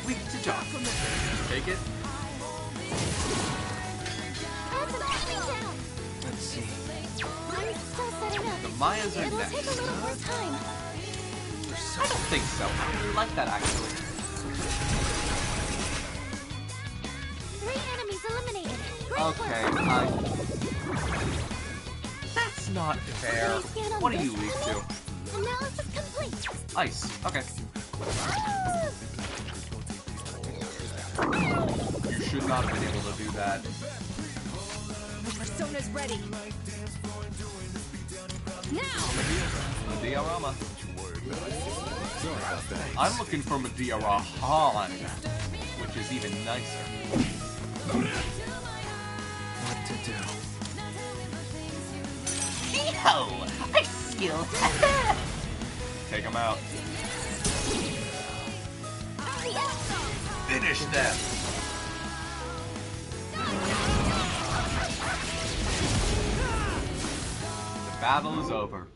Weak to dark. Take it. Let's see. I'm still setting up. The Mayas are It'll next. take a little more time. I don't think so. I don't really like that, actually. 3 enemies eliminated. Great Okay, that's not fair. What are you weak to? Analysis complete. Ice. Okay. You should not have been able to do that. The persona's ready. Now! Diorama. I'm looking for Medea Rahan, which is even nicer. What to do? Yo, I skill. Take him out. Finish them. The battle is over.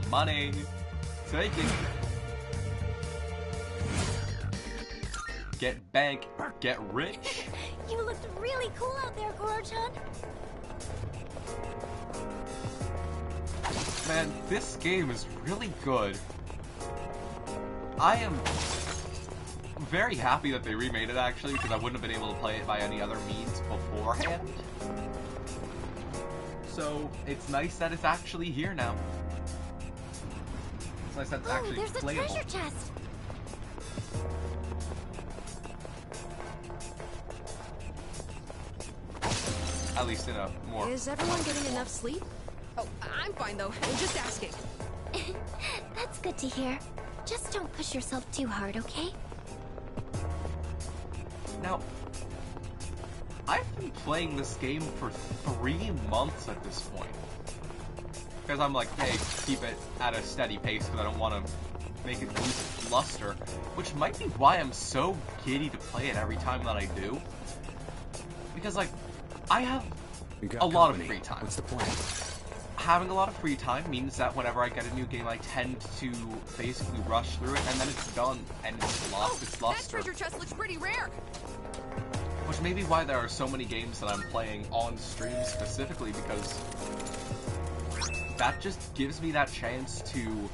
Money. Take it. Get bank, get rich. You looked really cool out there, Goro-chan. Man, this game is really good. I am very happy that they remade it, actually, because I wouldn't have been able to play it by any other means beforehand. So, it's nice that it's actually here now. It's nice that it's actually there's playable. a treasure chest. At least in a more... Is everyone getting enough sleep? Oh, I'm fine though. Just asking. That's good to hear. Just don't push yourself too hard, okay? Now, I've been playing this game for 3 months at this point. Because I'm like, hey, keep it at a steady pace because I don't want to make it lose its luster. Which might be why I'm so giddy to play it every time that I do. Because, like, I have a lot of free time. What's the plan? Having a lot of free time means that whenever I get a new game, I tend to basically rush through it, and then it's done, and it's lost its That luster. treasure chest looks pretty rare. Which may be why there are so many games that I'm playing on stream specifically, because that just gives me that chance to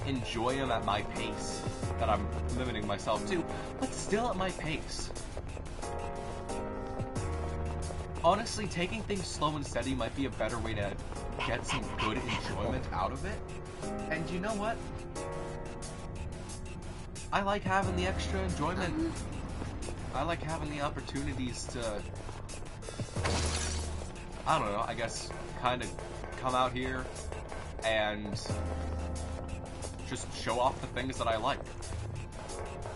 enjoy them at my pace that I'm limiting myself to, but still at my pace. Honestly, taking things slow and steady might be a better way to get some good enjoyment out of it. And you know what? I like having the extra enjoyment. I like having the opportunities to, I don't know, I guess, kind of come out here and just show off the things that I like.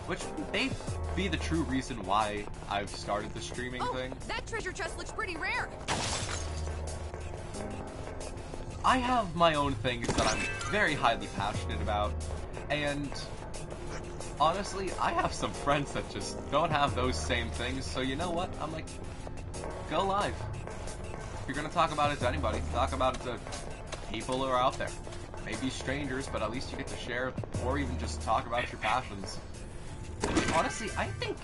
Which may be the true reason why I've started the streaming thing. That treasure chest looks pretty rare. I have my own things that I'm very highly passionate about, and honestly, I have some friends that just don't have those same things, so you know what? I'm like, go live. If you're gonna talk about it to anybody, talk about it to people who are out there. Maybe strangers, but at least you get to share, or even just talk about your passions. Honestly, I think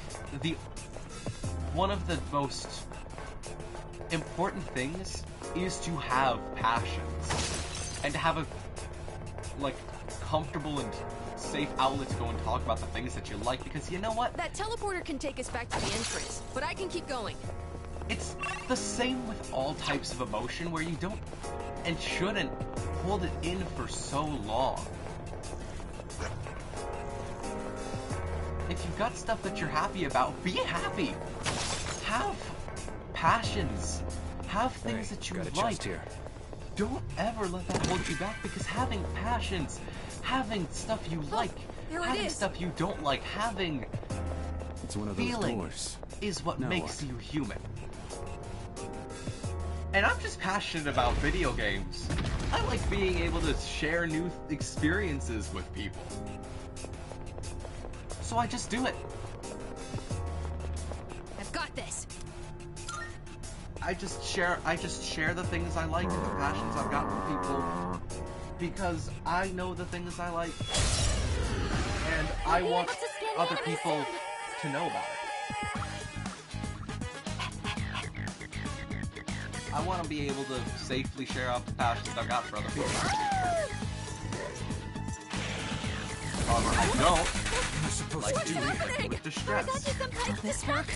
one of the most important things is to have passions and to have a comfortable and safe outlet to go and talk about the things that you like, because you know what? That teleporter can take us back to the entrance, but I can keep going. It's the same with all types of emotion, where you don't and shouldn't hold it in for so long. If you've got stuff that you're happy about, be happy. Have passions. Have things that you like. Don't ever let that hold you back, because having passions, having stuff you like, having stuff you don't like, having feelings is what makes you human. And I'm just passionate about video games. I like being able to share new experiences with people. So I just do it. I've got this. I just share the things I like and the passions I've got with people, because I know the things I like, and I want other people to know about it. I want to be able to safely share out the passions I've got for other people. However, I don't like to do with distress. Will this work?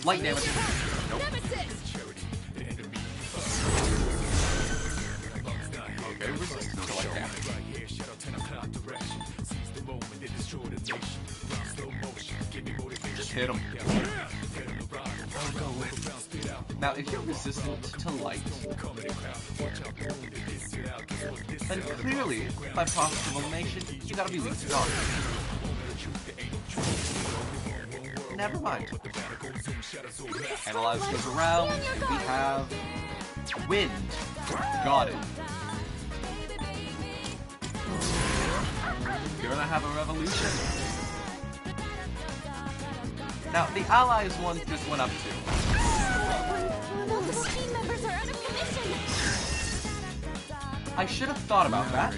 Light damage. Nope. Okay, resistance to light damage. Just hit him. Now, if you're resistant to light, then clearly, by process of elimination, you gotta be weak to dark. Never mind. Analyze goes around. We have wind. Got it. You're gonna have a revolution. Now, the allies one just went up too. All the team members are out of commission. I should have thought about that.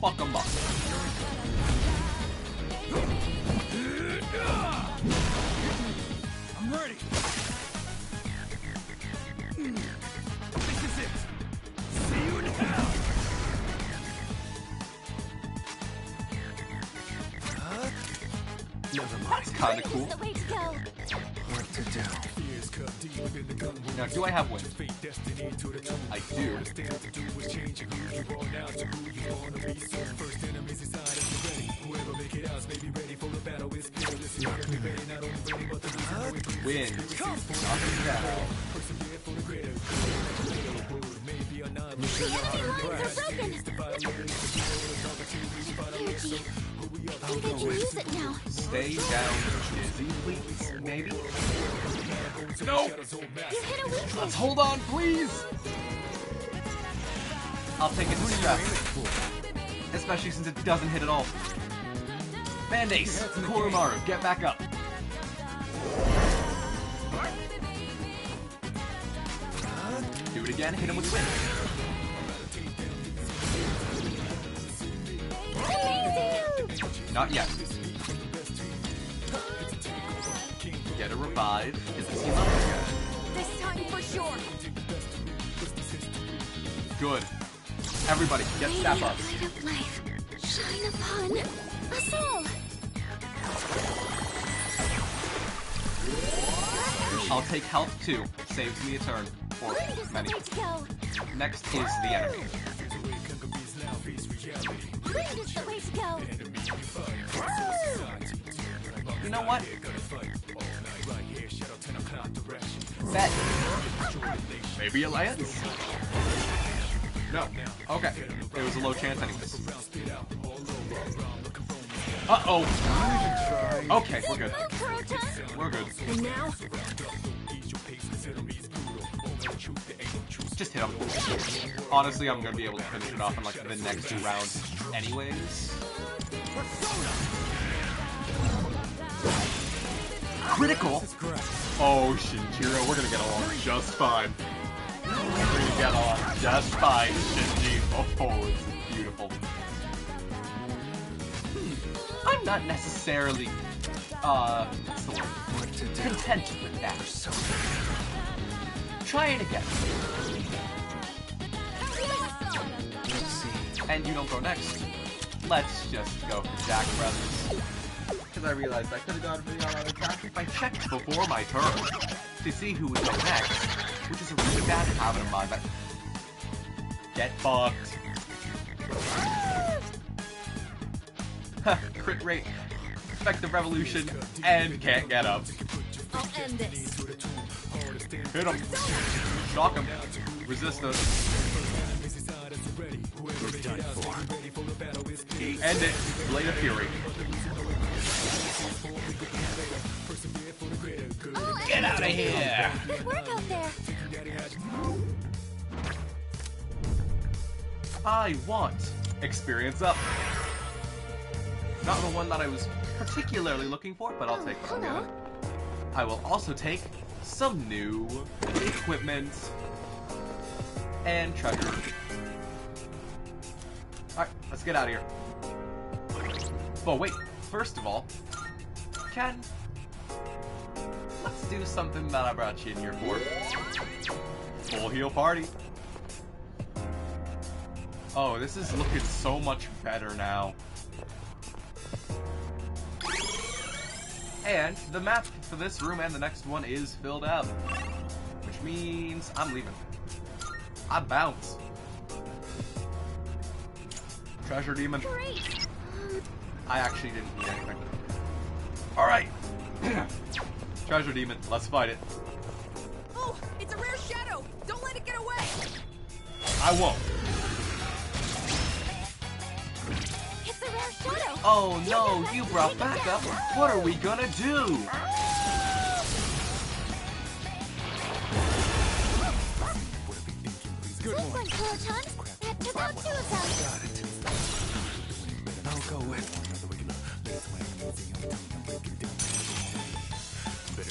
Fuck 'em up. I'm ready. This is it. See you now. Never mind. That's kind of cool. What to do? Now, do I have wind? I do. Wind. Nothing down. I think I can use it now. Stay down, Dizzy, please. Maybe? No! You hit a weakness. Let's hold on, please! I'll take it to stress. Especially since it doesn't hit at all. Band-Ace, Koromaru, get back up. Do it again, hit him with wind. Amazing! Not yet. Get a revive. Get the team up again. This time for sure. Good. Everybody, get step up. Light of life, shine upon us all. I'll take health too. Saves me a turn. Or many. Next is the enemy. Wind is the way to go. You know what? Bet. Maybe Alliance? No. Okay. It was a low chance anyways. Uh-oh. Okay, we're good. We're good. And now? Just hit him. Honestly, I'm gonna be able to finish it off in like the next round anyways. Critical? Oh, Shinjiro, we're gonna get along just fine. We're gonna get along just fine, Shinji. Oh, it's beautiful. I'm not necessarily, what's the word? Content with that. Try it again. And you don't go next. Let's just go for Jack Brothers. Because I realized I could have gone for the all-out attack if I checked before my turn to see who would go next, which is a really bad habit of mine, but get fucked. Crit rate, effective revolution, and can't get up. I'll end this. Hit him. Shock him. Resist us. End it. Blade of Fury. Get out of here! Good work out there. I want experience up. Not the one that I was particularly looking for, but I'll take what I'm given. I will also take some new equipment and treasure. Alright, let's get out of here. But wait, first of all, let's do something that I brought you in here for. Full heal party. Oh, this is looking so much better now. And the map for this room and the next one is filled out. Which means I'm leaving. I bounce. Treasure Demon. Great. I actually didn't need anything. Alright. Treasure Demon, let's fight it. Oh, it's a rare shadow! Don't let it get away! I won't. It's a rare shadow. Oh no, you brought backup. What are we gonna do? Good one, Kuro-chan. That took out two of them. I'll go with.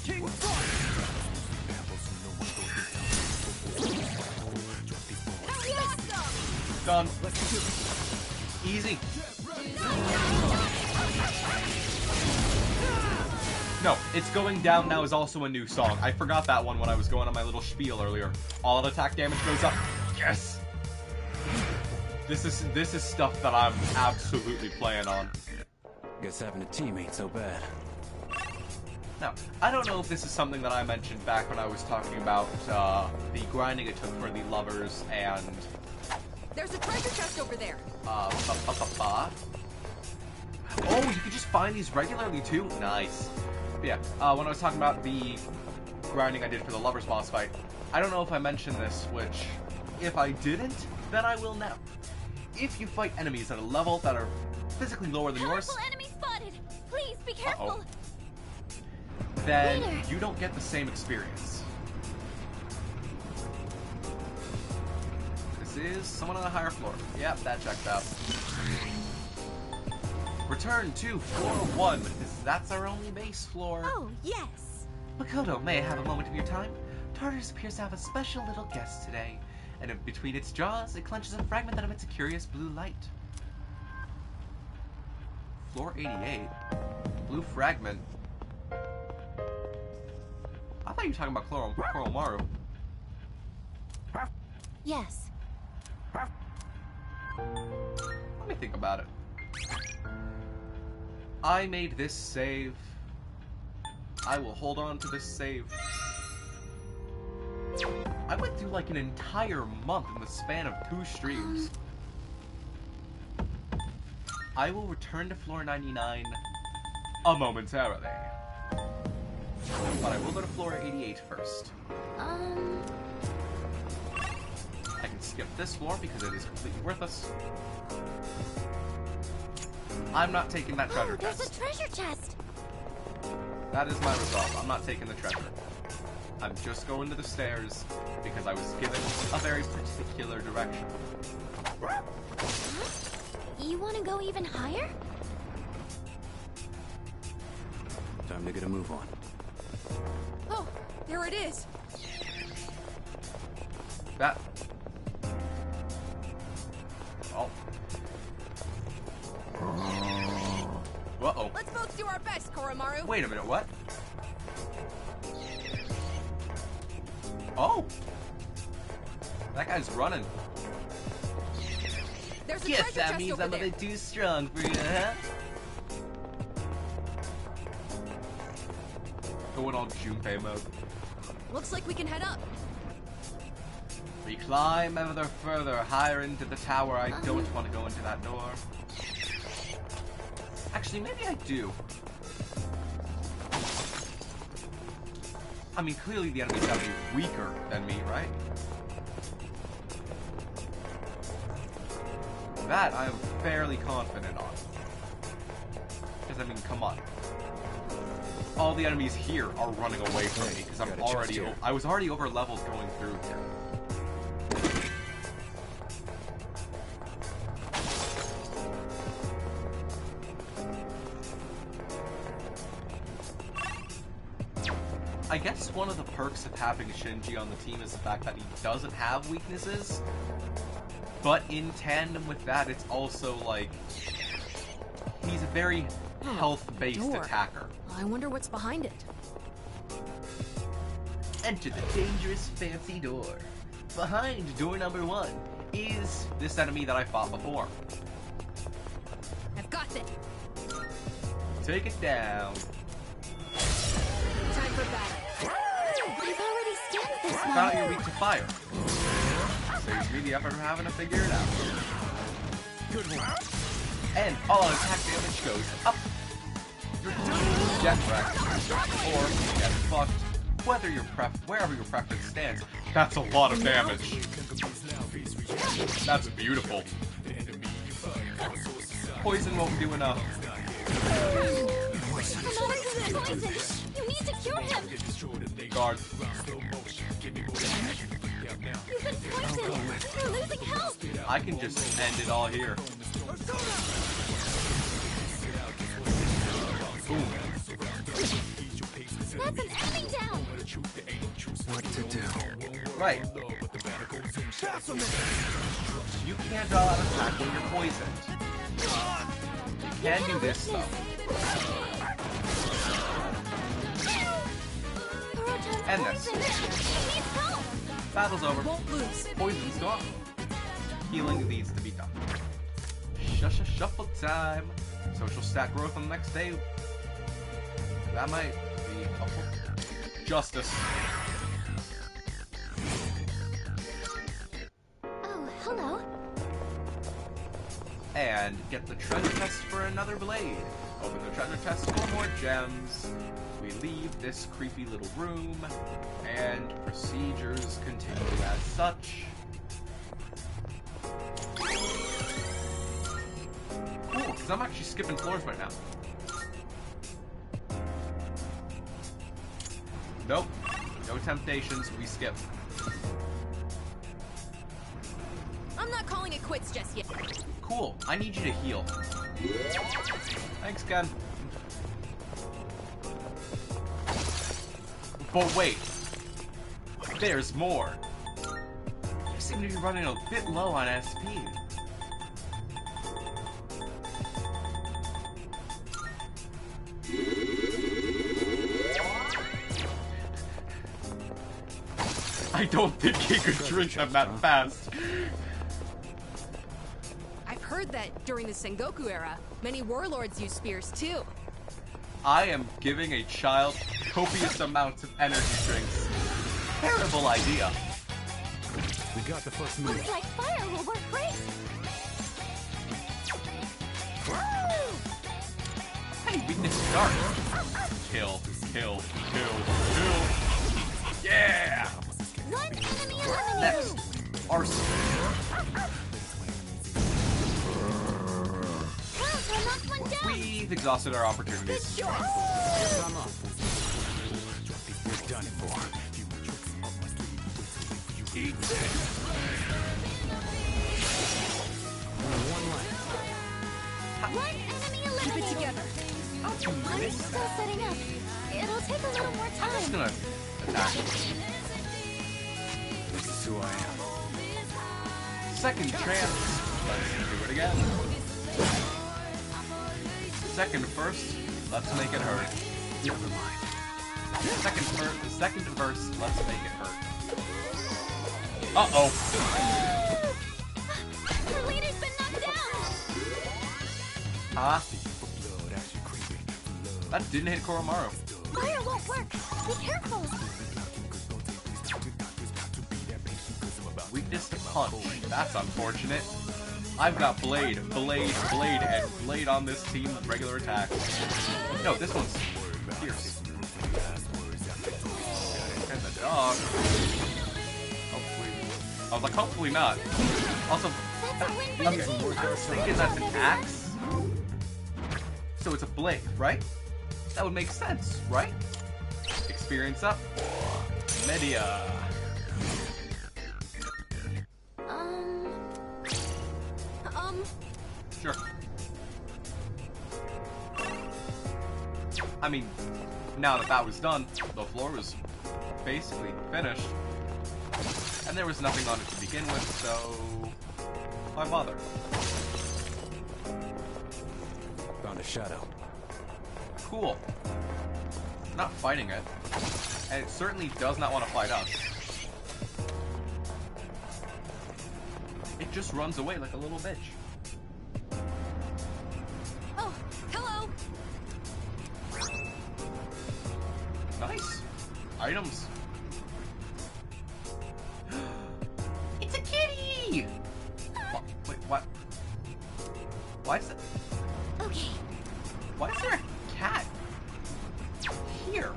King Done. Easy. No, It's Going Down Now is also a new song. I forgot that one when I was going on my little spiel earlier. All out attack damage goes up. Yes! This is stuff that I'm absolutely playing on. Guess having a team ain't so bad. Now, I don't know if this is something that I mentioned back when I was talking about the grinding it took for the lovers and... There's a treasure chest over there. Oh, you could just find these regularly too? Nice. But yeah, when I was talking about the grinding I did for the lovers boss fight, I don't know if I mentioned this, which, if I didn't, then I will now. If you fight enemies at a level that are physically lower than yours... Powerful enemy spotted! Please, be careful! Then you don't get the same experience. This is someone on a higher floor. Yep, that checked out. Return to floor 1, because that's our only base floor. Oh, yes! Makoto, may I have a moment of your time? Tartarus appears to have a special little guest today, and in between its jaws, it clenches a fragment that emits a curious blue light. Floor 88? Blue fragment? I thought you were talking about Koromaru. Yes. Let me think about it. I made this save. I will hold on to this save. I went through like an entire month in the span of 2 streams. I will return to floor 99 momentarily. But I will go to floor 88 first. I can skip this floor because it is completely worthless. I'm not taking that treasure There's chest. a treasure chest. That is my resolve. I'm not taking the treasure. I'm just going to the stairs because I was given a very particular direction. Huh? You want to go even higher? Time to get a move on. Oh, there it is. That. Oh. Uh-oh. Let's both do our best, Koromaru. Wait a minute, what? Oh! That guy's running. There's a Guess treasure that chest means over I'm a there. bit too strong for you, huh? Going on Junpei mode. Looks like we can head up. We climb ever further, higher into the tower. I don't want to go into that door. Actually, maybe I do. I mean, clearly the enemy's gotta be weaker than me, right? That I am fairly confident on. Because, I mean, come on. All the enemies here are running away from me because I was already over leveled going through here. I guess one of the perks of having Shinji on the team is the fact that he doesn't have weaknesses. But in tandem with that, it's also like he's a very health-based attacker. I wonder what's behind it. Enter the dangerous fancy door. Behind door number 1 is This enemy that I fought before. I've got it. Take it down. Time for battle. I've already scanned this I one. found you're weak to fire. Saves me the effort of having to figure it out. Good one. And all attack damage goes up. Get wrecked. Or get fucked. Wherever your preference stands. That's a lot of damage. That's beautiful. Poison won't do enough. Poison! You need to cure him! Guard. You've been poisoned! You're losing health! I can just end it all here. Boom. That's an enemy down! What to do? Right. You can't draw out attack when you're poisoned. You can do this though. And this. Battle's over. Poison's gone. Healing needs to be done. Shuffle time. Social stat growth on the next day. That might be helpful. Justice. Oh, hello. And get the treasure chest for another blade. Open the treasure chest for more gems. We leave this creepy little room, and procedures continue as such. Cool, because I'm actually skipping floors right now. Nope. No temptations, we skip. I'm not calling it quits just yet. Cool, I need you to heal. Thanks, Ken. But wait, there's more. You seem to be running a bit low on SP. I don't think he could drink them that fast. I've heard that during the Sengoku era, many warlords use spears too. I am giving a child copious amounts of energy drinks. Terrible idea. We got the first move. Looks like fire will work great. Hey, weakness is dark. Kill, kill, kill, kill. Yeah! One enemy eliminated. Next, arson. Wow, I knocked my we've exhausted our opportunities. You're done for. Eat this. One left. One enemy Keep it eliminated. together. I'm still setting up. It'll take a little more time. I'm just gonna attack. This is who I am. Second chance. Let's do it again. Second first. Let's make it hurt. Never mind. Second verse. Let's make it hurt. Uh-oh. Her leader's been knocked down. Huh? That didn't hit Koromaru. Fire won't work. Be careful. Weakness to punch. That's unfortunate. I've got Blade, and Blade on this team with regular attacks. No, this one's fierce. And the dog. Hopefully. I was like, hopefully not. Also, okay, I was thinking that's an axe. So it's a blade, right? That would make sense, right? Experience up. Media. Sure. I mean, now that that was done, the floor was basically finished. And there was nothing on it to begin with, so why bother? Found a shadow. Cool. Not fighting it. And it certainly does not want to fight us. It just runs away like a little bitch. Oh, hello. Nice. Items. It's a kitty! Wait, what? Why is it? Okay. Why is there a cat here?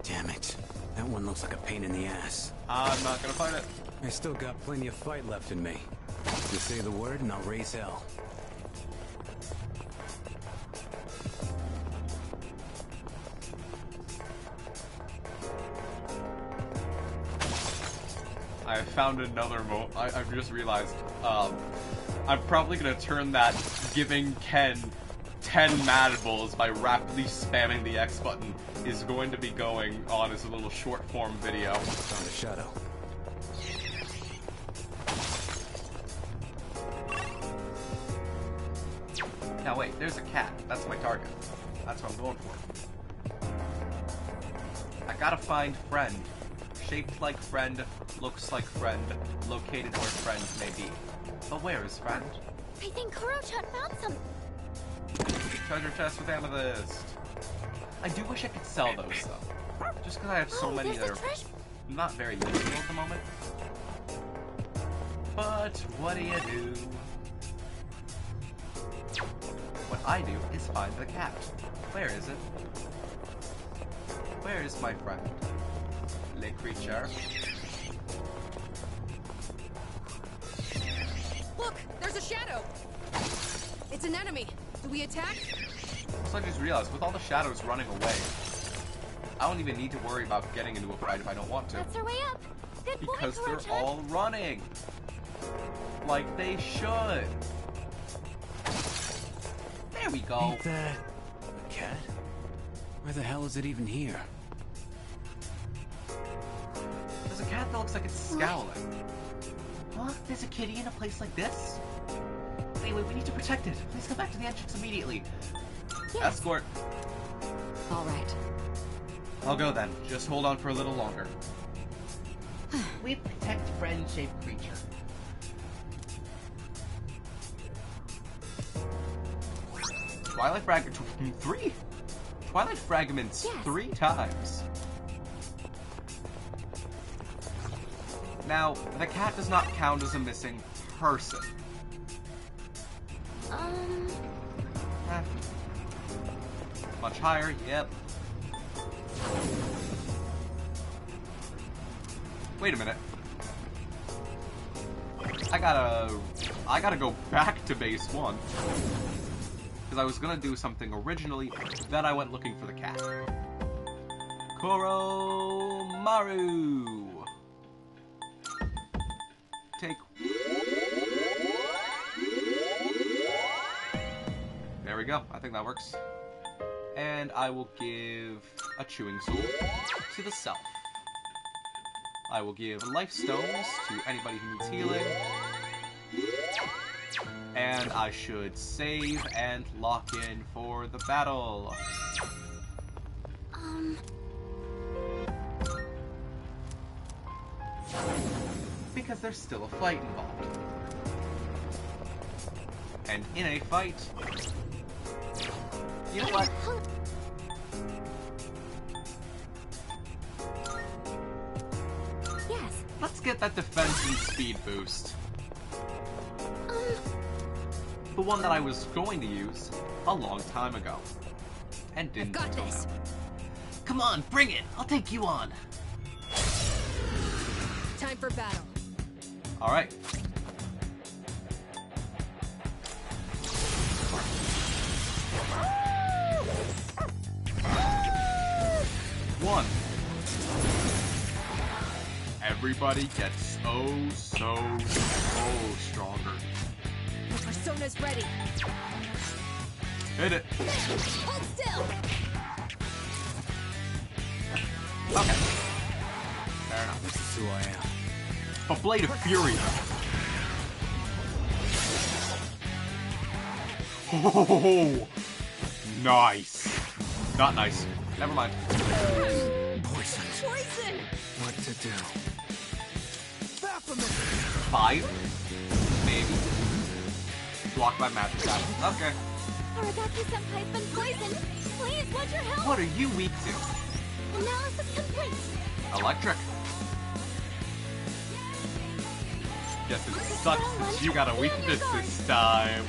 Damn it. That one looks like a pain in the ass. I'm not gonna fight it. I still got plenty of fight left in me. Just say the word and I'll raise hell. I found another I've just realized, I'm probably gonna turn that giving Ken 10 manables by rapidly spamming the X button is going to be going on as a little short form video. Found a shadow. Now wait, there's a cat. That's my target. That's what I'm going for. I gotta find friend. Shaped like friend, looks like friend, located where friend may be. But where is friend? I think Kuro-chan found some. Treasure chest with amethyst. I do wish I could sell those though. Just because I have so many that are not very useful at the moment. But what do you do? What I do is find the cat. Where is it? Where is my friend? Le creature. Look, there's a shadow. It's an enemy. Do we attack? So I just realized, with all the shadows running away, I don't even need to worry about getting into a fight if I don't want to. That's our way up. Good point, Because they're Kuro-chan. all running. Like they should. There we go. Ain't that a cat? Where the hell is it even here? There's a cat that looks like it's scowling. What? There's a kitty in a place like this? Anyway, we need to protect it. Please come back to the entrance immediately. Yes. Escort. All right. I'll go then. Just hold on for a little longer. We protect friend-shaped creature. Twilight fragments 3. Twilight fragments 3 times. Now, the cat does not count as a missing person. Much higher, yep. Wait a minute. I gotta I gotta go back to base 1. Because I was gonna do something originally, then I went looking for the cat. Koromaru! Take... There we go. I think that works. And I will give a chewing soul to the self. I will give life stones to anybody who needs healing. And I should save and lock in for the battle. Because there's still a fight involved. And in a fight... You know what? Yes. Let's get that defense and speed boost. The one that I was going to use a long time ago. And didn't got until this. now. Come on, bring it. I'll take you on. Time for battle. Alright. One. Everybody gets so stronger. Your persona's ready. Hit it. Hold still. Okay. Fair enough. This is who I am. A Blade of Fury. Oh, nice. Not nice. Never mind. Poison. Poison. What to do? 5? Maybe. Blocked by magic damage. Okay. Aragaki-senpai's been poisoned. Please, want your help? What are you weak to? Analysis complete. Electric. Guess it sucks that you got a weakness this time.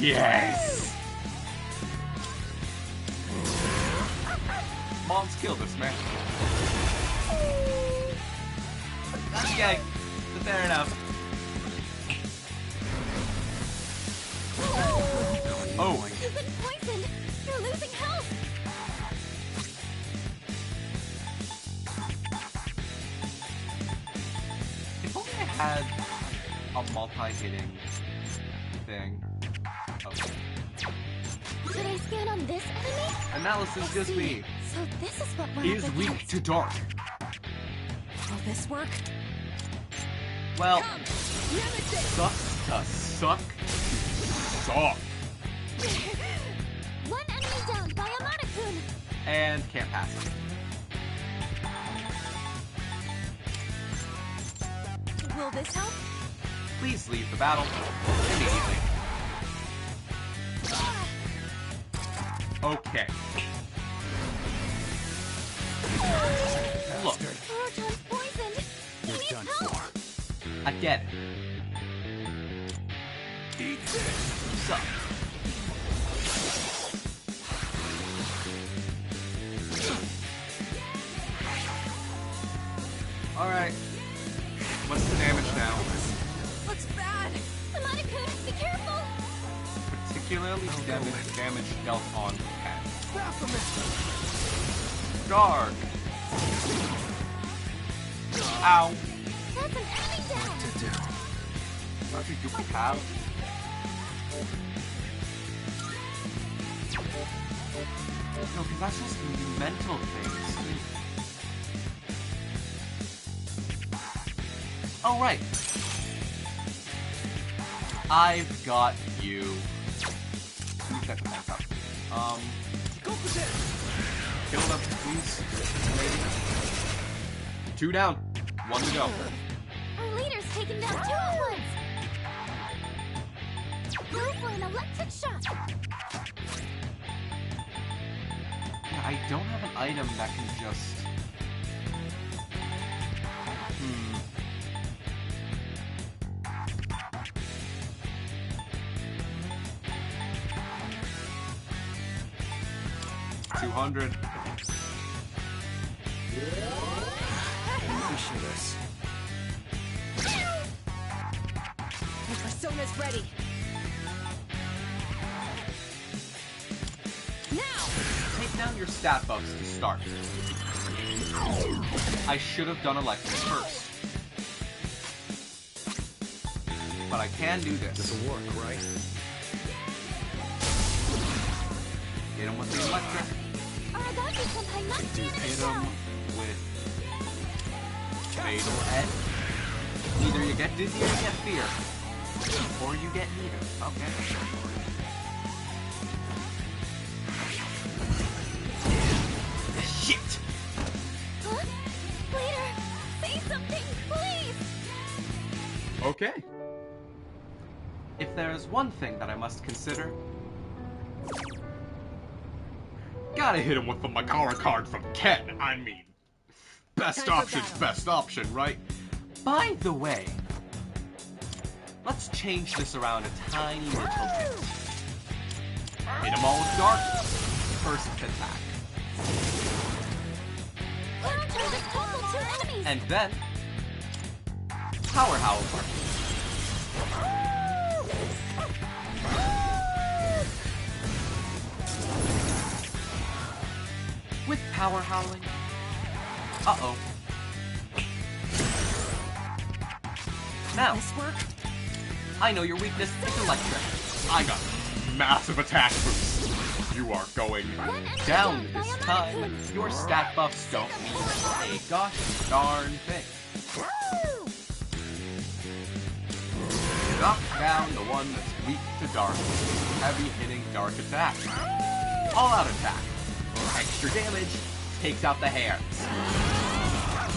Yes! Mom's killed this man. Okay, fair enough. Oh. You've been poisoned. You're losing health. If only I had a multi-hitting thing. Okay. Should I scan on this enemy? Analysis gives me So this is what is weak to dark. Will this work? Well, Come, nemesis. sucks to suck. Suck. One enemy down by Amada-kun. And can't pass it. Will this help? Please leave the battle immediately. Okay. Look, Oroton's poisoned. He You're needs done help. for. I get it. Eat this. Suck. Alright. What's the damage now? Looks bad. Amada-kun, be careful. Particularly damage dealt on cat. Guard! Ow! That's an enemy down. To do. Actually, do I have? No, because that's just mental things. Oh, right. I've got you. Who's got the fence up? Kill them, please. Maybe. 2 down. 1 to go. Our leader's taken down 2 at once. Go for an electric shock. Yeah, I don't have an item that can just... Hmm. $200. Appreciate this. persona's ready. Now! Take down your stat buffs to start. I should have done electric first. But I can do this. This'll work, right? Hit him with the electric. Hit him with Fatal Edge. Either you get dizzy or you get fear. Or you get neither. Okay. Shit! Huh? Leader, say something, please! Okay. If there's one thing that I must consider, gotta hit him with the Megara card from Ken. I mean, best option's best option, right? By the way, let's change this around a tiny little bit. Hit him all with dark. First attack. And then, Power Howl. With Power Howling. Uh-oh. Now, I know your weakness is electric. I got massive attack boost. You are going down this time. Your stat buffs don't mean a gosh darn thing. Knock down the one that's weak to dark. Heavy hitting dark attack. All out attack. Extra damage takes out the hands.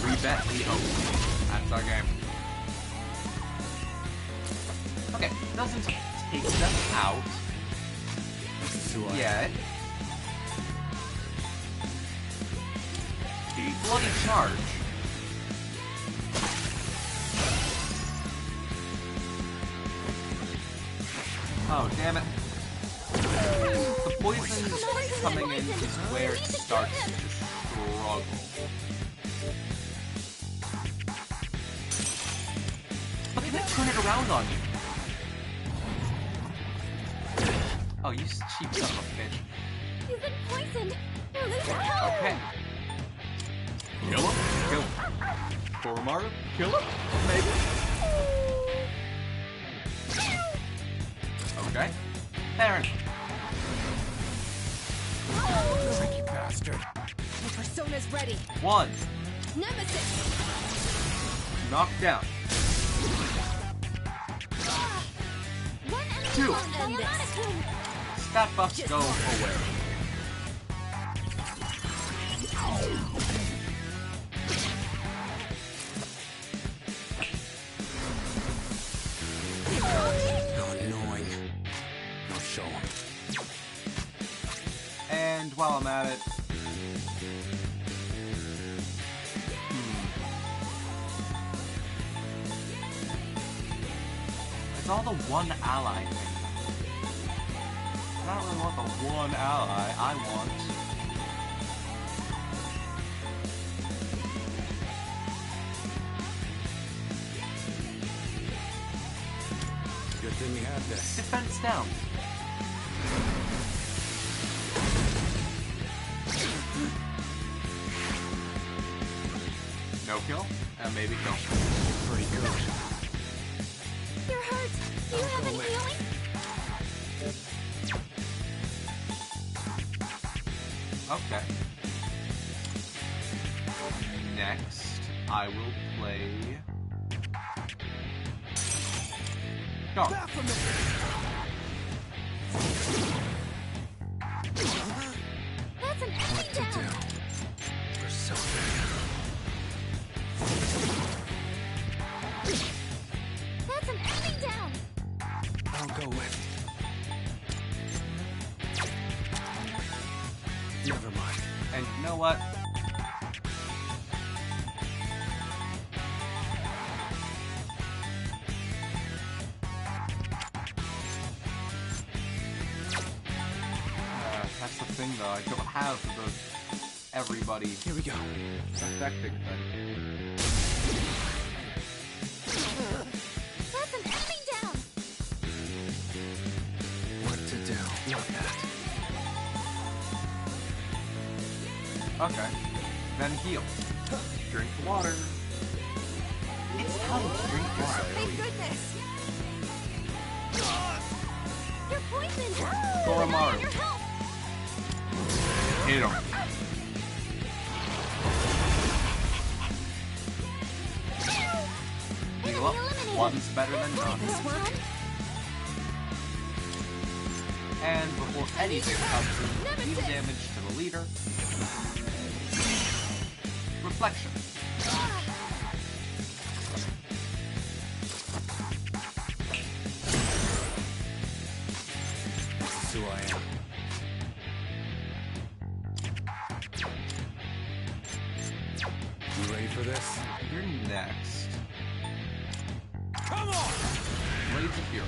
Rebet we hope. That's our game. Okay, doesn't take them out yet. The bloody charge. Oh, damn it. The poison coming in is where it starts to struggle. Look at it turn it around on you. Oh, you cheap son of a bitch. You've been poisoned. You're losing power. Okay. Kill him? Kill him. Koromaru? Kill him? Maybe? Okay. Fair enough. Tricky bastard. Your persona's ready. 1. Nemesis! Knock down. 2. Stat buffs go away. How annoying. I'll show him. And while I'm at it... It's all the one ally thing. I don't really want the one ally. I want... Good thing we have this. Defense down. No kill? Maybe kill. Pretty good. You're hurt. Do you have any healing? Okay. Next, I will play... Dark. That's an enemy down. That's an enemy down. I'll go with. Never mind. And you know what? That's the thing, though. I don't have the everybody. Here we go. Affecting thing. That's an enemy down. Okay. Then heal. Drink water. It's time to drink water. Thank goodness! You're poisoned! Koromaru. Your help! Hit him. Heal up. One's better than none. And before anything comes in, deal damage to the leader. Reflection. This is who I am. You ready for this? You're next. Come on! Blades of Fury.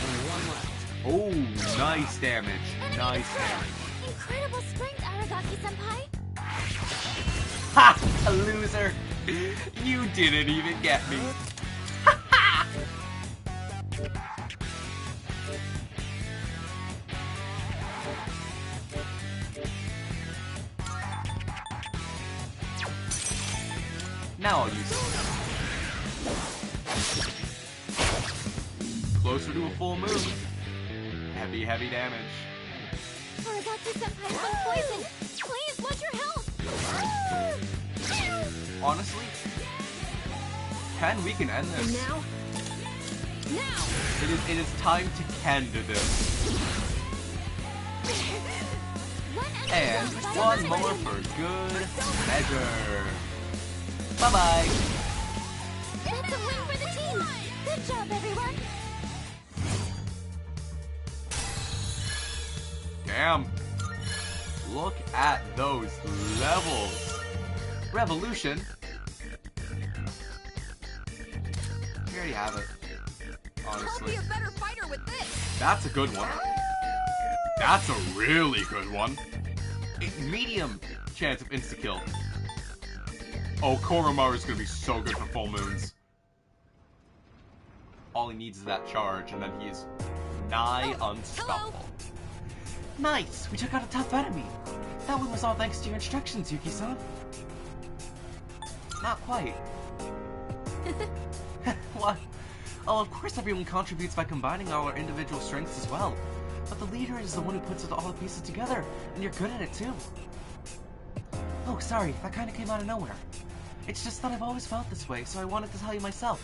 Only one left. Oh, nice damage. Nice damage. Incredible strength, Aragaki-senpai. Ha! A loser! You didn't even get me. Now I'll use it. Closer to a full moon. Heavy, heavy damage. Aragaki-senpai's been poisoned. Please, want your help? Honestly, Ken, we can end this. And now? Now! It is time to Ken to this. And one more for good measure. Bye-bye. That's a win for the team. Good job, everyone. Damn. Look at those levels. Revolution. We already have it. I'll be Honestly. a better fighter with this! That's a good one. That's a really good one. Medium chance of insta-kill. Oh, Koromaru's gonna be so good for full moons. All he needs is that charge, and then he's nigh unstoppable. Nice! We took out a tough enemy. That one was all thanks to your instructions, Yuki-san. Not quite. What? Oh, of course everyone contributes by combining all our individual strengths as well. But the leader is the one who puts all the pieces together, and you're good at it too. Oh, sorry, that kind of came out of nowhere. It's just that I've always felt this way, so I wanted to tell you myself.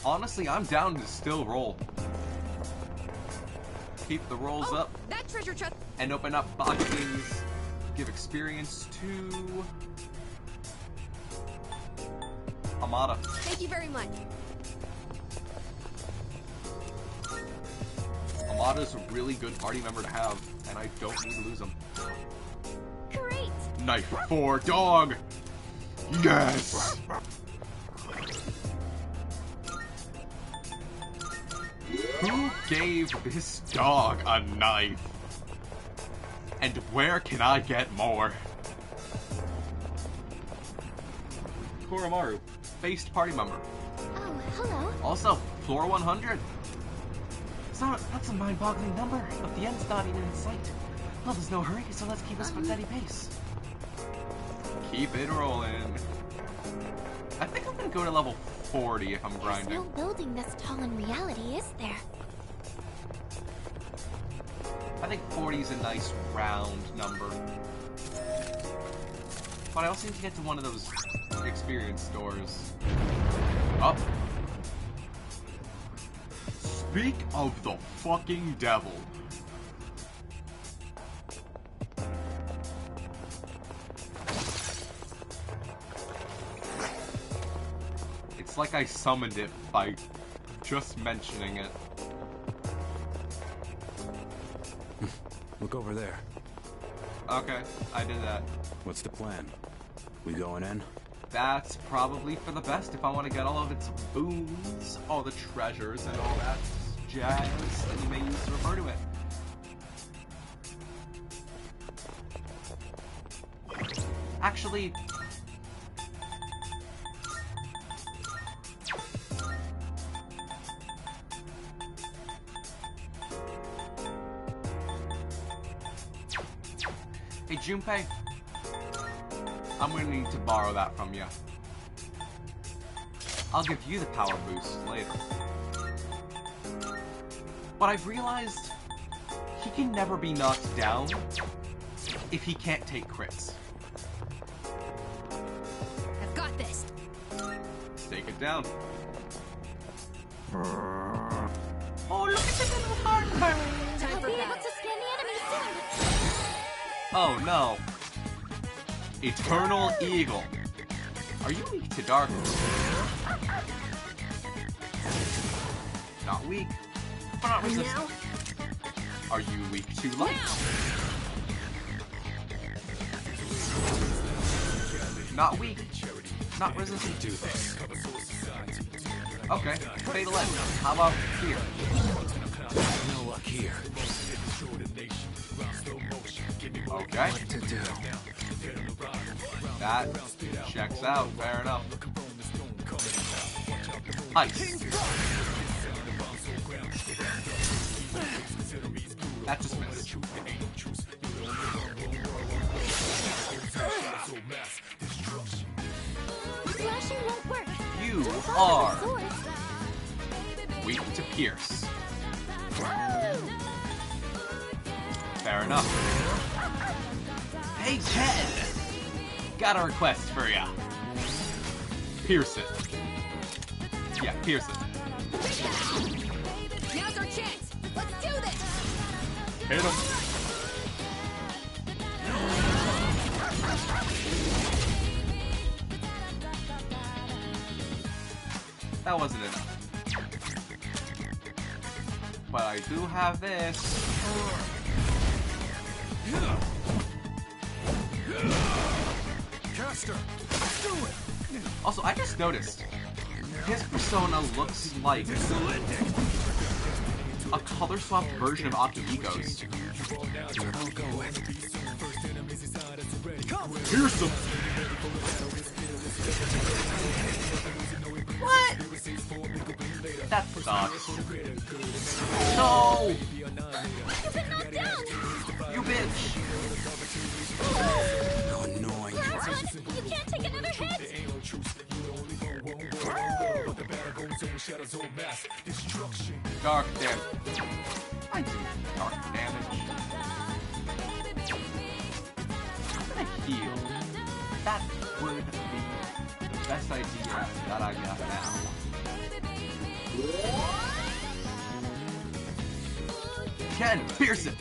Honestly, I'm down to still roll. Keep the rolls up. That treasure chest! And open up boxes. Give experience to Amada. Thank you very much. Amada's a really good party member to have, and I don't need to lose him. Great! Knife 4 dog! Yes! Who gave this dog a knife? And where can I get more? Koromaru, faced party member. Oh, hello. Also, floor 100. That's a mind-boggling number, but the end's not even in sight. Well, there's no hurry, so let's keep us a steady pace. Keep it rolling. I think I'm gonna go to level 40 if I'm There's grinding. no building this tall in reality, is there? I think 40 is a nice round number. But I also need to get to one of those experience stores. Up. Speak of the fucking devil. It's like I summoned it by just mentioning it. Look over there. Okay, I did that. What's the plan? We going in? That's probably for the best if I want to get all of its boons, all the treasures, and all that jazz that you may use to refer to it. Actually, Hey, Junpei. I'm gonna need to borrow that from you. I'll give you the power boost later. But I've realized he can never be knocked down if he can't take crits. I've got this. Take it down. Oh, look at the little heart burn. I'll be able to scan the enemy soon. Oh no. Eternal Eagle. Are you weak to darkness? Not weak, but not resistant. Are you weak to light? Not weak, not resistant to this. Okay, fatal end. How about here? No luck here. Okay. What to do? That checks out. Fair enough. Ice. That just missed. Slashing won't work. You are weak to pierce. Fair enough. Hey, Ken! Got a request for ya. Pierce it. Yeah, pierce it. Now's our chance. Let's do this. Hit him. That wasn't enough. But I do have this. Caster, do it. Also, I just noticed his persona looks like a color swapped version of Akihiko's. Pierce him! What? That sucks. No! You've been knocked down. You bitch! How annoying. You can't take another hit. Dark damage. I do dark damage. How can I heal? That would be the best idea that I got now. Ken, pierce it!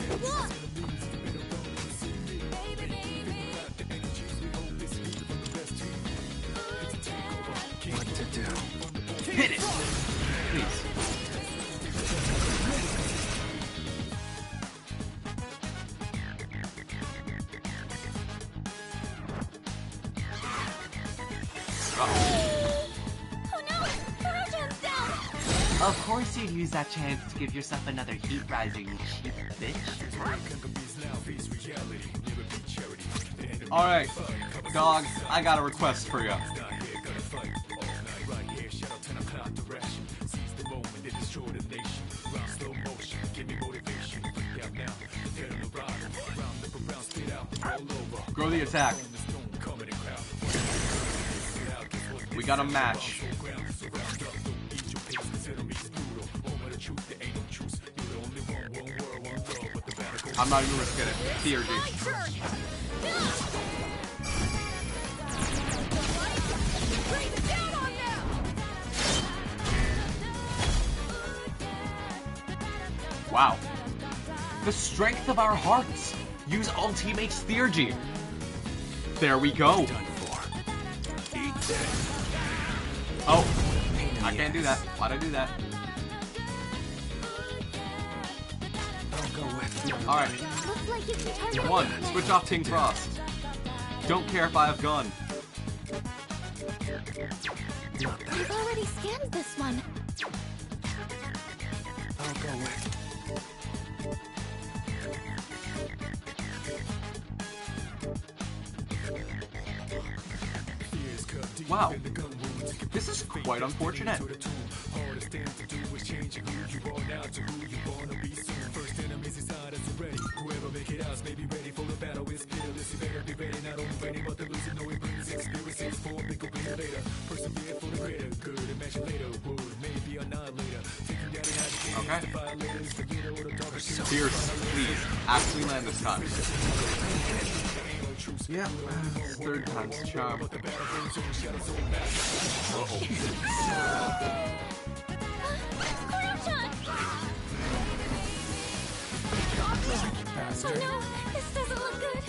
What to do? Hit it! Please. Oh no! Hirogen's down! Of course you'd use that chance to give yourself another heat riser, you cheap bitch. Alright, dog, I got a request for you. Grow the attack. We got a match. I'm not even risking it. Theurgy. Wow. The strength of our hearts. Use all teammates' Theurgy. There we go. Oh, I can't do that. Why'd I do that? Alright. One, switch off King Frost. Don't care if I have gun. I've already scanned this one. I'll go with. Wow. This is quite unfortunate. Hardest thing to do is changing who you are now to who you wanna be soon. First enemies inside us already. Whoever make it out may be ready for the battle. It's fearless. You better be ready. Not only ready, but the losing. No, it brings experiences for a big winner later. Persevere for the greater good. Imagine later would maybe annihilator. Taking down the violators. The leader or the darkest. Pierce, please, actually land this time. Yeah, third time's the charm. Oh no, this doesn't look good.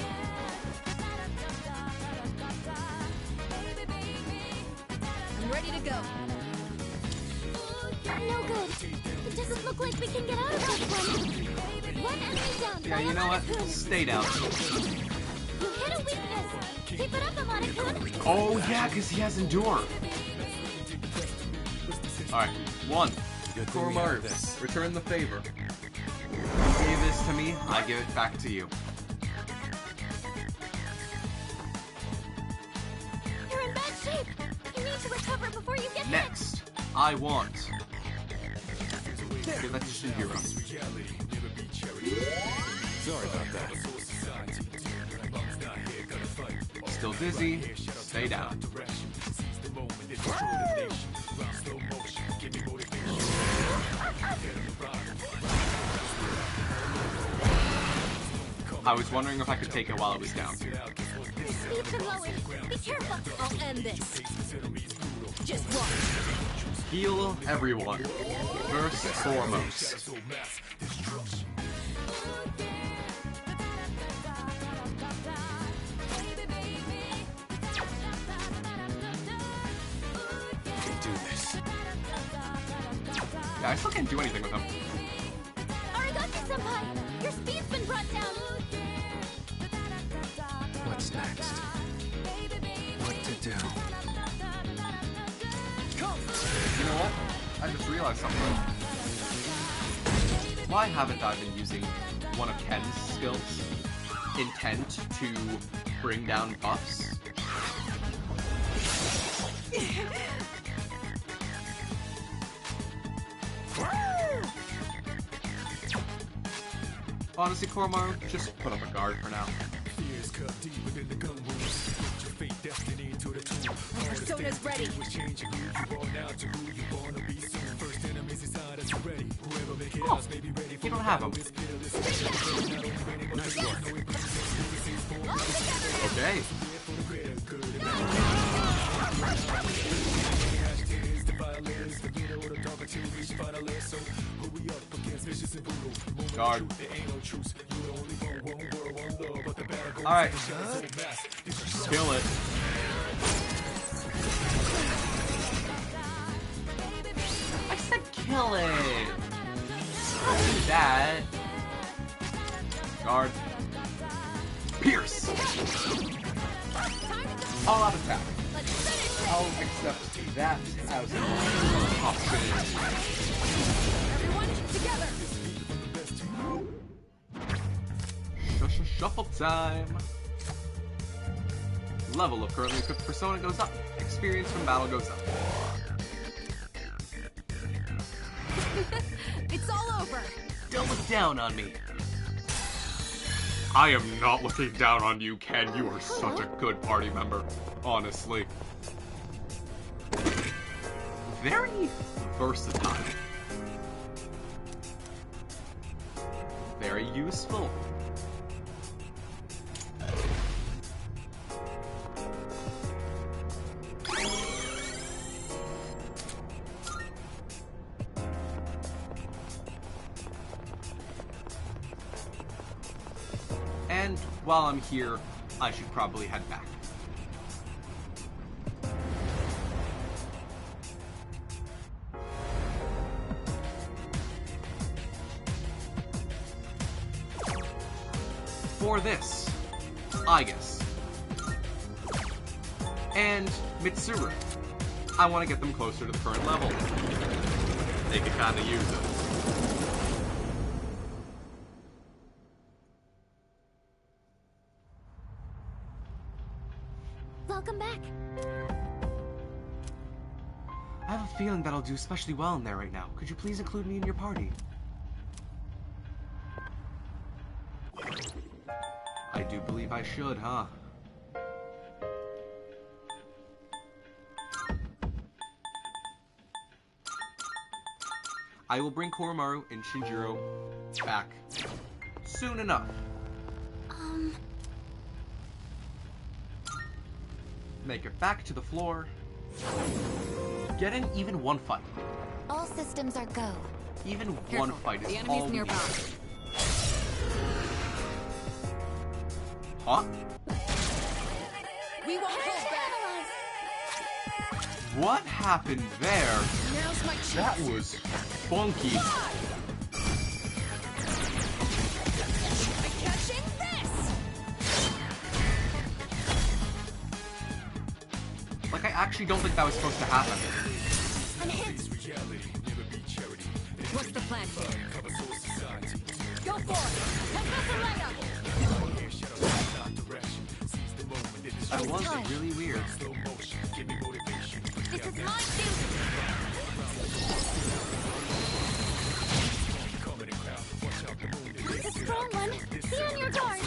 I'm ready to go. No good. It doesn't look like we can get out of this one. One enemy down. Yeah, you know what? Stay down. You hit a weakness. Keep it up, Amada-kun. Oh yeah, because he has Endure. Alright, 1. Koromaru, return the favor. You gave this to me, I give it back to you. You're in bad shape. You need to recover before you get hit. Next, I want... Give that to Shinjiro. Sorry about that. Still dizzy, stay down. I was wondering if I could take it while it was down. Speed's been lowered. Be careful. I'll end this. Just watch. Heal everyone. First and foremost. Can do this. Yeah, I still can't do anything with him. Aragaki-senpai, your speed's been brought down. What's next? What to do? You know what? I just realized something. Why haven't I been using one of Ken's skills? Intent to bring down buffs? Honestly, Koromaru, just put up a guard for now. Persona's ready. Oh, you don't have them. Nice work. Okay. Guard. Alright. Kill it. I said kill it. Don't do that. Guard. Pierce. All out attack. I'll accept that as an option. Everyone together. Shuffle time. Level of currently equipped persona goes up. Experience from battle goes up. It's all over. Don't look down on me. I am not looking down on you, Ken. You are such a good party member. Honestly. Very versatile. Very useful. And while I'm here, I should probably head back. For this, I guess. And Mitsuru. I want to get them closer to the current level. They could kind of use it. Welcome back. I have a feeling that I'll do especially well in there right now. Could you please include me in your party? I do believe I should, huh? I will bring Koromaru and Shinjiro back soon enough. Make it back to the floor. Get in even one fight. All systems are go. Even Careful. one fight is The all enemy's we nearby. need. Huh? We won't hold back. What happened there? Now's my chance. That was funky. Catching this. Like, I actually don't think that was supposed to happen. What's the plan here? Go for it. Professor Light Up. That was really weird. This is my duty. It's a strong one. Be on your guard.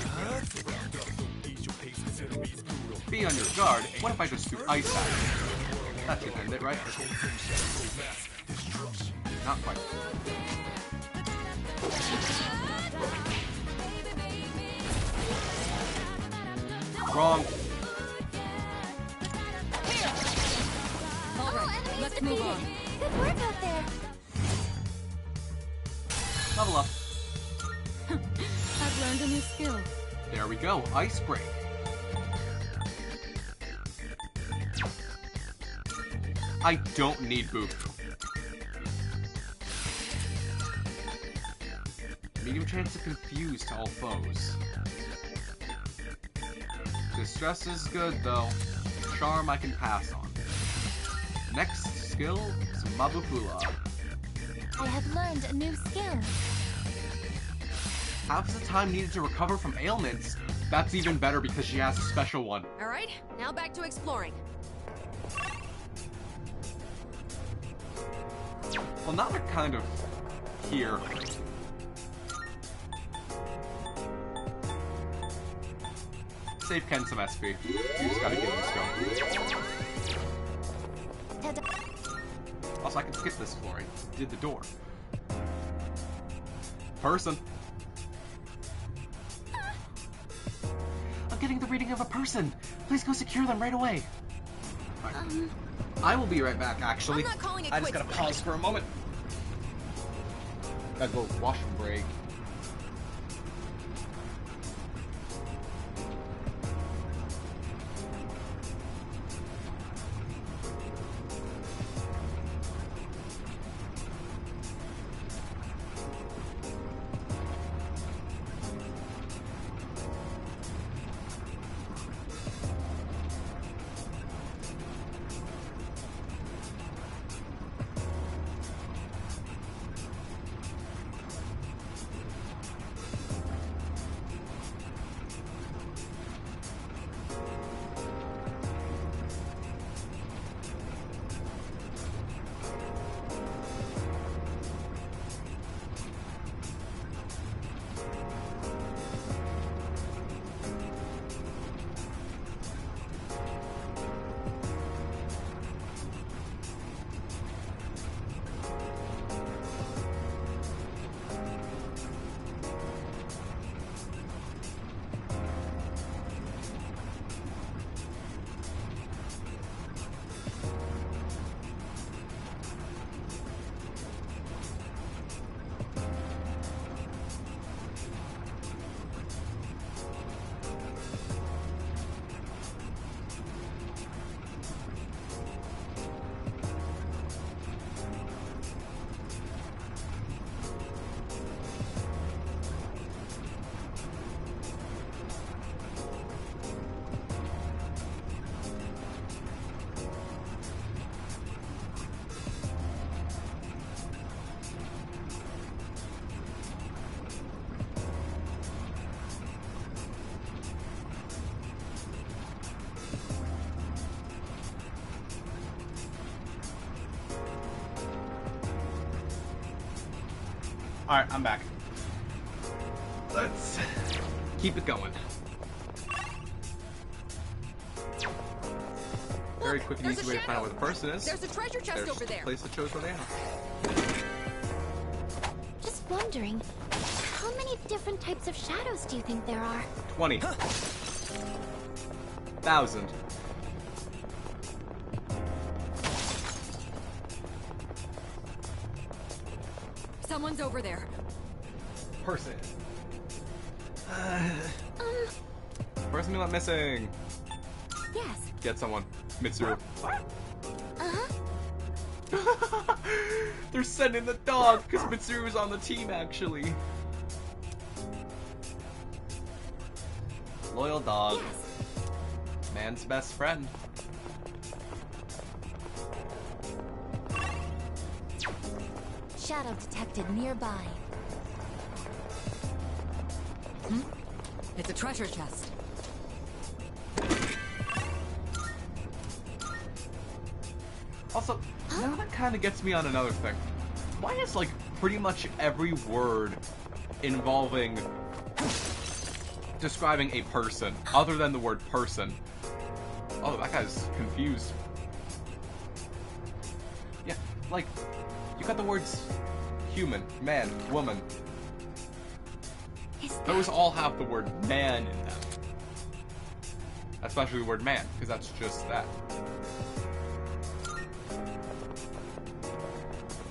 Be on your guard. What if I just threw ice at it? That should end it, right? Not quite. Wrong. All right, let's move on. Good work out there. Level up. I've learned a new skill. There we go. Ice break. I don't need Bufu. Medium chance of confuse to all foes. Distress is good though. Charm I can pass on. Next skill is Mabufula. I have learned a new skill. Half the time needed to recover from ailments. That's even better because she has a special one. All right, now back to exploring. Well, now we're kind of here. Save Ken some SP. You just gotta get this going. Also, I can skip this floor. I did the door. Person. I'm getting the reading of a person. Please go secure them right away. Right. I will be right back, actually. I'm not calling it I just quits. gotta pause for a moment. Gotta go washroom break. Alright, I'm back. Let's keep it going. Very quick and easy way to find out where the person is. There's a treasure chest over there. Place that shows where they are. Just wondering, how many different types of shadows do you think there are? 20,000. Someone's over there. Person. Person we went missing. Yes. Get someone. Mitsuru. Uh-huh. They're sending the dog because Mitsuru's on the team, actually. Loyal dog. Yes. Man's best friend. Shadow detected nearby. It's a treasure chest. Also, now that kind of gets me on another thing. Why is, like, pretty much every word involving describing a person, other than the word person? Oh, that guy's confused. Yeah, like, you got the words human, man, woman. Those all have the word man in them. Especially the word man, because that's just that.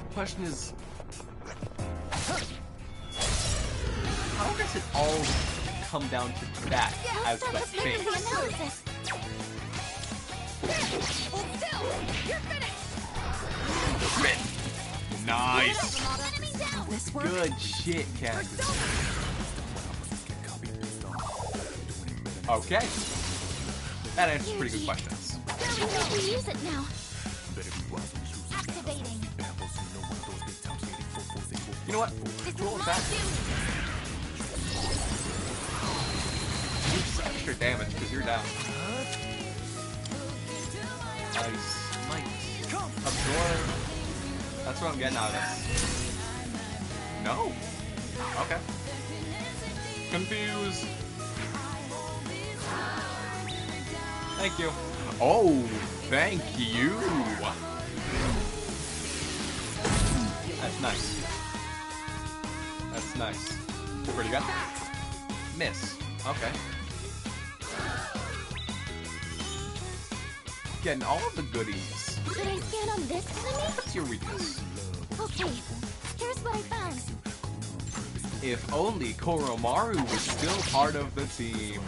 The question is, how does it all come down to that as the thing? Nice. Good shit, Candace. Okay. That answers pretty good questions. We use it now. Activating. You know what? Roll with that. Use extra damage because you're down. Nice. Absorb. That's what I'm getting out of this. No. Okay. Confused. Thank you. Oh, thank you. That's nice. That's nice. Where'd you go? Miss. Okay. Getting all of the goodies. Should I stand on this enemy? What's your weakness? Okay, here's what I found. If only Koromaru was still part of the team.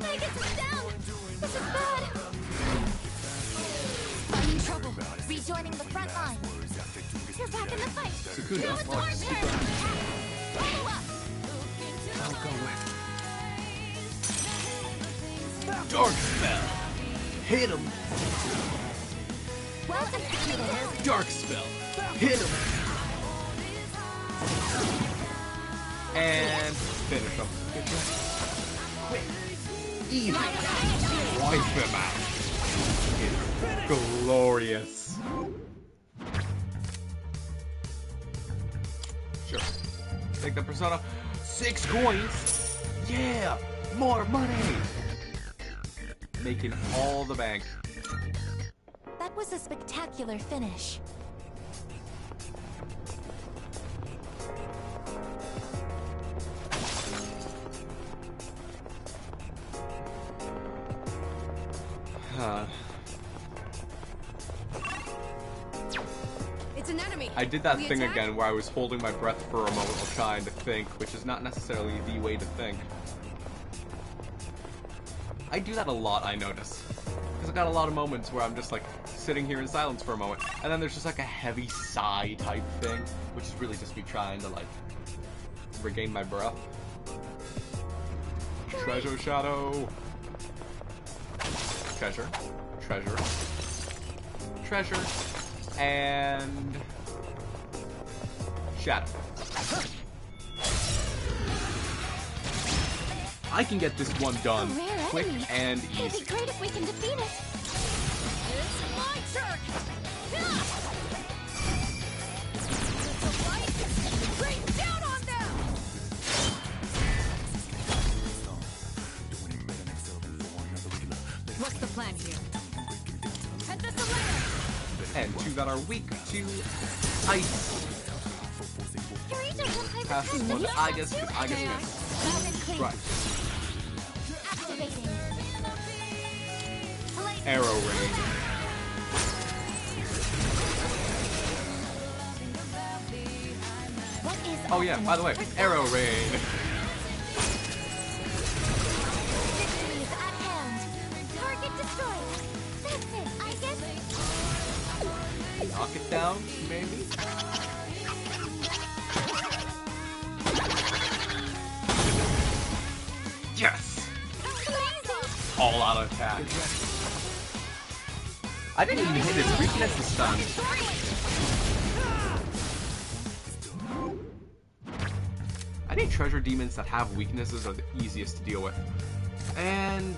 I get this down! This is bad! I'm in trouble. Rejoining the front line. You're back in the fight. Sukuna, Now it's our turn. Follow up. I'll go with Dark Spell. Hit him. Well defeated. Dark Spell. Hit him. And finish him. Quick. Easy. Wipe him out. It's glorious. Sure. Take the persona. 6 coins. Yeah. More money. Making all the bank. That was a spectacular finish. It's an enemy. I did that We thing attack? again where I was holding my breath for a moment while trying to think, which is not necessarily the way to think. I do that a lot, I notice. Because I've got a lot of moments where I'm just like sitting here in silence for a moment, and then there's just like a heavy sigh type thing, which is really just me trying to like regain my breath. Treasure shadow. Treasure. Treasure. Treasure. And shadow. I can get this one done A rare quick enemy. and It'd easy. be great if we can defeat it. It's my turn. that are weak to ice. Pass this one. I guess miss. Right. Arrow rain. Oh yeah, by the way, arrow rain. Knock it down, maybe? Yes! All out attack. I didn't even hit his weakness this time. I think treasure demons that have weaknesses are the easiest to deal with. And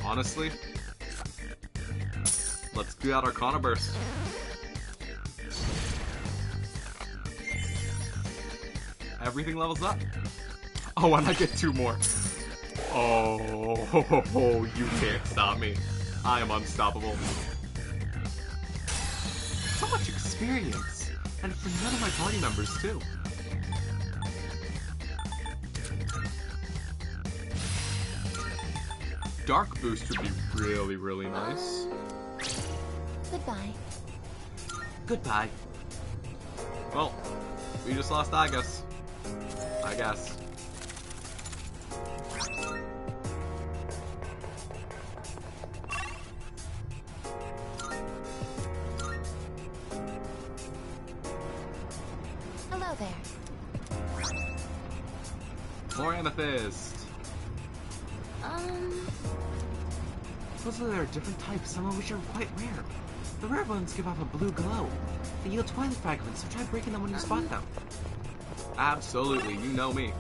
honestly, let's do out Arcana Burst. Everything levels up. Oh, and I get 2 more. Oh, you can't stop me. I am unstoppable. So much experience. And for none of my party members, too. Dark Boost would be really, really nice. Goodbye. Goodbye. Well, we just lost Agus. I guess. Hello there. More amethyst. Supposedly there are different types, some of which are quite rare. The rare ones give off a blue glow. They yield twilight fragments, so try breaking them when you spot them. Absolutely, you know me.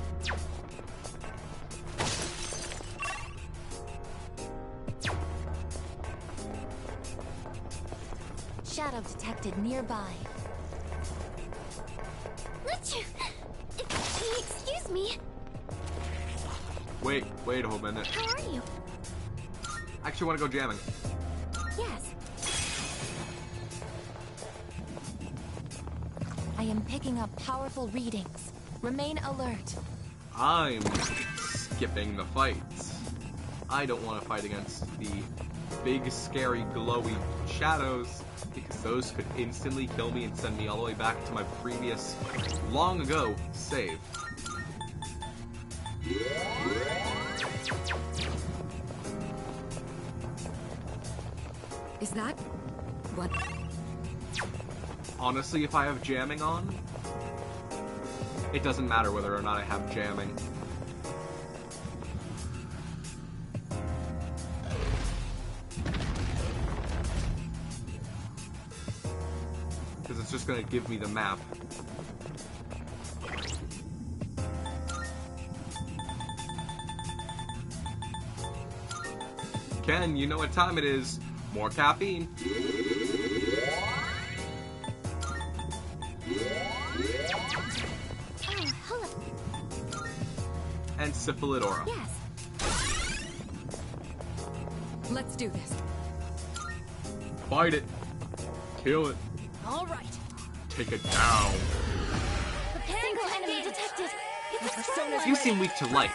Shadow detected nearby. Excuse me. Wait a whole minute. How are you? I actually want to go jamming. Yes. I am picking up powerful readings. Remain alert. I'm skipping the fights. I don't want to fight against the big, scary, glowy shadows, because those could instantly kill me and send me all the way back to my previous, long ago, save. Is that what? Honestly, if I have jamming on, it doesn't matter whether or not I have jamming. Because it's just going to give me the map. Ken, you know what time it is. More caffeine. And Syphilidora. Yes. Let's do this. Fight it. Kill it. All right. Take it down. Single enemy detected. It's a strong one. You seem weak to light.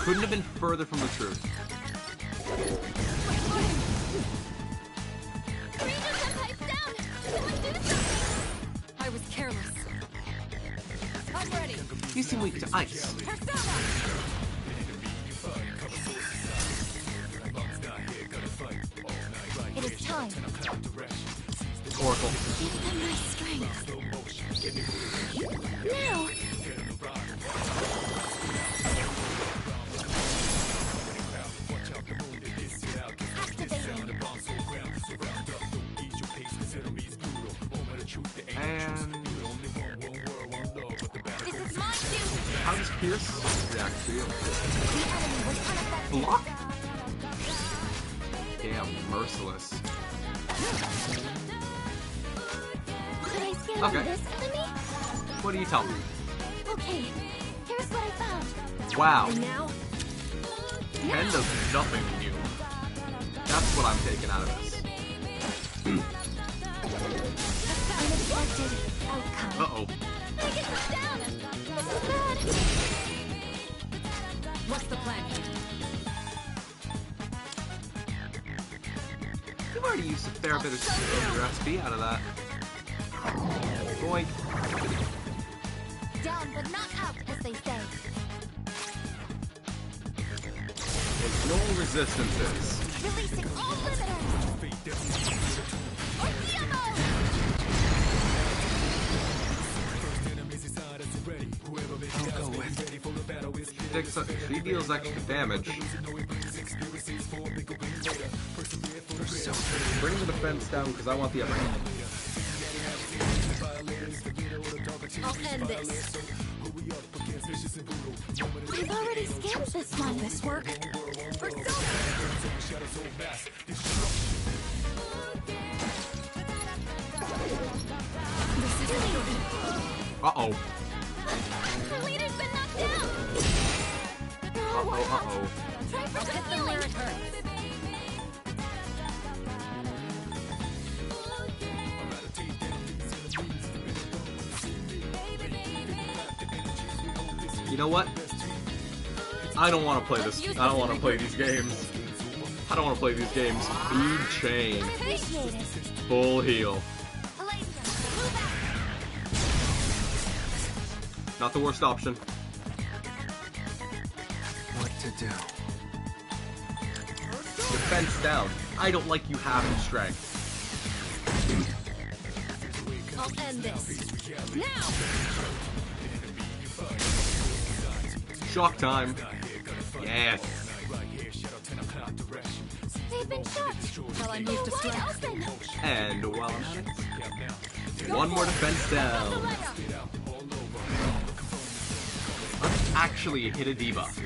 Couldn't have been further from the truth. I was careless. I'm ready. You seem weak to ice. It is time. Oracle. Give my strength. Now. And how does Pierce react to you? Block? Damn, merciless. Could I scan Okay. this enemy? What do you tell me? Okay. Here's what I found. Wow. And now. Ken does nothing to you. That's what I'm taking out of this. Unexpected outcome. Uh-oh. I get put down! This is bad! What's the plan? You've already used a fair bit of your SP out of that. Boink. Down but not out, as they say. Ignore resistances. Releasing all limiters! Ordeamo! She deals extra damage. Bring the defense down because I want the upper hand. I'll end this. I've already scanned this one. This work? Uh-oh. The leader's been knocked down! Uh-oh. Try for some healing! You know what? I don't want to play this. I don't want to play these games. I don't want to play these games. Food chain. Full heal. Not the worst option. What to do? Defense down. I don't like you having strength. I'll end this. Now! Shock time. Yes. They've been shocked! Well, I'm used to strength. Open! And while I'm at it, one more defense down. Let's actually hit a debuff.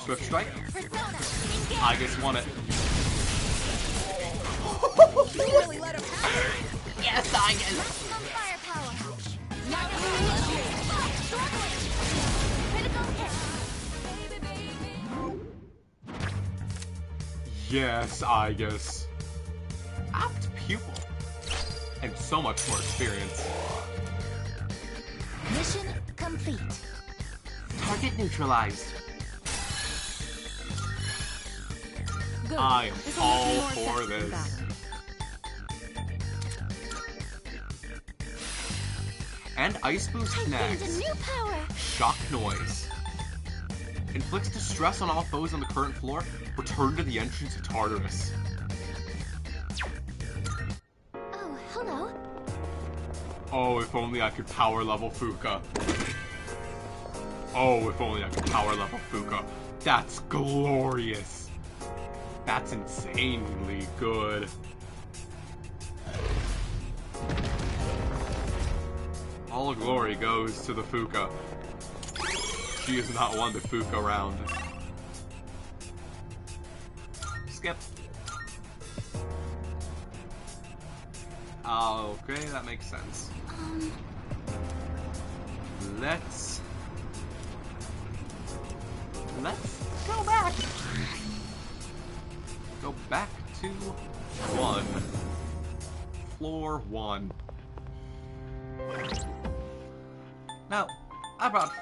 Swift strike. I just want it. You really let him have it? Yes, I guess. Maximum firepower! Not really. Critical hit! Yes, I guess. Apt pupil. And so much more experience. Mission complete. Target neutralized. Good. I am This'll all make me more for effective this. about it. And Ice Boost I gained a next. new power! Shock noise. Inflicts distress on all foes on the current floor. Return to the entrance of Tartarus. Oh, hello. Oh, if only I could power level Fuka. Oh, if only I could power level Fuka. That's glorious. That's insanely good. All glory goes to the Fuka. She is not one to Fuka around. Skip. Okay, that makes sense. Let's go back. Go back to 1. Floor 1. Now, I brought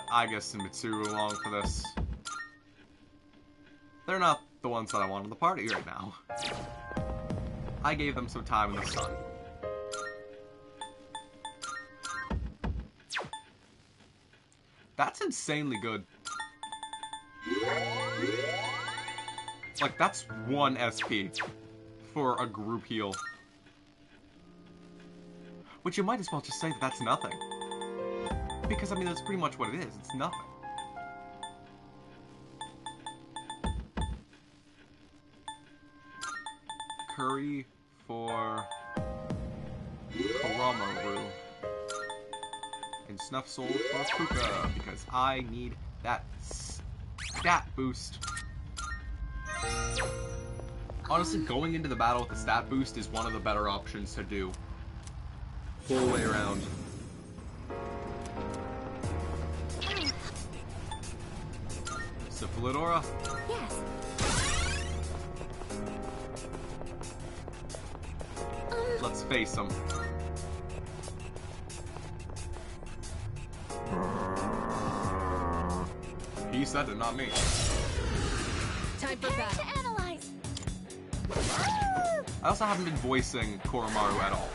Aigis and Mitsuru along for this. They're not the ones that I want in the party right now. I gave them some time in the sun. That's insanely good. Like, that's 1 SP for a group heal. Which you might as well just say that that's nothing. Because, I mean, that's pretty much what it is. It's nothing. Curry for Karamaru. And Snuff Soul for Fuka, because I need that stat boost. Honestly, going into the battle with the stat boost is one of the better options to do. Full way around. So Syphilidora? Yes. Let's face him. He said it, not me. Time for battle. To analyze. I also haven't been voicing Koromaru at all.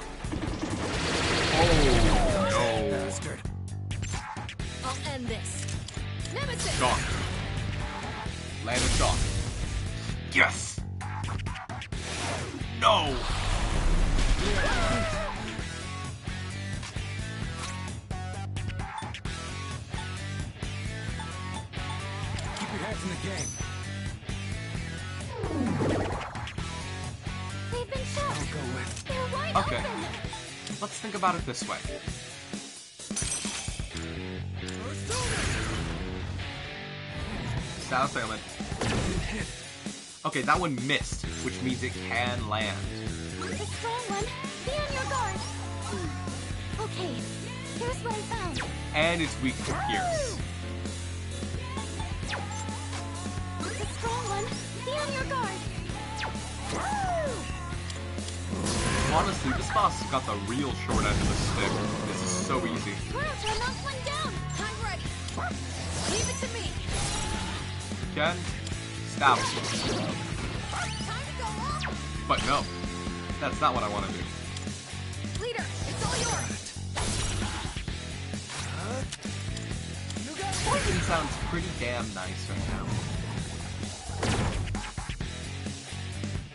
Oh, no. Bastard. I'll end this. Nemesis! Shock. Land of shock. Yes! No! Keep your heads in the game. They've been shot. I'll go with. They're wide Okay. open. Let's think about it this way. Status ailment. Okay, that one missed, which means it can land. The strong one. Be on your guard. Okay, here's what I found. And it's weak to Pierce. The strong one. Be on your guard. Honestly, this boss has got the real short end of the stick. This is so easy. Kuroto knocked one down. I'm ready. Leave it to me. Ken, stab him. Time to go up. But no, that's not what I want to do. Leader, it's all yours. Poison sounds pretty damn nice right now.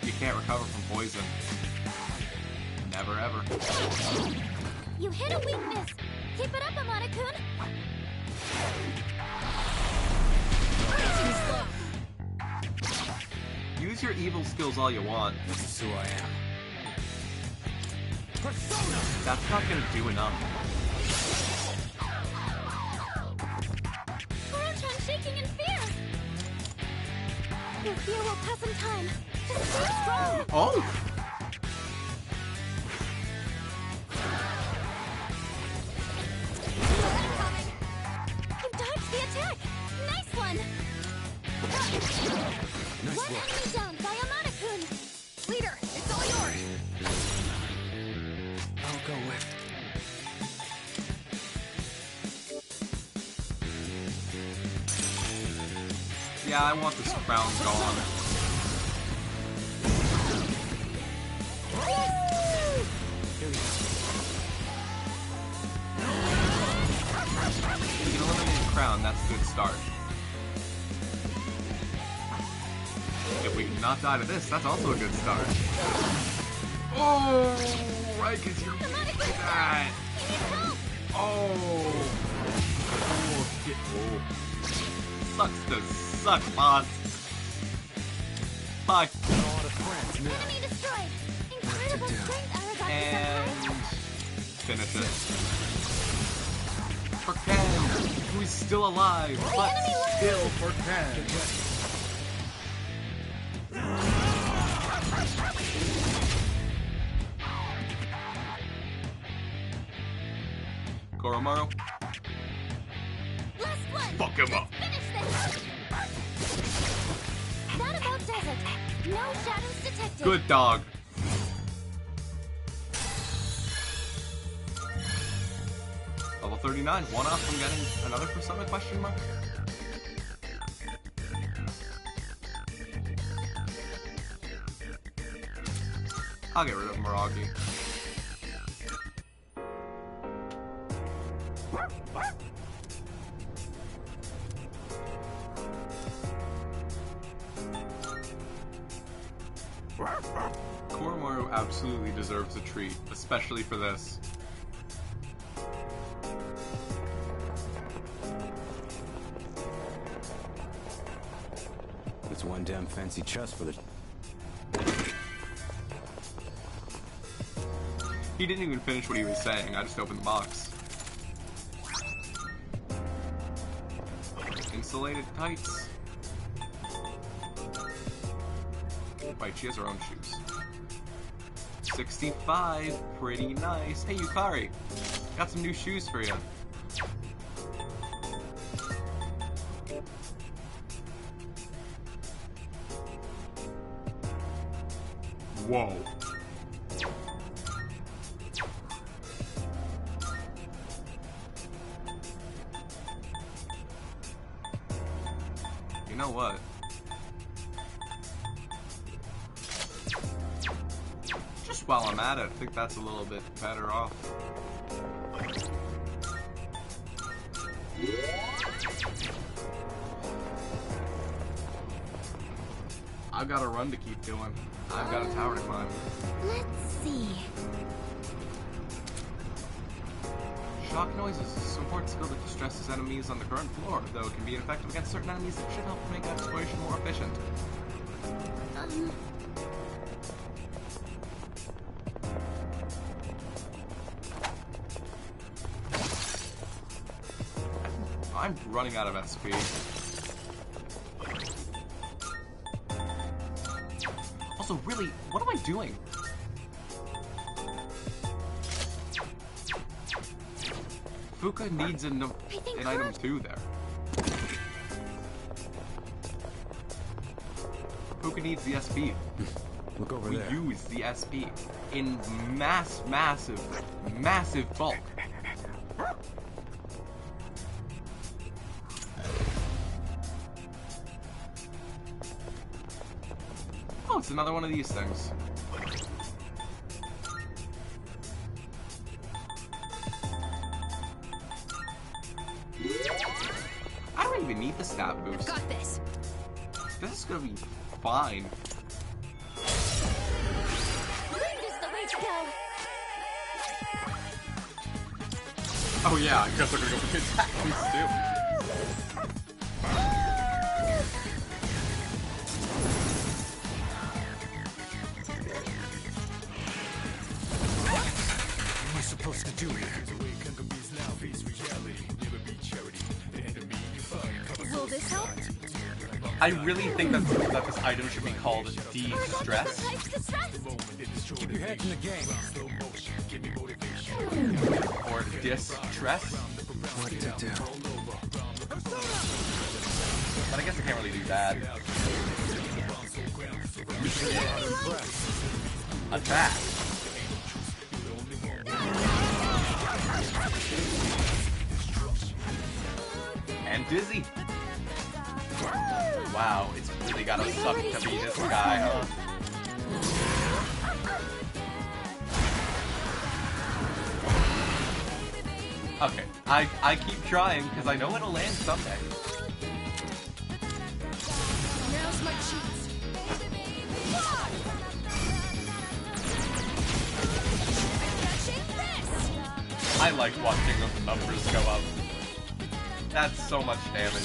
You can't recover from poison. Never ever. You hit a weakness. Keep it up, Amada-kun. Too slow. Use your evil skills all you want. This is who I am. Persona! That's not gonna do enough. Kuroto-chan shaking in fear. Your fear will pass in time. Just stay strong. Oh! You dodged the attack. Nice one. Nice One work. enemy down by Amada-kun. Leader, it's all yours. I'll go with. Yeah, I want this crown gone. You can eliminate the crown, that's a good start. If we can not die to this, that's also a good start. Oh, right, because you're doing that. Oh. Oh, shit. Oh. Sucks to suck, boss. Bye. Enemy destroyed. Incredible strength, Aragaki-senpai. And finish it. For Ken, who is still alive, but still for Ken. Koromaru, Last one. fuck him up. Finish this. That about does it. No shadows detected. Good dog. Level 39, one off from getting another persona question mark? I'll get rid of Miragi. Koromaru absolutely deserves a treat, especially for this. It's one damn fancy chest for the... He didn't even finish what he was saying, I just opened the box. Insulated tights. Wait, she has her own shoes. 65, pretty nice. Hey Yukari, got some new shoes for you. Whoa. You know what? Just while I'm at it, I think that's a little bit better off. I've got a run to keep doing. I've got a tower to climb. Let's see. Shock noise is a support skill that distresses enemies on the current floor, though it can be effective against certain enemies that should help make exploration more efficient. I'm running out of SP. Also, really, what am I doing? Fuka needs an item too there. Fuka needs the SP. Look over we there. use the SP in massive bulk. Oh, it's another one of these things. I don't even need the stat boost. Got this. This is gonna be fine. Wind is the way to go. Oh yeah, I guess we're gonna go for the attack boost too. Supposed to do it. Will this help? I really think that this item should be called De-Stress. Keep your head in the game. Or Distress. What to do? But I guess I can't really do that. Attack. And dizzy. Wow, it's really gotta suck to be this guy, huh? Okay, I keep trying because I know it'll land someday. Now's my chance. I like watching the numbers go up. That's so much damage.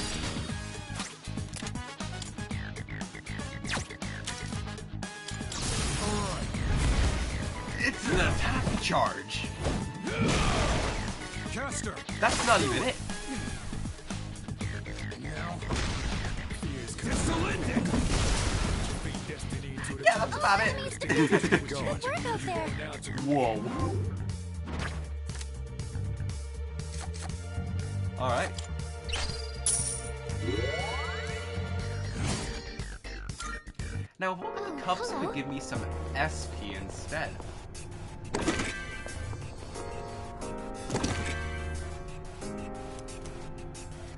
It's an attack charge. Caster. That's not even it. Yeah, that's about it. Good work out there. Whoa. Alright. Now, what kind of cups could give me some SP instead?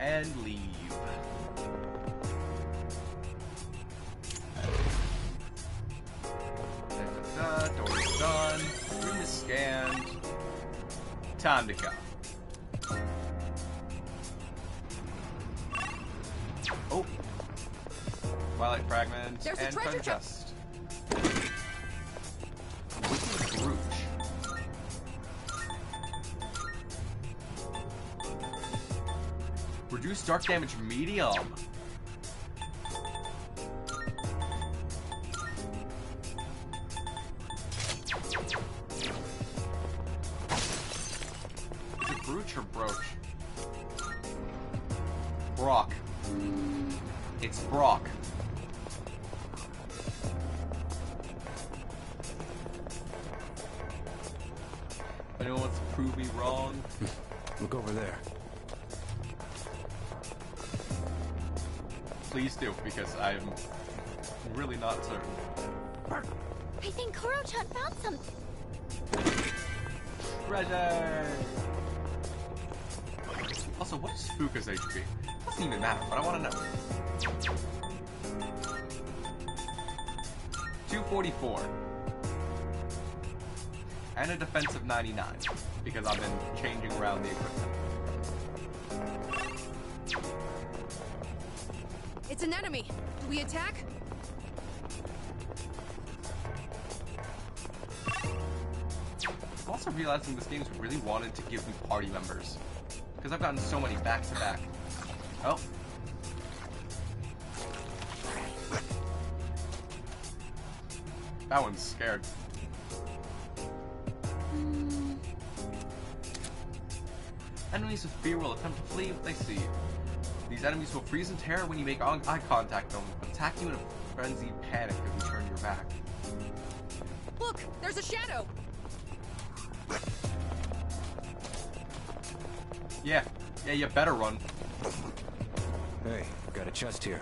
And leave. Door's done. Room is scanned. Time to go. Oh. Twilight Fragment There's a and treasure treasure chest. Wicked Brooch. Reduce dark damage medium. Is it brooch or broach? Brock. It's Brock. If anyone wants to prove me wrong, Look over there. please do, because I'm really not certain. I think Koro-chan found something. Treasure! Also, what is Fuka's HP? Doesn't even matter, but I want to know. 244. And a defense of 99, because I've been changing around the equipment. It's an enemy. Do we attack? I'm also realizing this game's really wanted to give me party members, because I've gotten so many back-to-back. Oh. That one's scared. Enemies with fear will attempt to flee if they see you. These enemies will freeze in terror when you make eye contact with them, attack you in a frenzied panic if you turn your back. Look, there's a shadow. Yeah, you better run. Hey, got a chest here.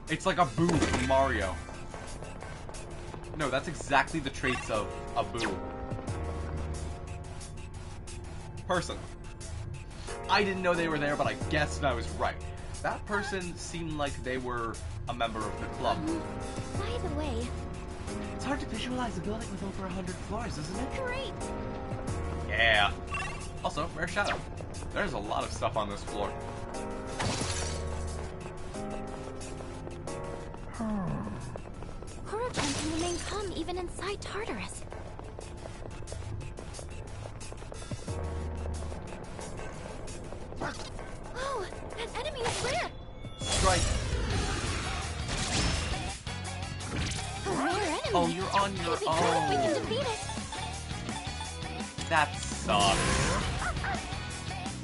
It's like a Boo from Mario. No, that's exactly the traits of a Boo. Person. I didn't know they were there, but I guessed I was right. That person seemed like they were a member of the club. By the way... It's hard to visualize a building with over 100 floors, isn't it? Great! Yeah. Also, rare shadow. There's a lot of stuff on this floor. Koro-chan can remain calm even inside Tartarus. Whoa! That enemy is rare! Strike! A rare enemy! Oh, you're on your It'd be good if we can own! defeat it! That sucks.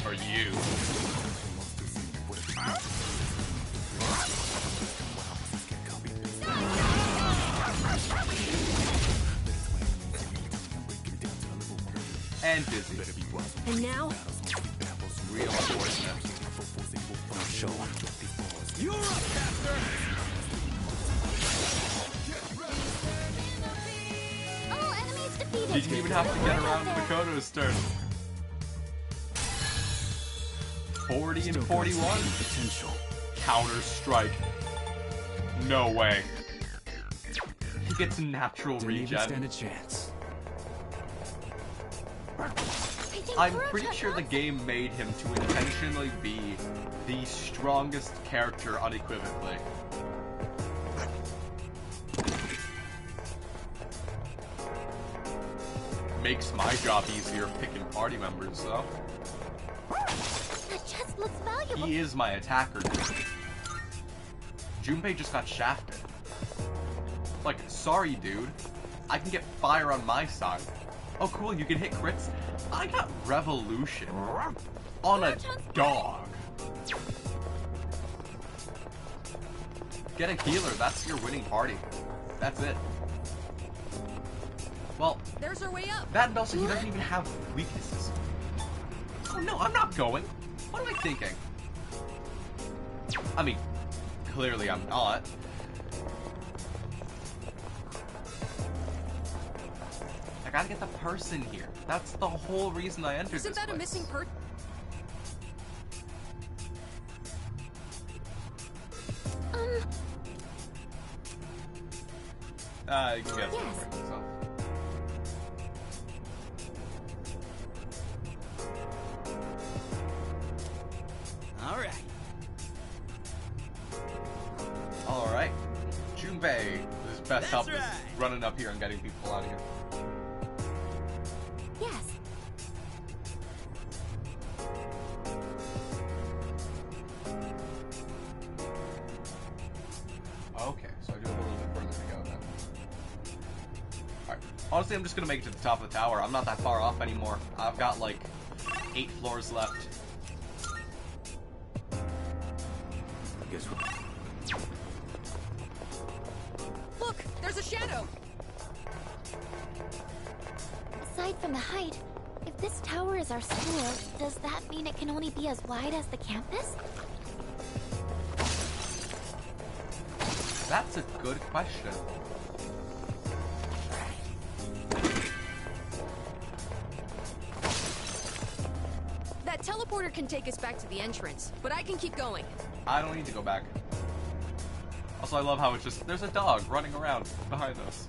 For you. And busy. And now? Real unfortunate. Show him. You're up, Caster! All enemies defeated! You didn't even have to get around to Makoto's turn. 40 and 41. Potential. Counter strike. No way. He gets natural Didn't even stand regen. a chance. I'm pretty sure the game made him to intentionally be the strongest character unequivocally. Makes my job easier picking party members, though. That chest looks valuable! He is my attacker. Junpei just got shafted. Like, sorry, dude. I can get fire on my side. Oh, cool, you can hit crits? I got revolution. On a dog. Get a healer, that's your winning party. That's it. Well, There's our way up. that and also he doesn't even have weaknesses. Oh no, I'm not going. What am I thinking? I mean, clearly I'm not. I gotta get the person here. That's the whole reason I entered Isn't this that a place. missing person? You can get it Yes. for yourself. Alright. Alright. Junpei, his best help That's is right. running up here and getting people out of here. Yes. Okay, so I do have a little bit further to go then. Alright. Honestly, I'm just gonna make it to the top of the tower. I'm not that far off anymore. I've got like 8 floors left. Guess what? Look, there's a shadow. Aside from the height, if this tower is our school, does that mean it can only be as wide as the campus? That's a good question. That teleporter can take us back to the entrance, but I can keep going. I don't need to go back. Also, I love how it's just, there's a dog running around behind us.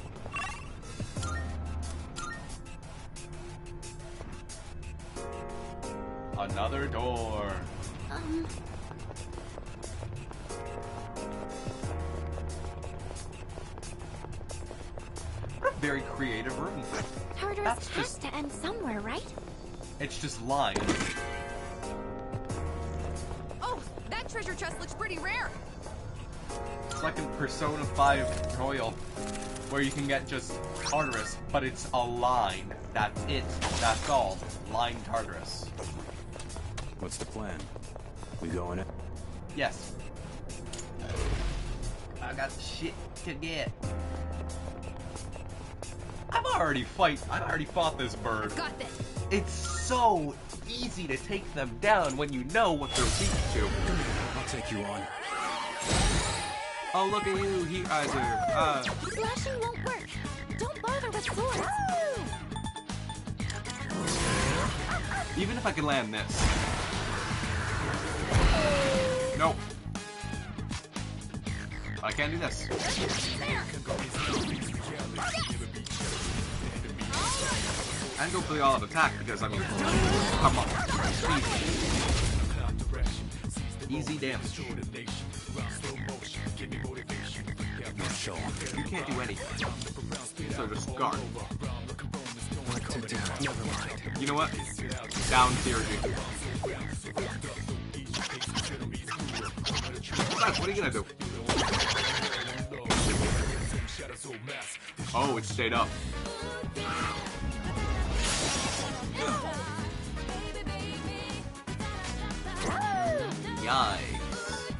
Another door. What a very creative room. Tartarus has to end somewhere, right? It's just lines. Oh, that treasure chest looks pretty rare. It's like in Persona 5 Royal, where you can get just Tartarus, but it's a line. That's it. That's all. Line Tartarus. What's the plan? We going in? Yes. I got shit to get. I've already fought this bird. Got this. It's so easy to take them down when you know what they're weak to. I'll take you on. Oh, look at you, Slashing won't work. Don't bother with swords. Even if I can land this. Nope. I can't do this. I can go for the all-out attack because, I mean, come on. Easy damage. You can't do anything. So just guard. You know what? Down theurgy. What are you gonna do? Oh, it stayed up. Yikes.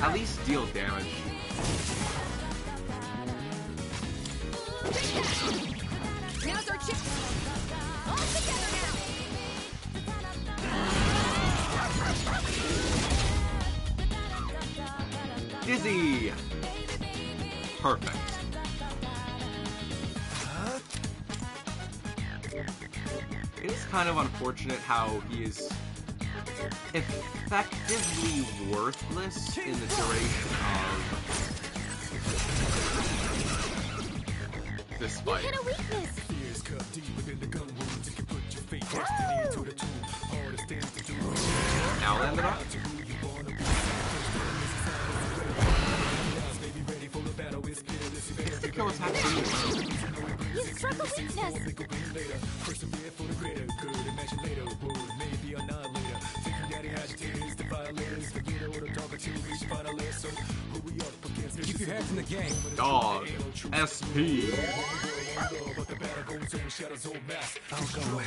At least deal damage. Now's our chance. All together now. Dizzy! Perfect. It is kind of unfortunate how he is effectively worthless in the duration of this fight. You hit a weakness. Now land it on. Kill attack. You struck a weakness. Keep your hands in the game. Dog. SP. I'll go in.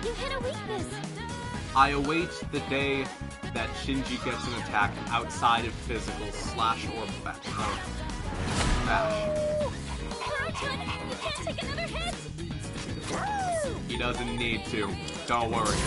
You hit a weakness. I await the day that Shinji gets an attack outside of physical slash or bash. Naruto, you can't take another hit. He doesn't need to. Don't worry.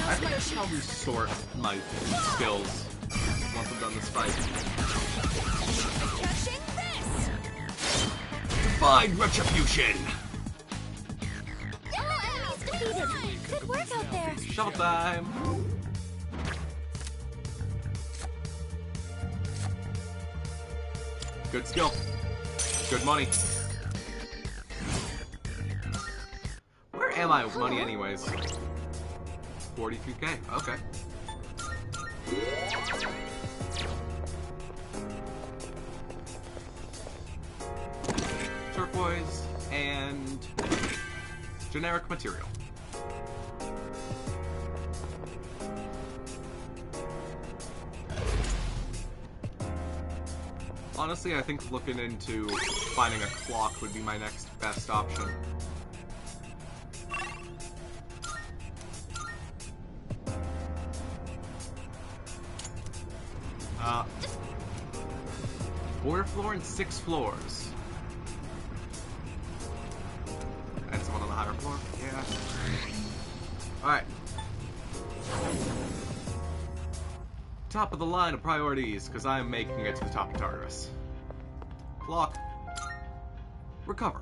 I think I should probably sort my skills once I'm done this fight. Divine Retribution! All enemies defeated. Good work out there. Shovel time! Good skill. Good money. Where am I with money anyways? 43k, okay. Turquoise and generic material. Honestly, I think looking into finding a clock would be my next best option. 4th floor and 6 floors. And someone on the higher floor? Yeah. Alright. Top of the line of priorities, because I am making it to the top of Tartarus. Clock. Recover.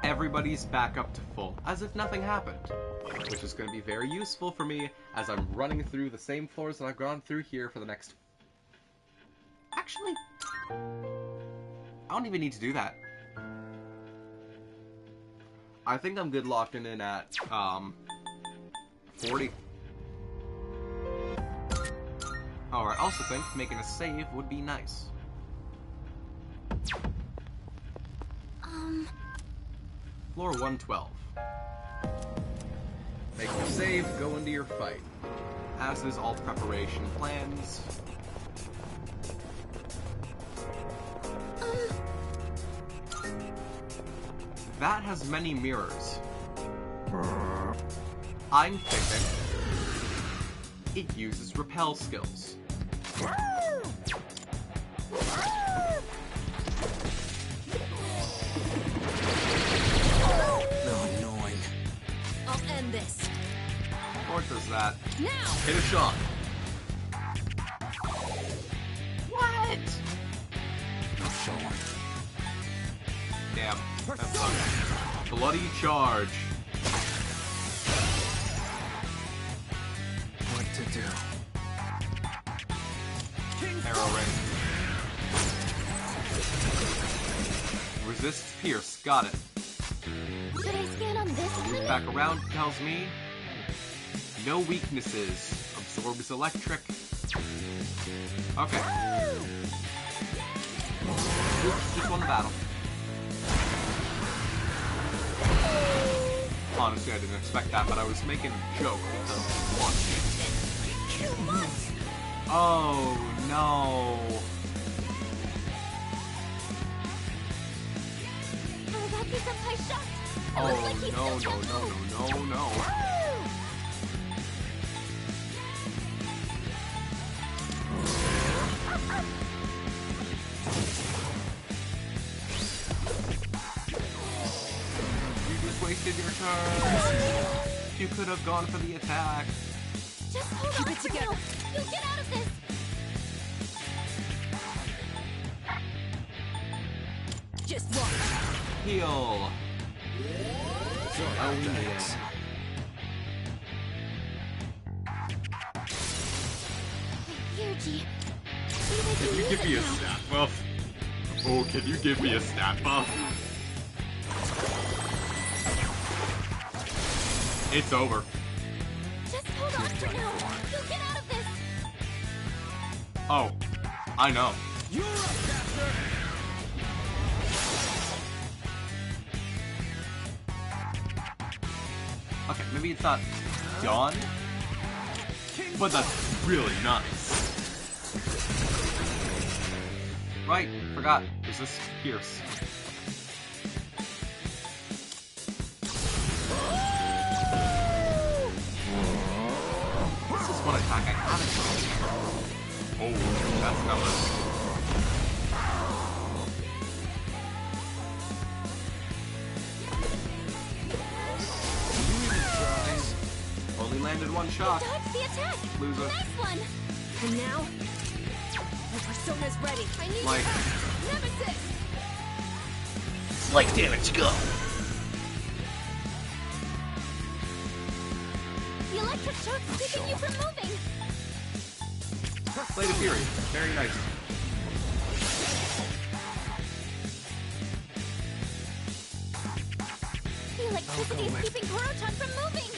Everybody's back up to full, as if nothing happened. Which is going to be very useful for me as I'm running through the same floors that I've gone through here for the next... Actually, I don't even need to do that. I think I'm good locking in at, 40. Oh, I also think making a save would be nice. Floor 112. Make your save, go into your fight. As is all preparation plans. That has many mirrors. I'm thinking it uses repel skills. Annoying. I'll end this. Or does that? Now! Hit a shot. What? Show him. Damn. That sucks. Bloody charge. What to do? Arrow ring. Resist pierce. Got it. Should I scan on this Loop enemy? back around tells me no weaknesses. Absorbs electric. Okay. Oops, just won the battle. Honestly, I didn't expect that, but I was making a joke with the one. Oh no. Oh, that senpai shot. It Oh looks like he's no, still no, no, no, no, no. You just wasted your turn. You could have gone for the attack. Just hold on for now. You'll get out of this. Just watch. Heal. Oh, thanks. Yuji. Can you give me a stat buff? Oh, can you give me a stat buff? It's over. Just hold on for now. You'll get out of this. Oh, I know. You're up, Caster! Okay, maybe it's not done, but that's really nice. Right, forgot. Resist pierce. This is one attack I haven't done. Oh, that's numbers. Only landed one shot. Dodge the attack. Loser. Nice one. And now, my persona's ready. I need Like- your help. Nemesis. Like damage, go. The electric shock's keeping you from moving. Blade of Fury. Very nice. The electricity is keeping Koro-chan from moving.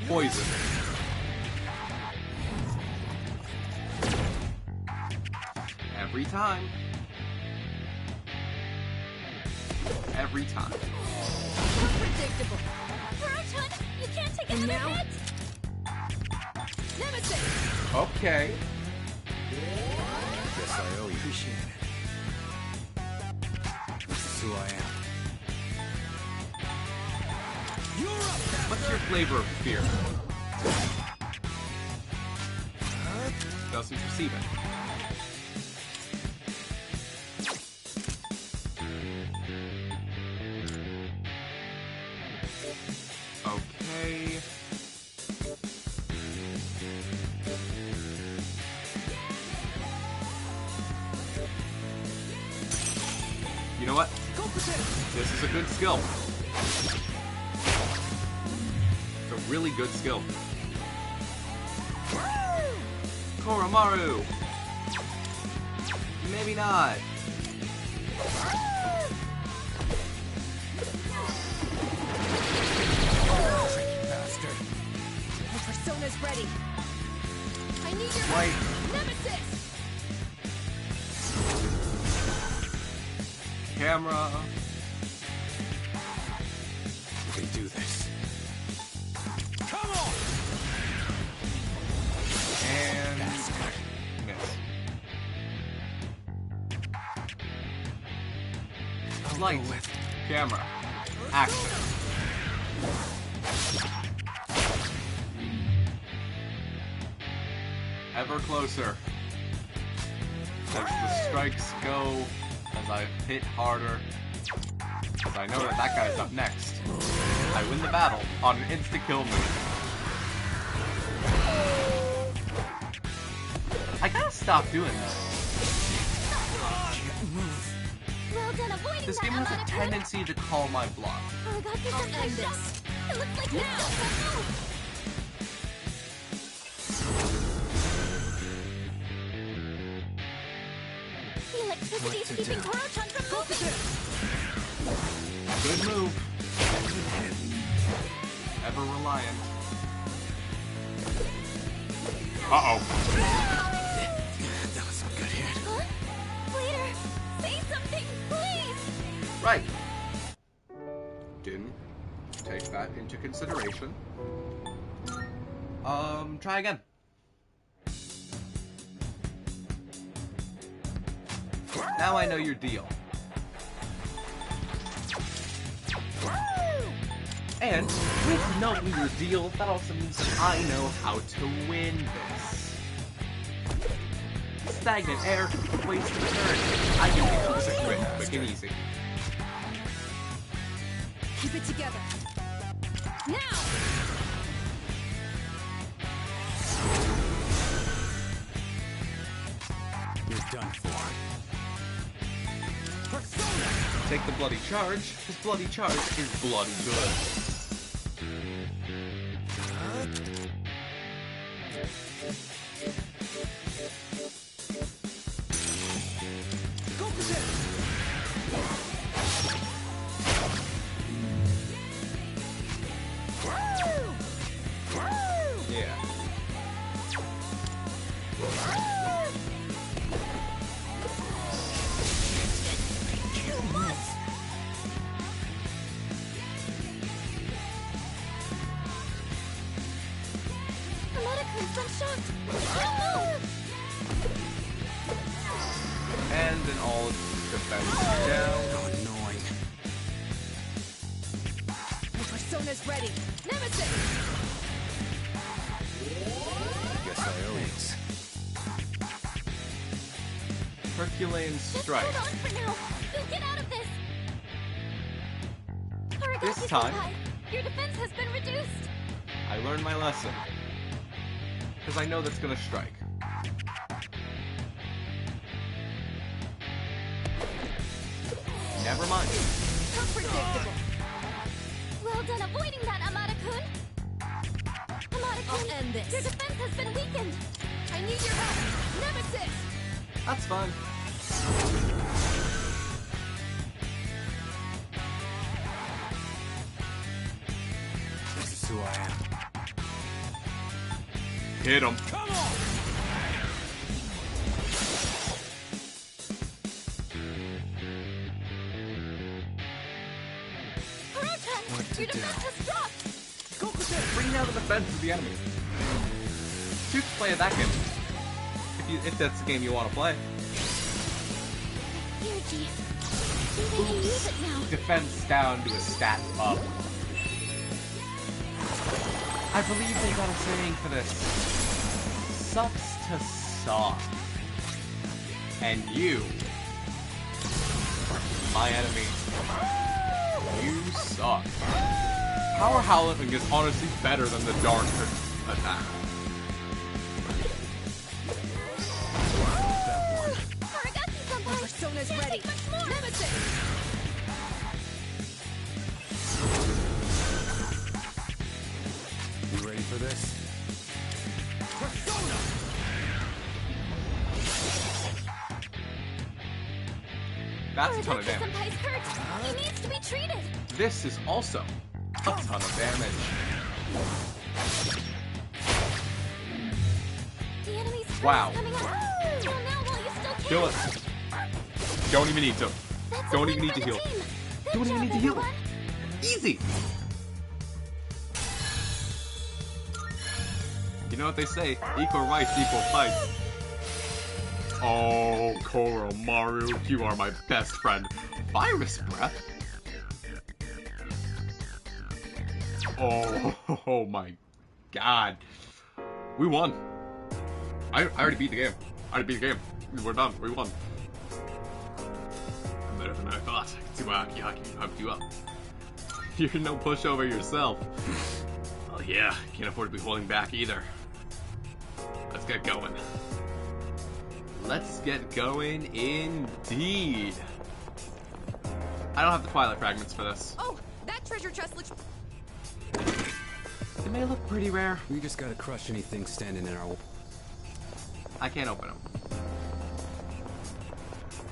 Poison. Every time. Every time. Unpredictable. Koro-chan, you can't take And another now? hit. Nemesis. Okay. Guess I owe you. Appreciate it. This is who I am. What's your flavor of fear? Doesn't receive it. Okay. You know what? This is a good skill. It's a really good skill. Koromaru! Maybe not. Bastard. My persona's ready. I need your Wait. help. Nemesis! Camera. We can do this. Come on! And miss. Light. Camera. Action. Ever closer. As the strikes go, as I hit harder, as I know that that guy's up next, I win the battle on an insta-kill move. I gotta stop doing that. Well done avoiding This that, game has a Amada-kun. tendency to call my bluff. Arigato gozaimashita. It looks like you still can't move. The electricity's keeping Koro-chan from moving. Good move. Ever reliant. Uh-oh. That was some good hit. Huh? Leader, say something, please. Right. Didn't take that into consideration. Try again. Now I know your deal. And with knowing your deal, that also means that I know how to win this. Stagnant air, waste of turn. I can make this a crit, quick and easy. Keep it together. Now! You're done for. Take the bloody charge, because bloody charge is bloody good. Yeah. Amada-kun's been shocked. Don't move. And then all defense down. Annoying. My persona's ready. Nemesis! Guess I owe you. Herculean strike. Hold on for now. We'll get out of this. This Aragaki time- senpai, your defense has been reduced. I learned my lesson. Because I know that's gonna strike. Never mind. How predictable. Well done avoiding that, Amada-kun. Amada-kun, I'll end this. your defense has been weakened. I need your help. Nemesis! That's fine. This is who I am. Hit him. Come on! Koro-chan, What to your do? defense has dropped. Bring down the defense of the enemy. Choose to play that game. If that's the game you want to play. Yuji, they can use it now. Defense down to a stat up. I believe they got a saying for this. Sucks to suck. And you are my enemy. You suck. Power howling is honestly better than the dark attack. My persona's ready. Nemesis! You ready for this? Persona! That's a ton of damage. Senpai's hurt. He needs to be treated. This is also a ton of damage. The enemy's hurt Wow. coming up. Kill now while you still can. Kill it. Don't even need to. That's Don't a even win need to for the heal. team. Good Don't even job, need to heal. everyone. Easy. You know what they say? Equal rights, equal fights. Oh, Koromaru, you are my best friend. Virus breath? Oh my god. We won. I already beat the game. We're done. We won. Better than I thought. I can see why Aki hyped you up. You're no pushover yourself. Oh yeah, can't afford to be holding back either. Let's get going. Let's get going indeed. I don't have the Twilight Fragments for this. Oh, that treasure chest looks... It may look pretty rare. We just gotta crush anything standing in our way. I can't open them.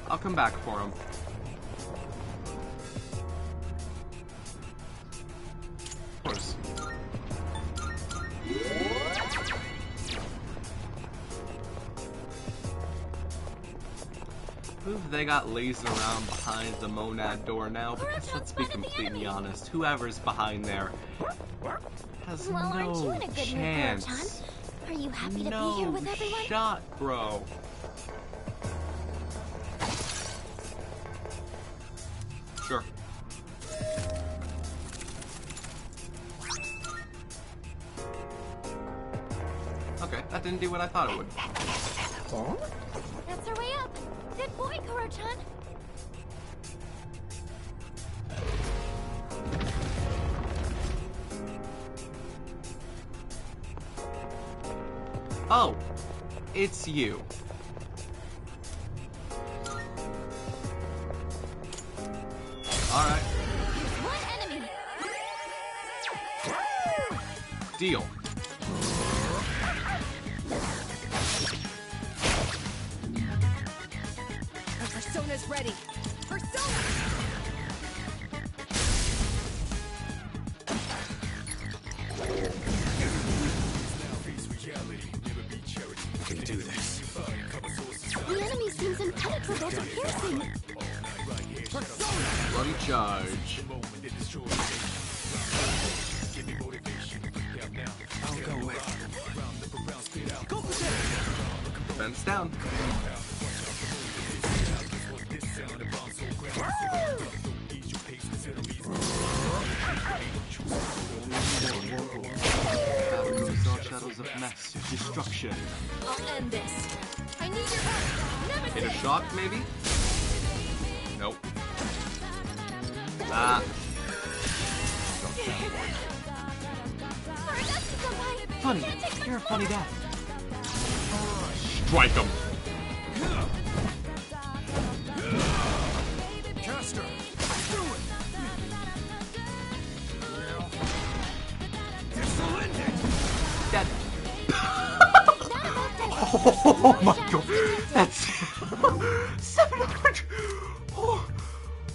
I'll come back for them. Of course. Who have they got lazing around behind the monad door now? Because let's be completely honest, whoever's behind there has Well, aren't you no in a good mood, chance. Kuro-chan? Are you happy to No be here with everyone? shot, bro. Sure. Okay, that didn't do what I thought it would. That's our way up. Good boy, Kuro-chan. Oh, it's you. Alright. One enemy. Deal. Our persona's ready. Persona! We can do this. The enemy seems impenetrable to piercing. Bloody charge. I'll go with. Fence down. Shadows of mass destruction. I'll end this. I need your help. Nemesis! Hit a shot, maybe? Nope. Ah. Funny. You're a funny guy. Strike him. Caster, do it! Dead. Oh my god. That's 700. Oh,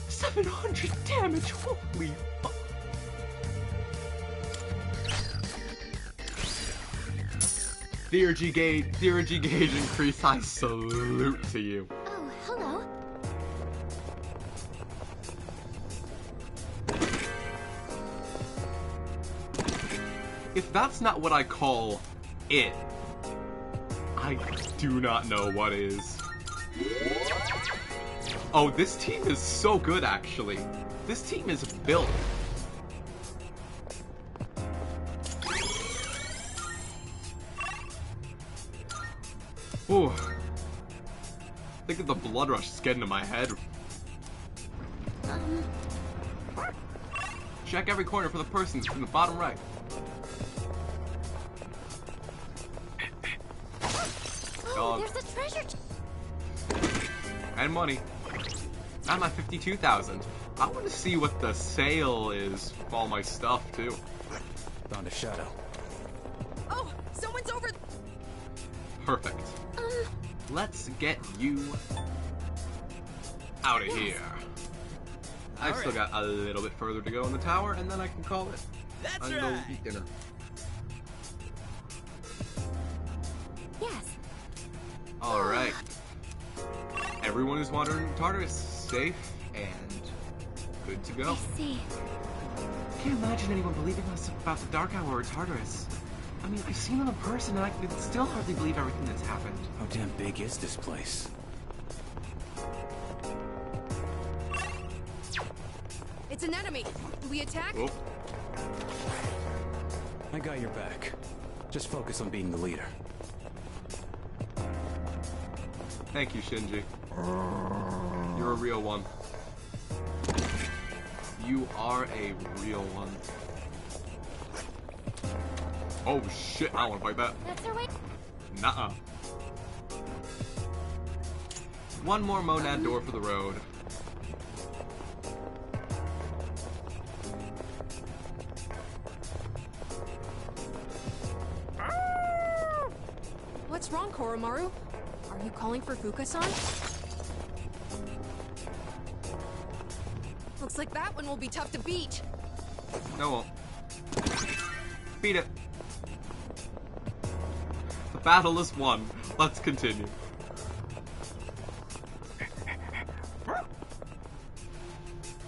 700 damage. Holy fuck. Theurgy gauge increase. I salute to you. Oh, hello. If that's not what I call it, I do not know what is. Oh, this team is so good, actually. This team is built. Ooh. I think the blood rush is getting to my head. Check every corner for the person in the bottom right. Oh, there's a treasure. And money. I'm at 52,000. I want to see what the sale is for all my stuff too. Found a shadow. Oh, someone's over. Perfect. Let's get you out of here. I've still got a little bit further to go in the tower, and then I can call it. That's and right. go eat dinner. Yes. All right. Everyone who's wandering in Tartarus safe and good to go. I see. I can't imagine anyone believing us about the Dark Hour or Tartarus. I mean, I've seen them in person, and I can still hardly believe everything that's happened. How damn big is this place? It's an enemy. We attack? Oh. I got your back. Just focus on being the leader. Thank you, Shinji. You're a real one. You are a real one. Oh shit, I don't want to fight that. That's our way. Nuh-uh. One more monad door for the road. What's wrong, Koromaru? Are you calling for Fuka-san? Looks like that one will be tough to beat. No, won't. Beat it. The battle is won. Let's continue.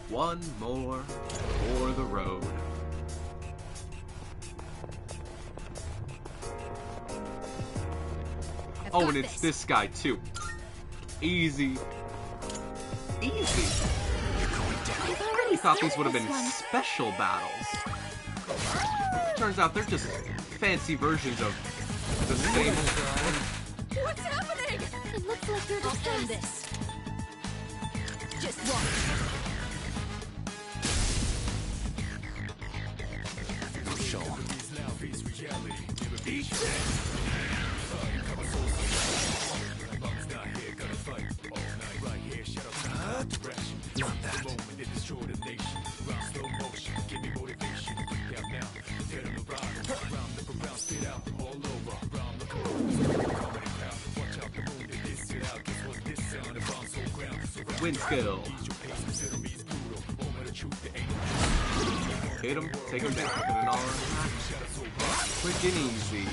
One more for the road. Oh, and it's this guy too. Easy. Easy. I really thought these would have been special battles. Turns out they're just fancy versions of the same. What's happening? It looks like you're I'll end this. Just watch. Show him. Not that. Wind skill. Hit him, take him down, get an arm. Quick and easy.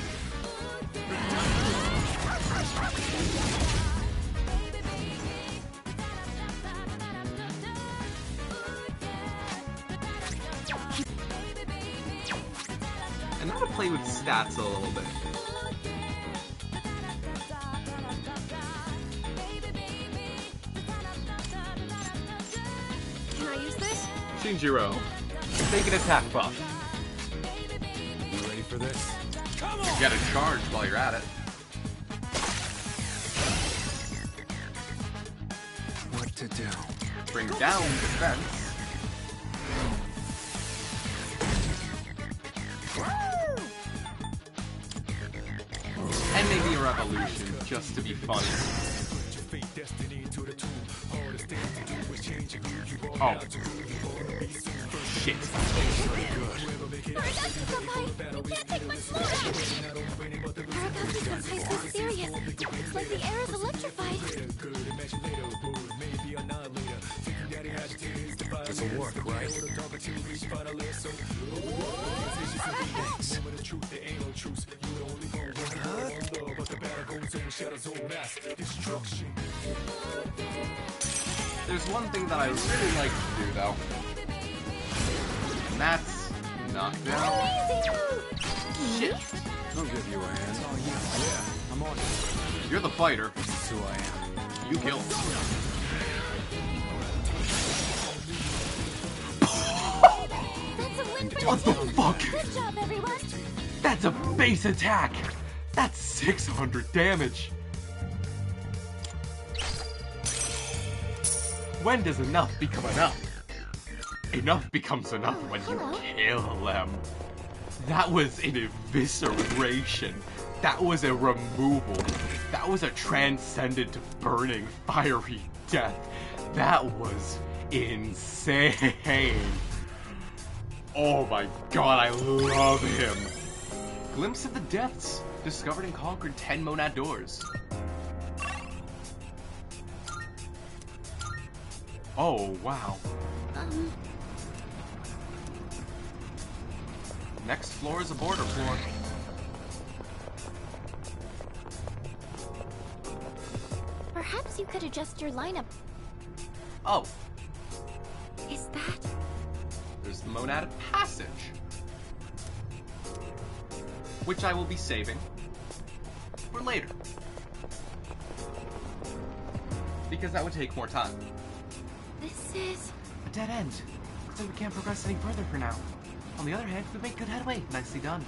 And now to play with stats a little bit. Can I use this? Shinjiro, take an attack buff. You ready for this? You gotta charge while you're at it. What to do? Bring down defense. And maybe a revolution, just to be funny. Oh. Shit. We can't take much more. Arakaki's so serious. It's like the air is electrified. Doesn't work, right? Thanks. There's one thing that I really like to do, though. And that's knockdown. Shift. I'll give you a hand. Yeah, I'm on it. You're the fighter. This is who I am. You kill him. That's a win for What the fuck? Good job, everyone. That's a base attack. That's 600 damage. When does enough become enough? Enough becomes enough when you kill them. That was an evisceration. That was a removal. That was a transcendent burning fiery death. That was insane. Oh my god, I love him. Glimpse of the Depths. Discovered and conquered 10 monad doors. Oh, wow. Next floor is a border floor. Perhaps you could adjust your lineup. Oh. Is that? There's the Monad Passage. Which I will be saving for later. Because that would take more time. This is a dead end. Looks like we can't progress any further for now. On the other hand, we made good headway. Nicely done.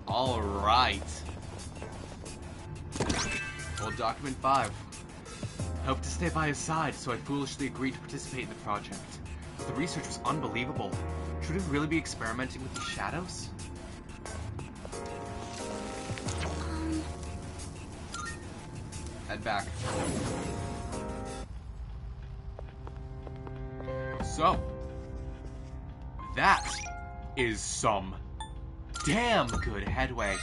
Alright. Well, Document 5. Hoped to stay by his side, so I foolishly agreed to participate in the project. The research was unbelievable. Should we really be experimenting with these shadows? Head back. So, that is some damn good headway.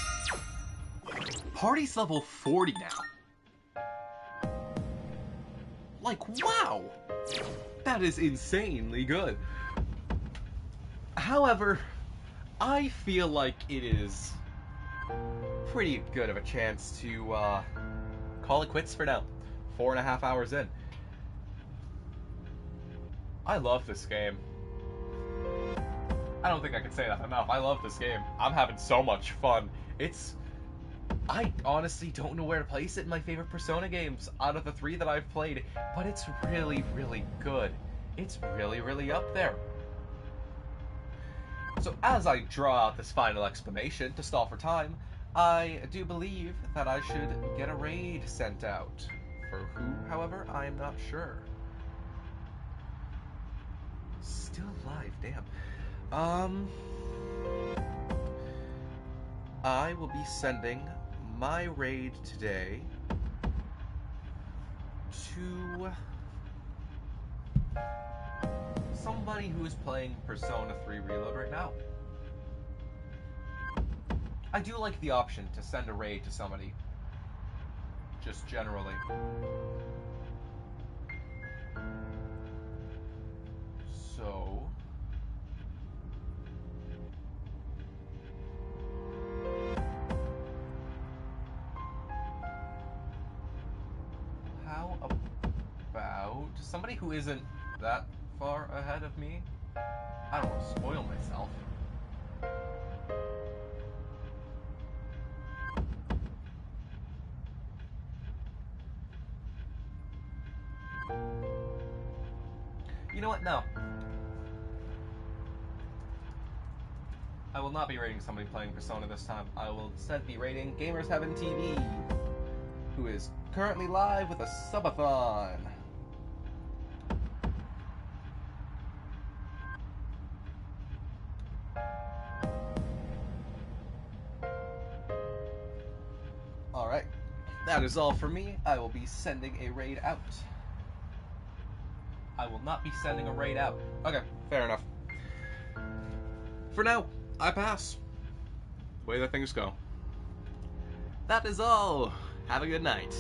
Party's level 40 now. Like, wow! That is insanely good. However, I feel like it is pretty good of a chance to call it quits for now. 4.5 hours in. I love this game. I don't think I can say that enough. I love this game. I'm having so much fun. I honestly don't know where to place it in my favorite Persona games out of the 3 that I've played, but it's really, really good. It's really, really up there. So as I draw out this final explanation to stall for time, I do believe that I should get a raid sent out. For who, however, I am not sure. Still alive, damn. I will be sending my raid today to somebody who is playing Persona 3 Reload right now. I do like the option to send a raid to somebody, just generally. So... how about somebody who isn't that far ahead of me? I don't want to spoil myself. You know what? No. I will not be rating somebody playing Persona this time. I will instead be rating Gamers Heaven TV, who is currently live with a subathon. Alright, that is all for me. I will be sending a raid out. I will not be sending a raid out. Okay, fair enough. For now, I pass. The way that things go. That is all. Have a good night.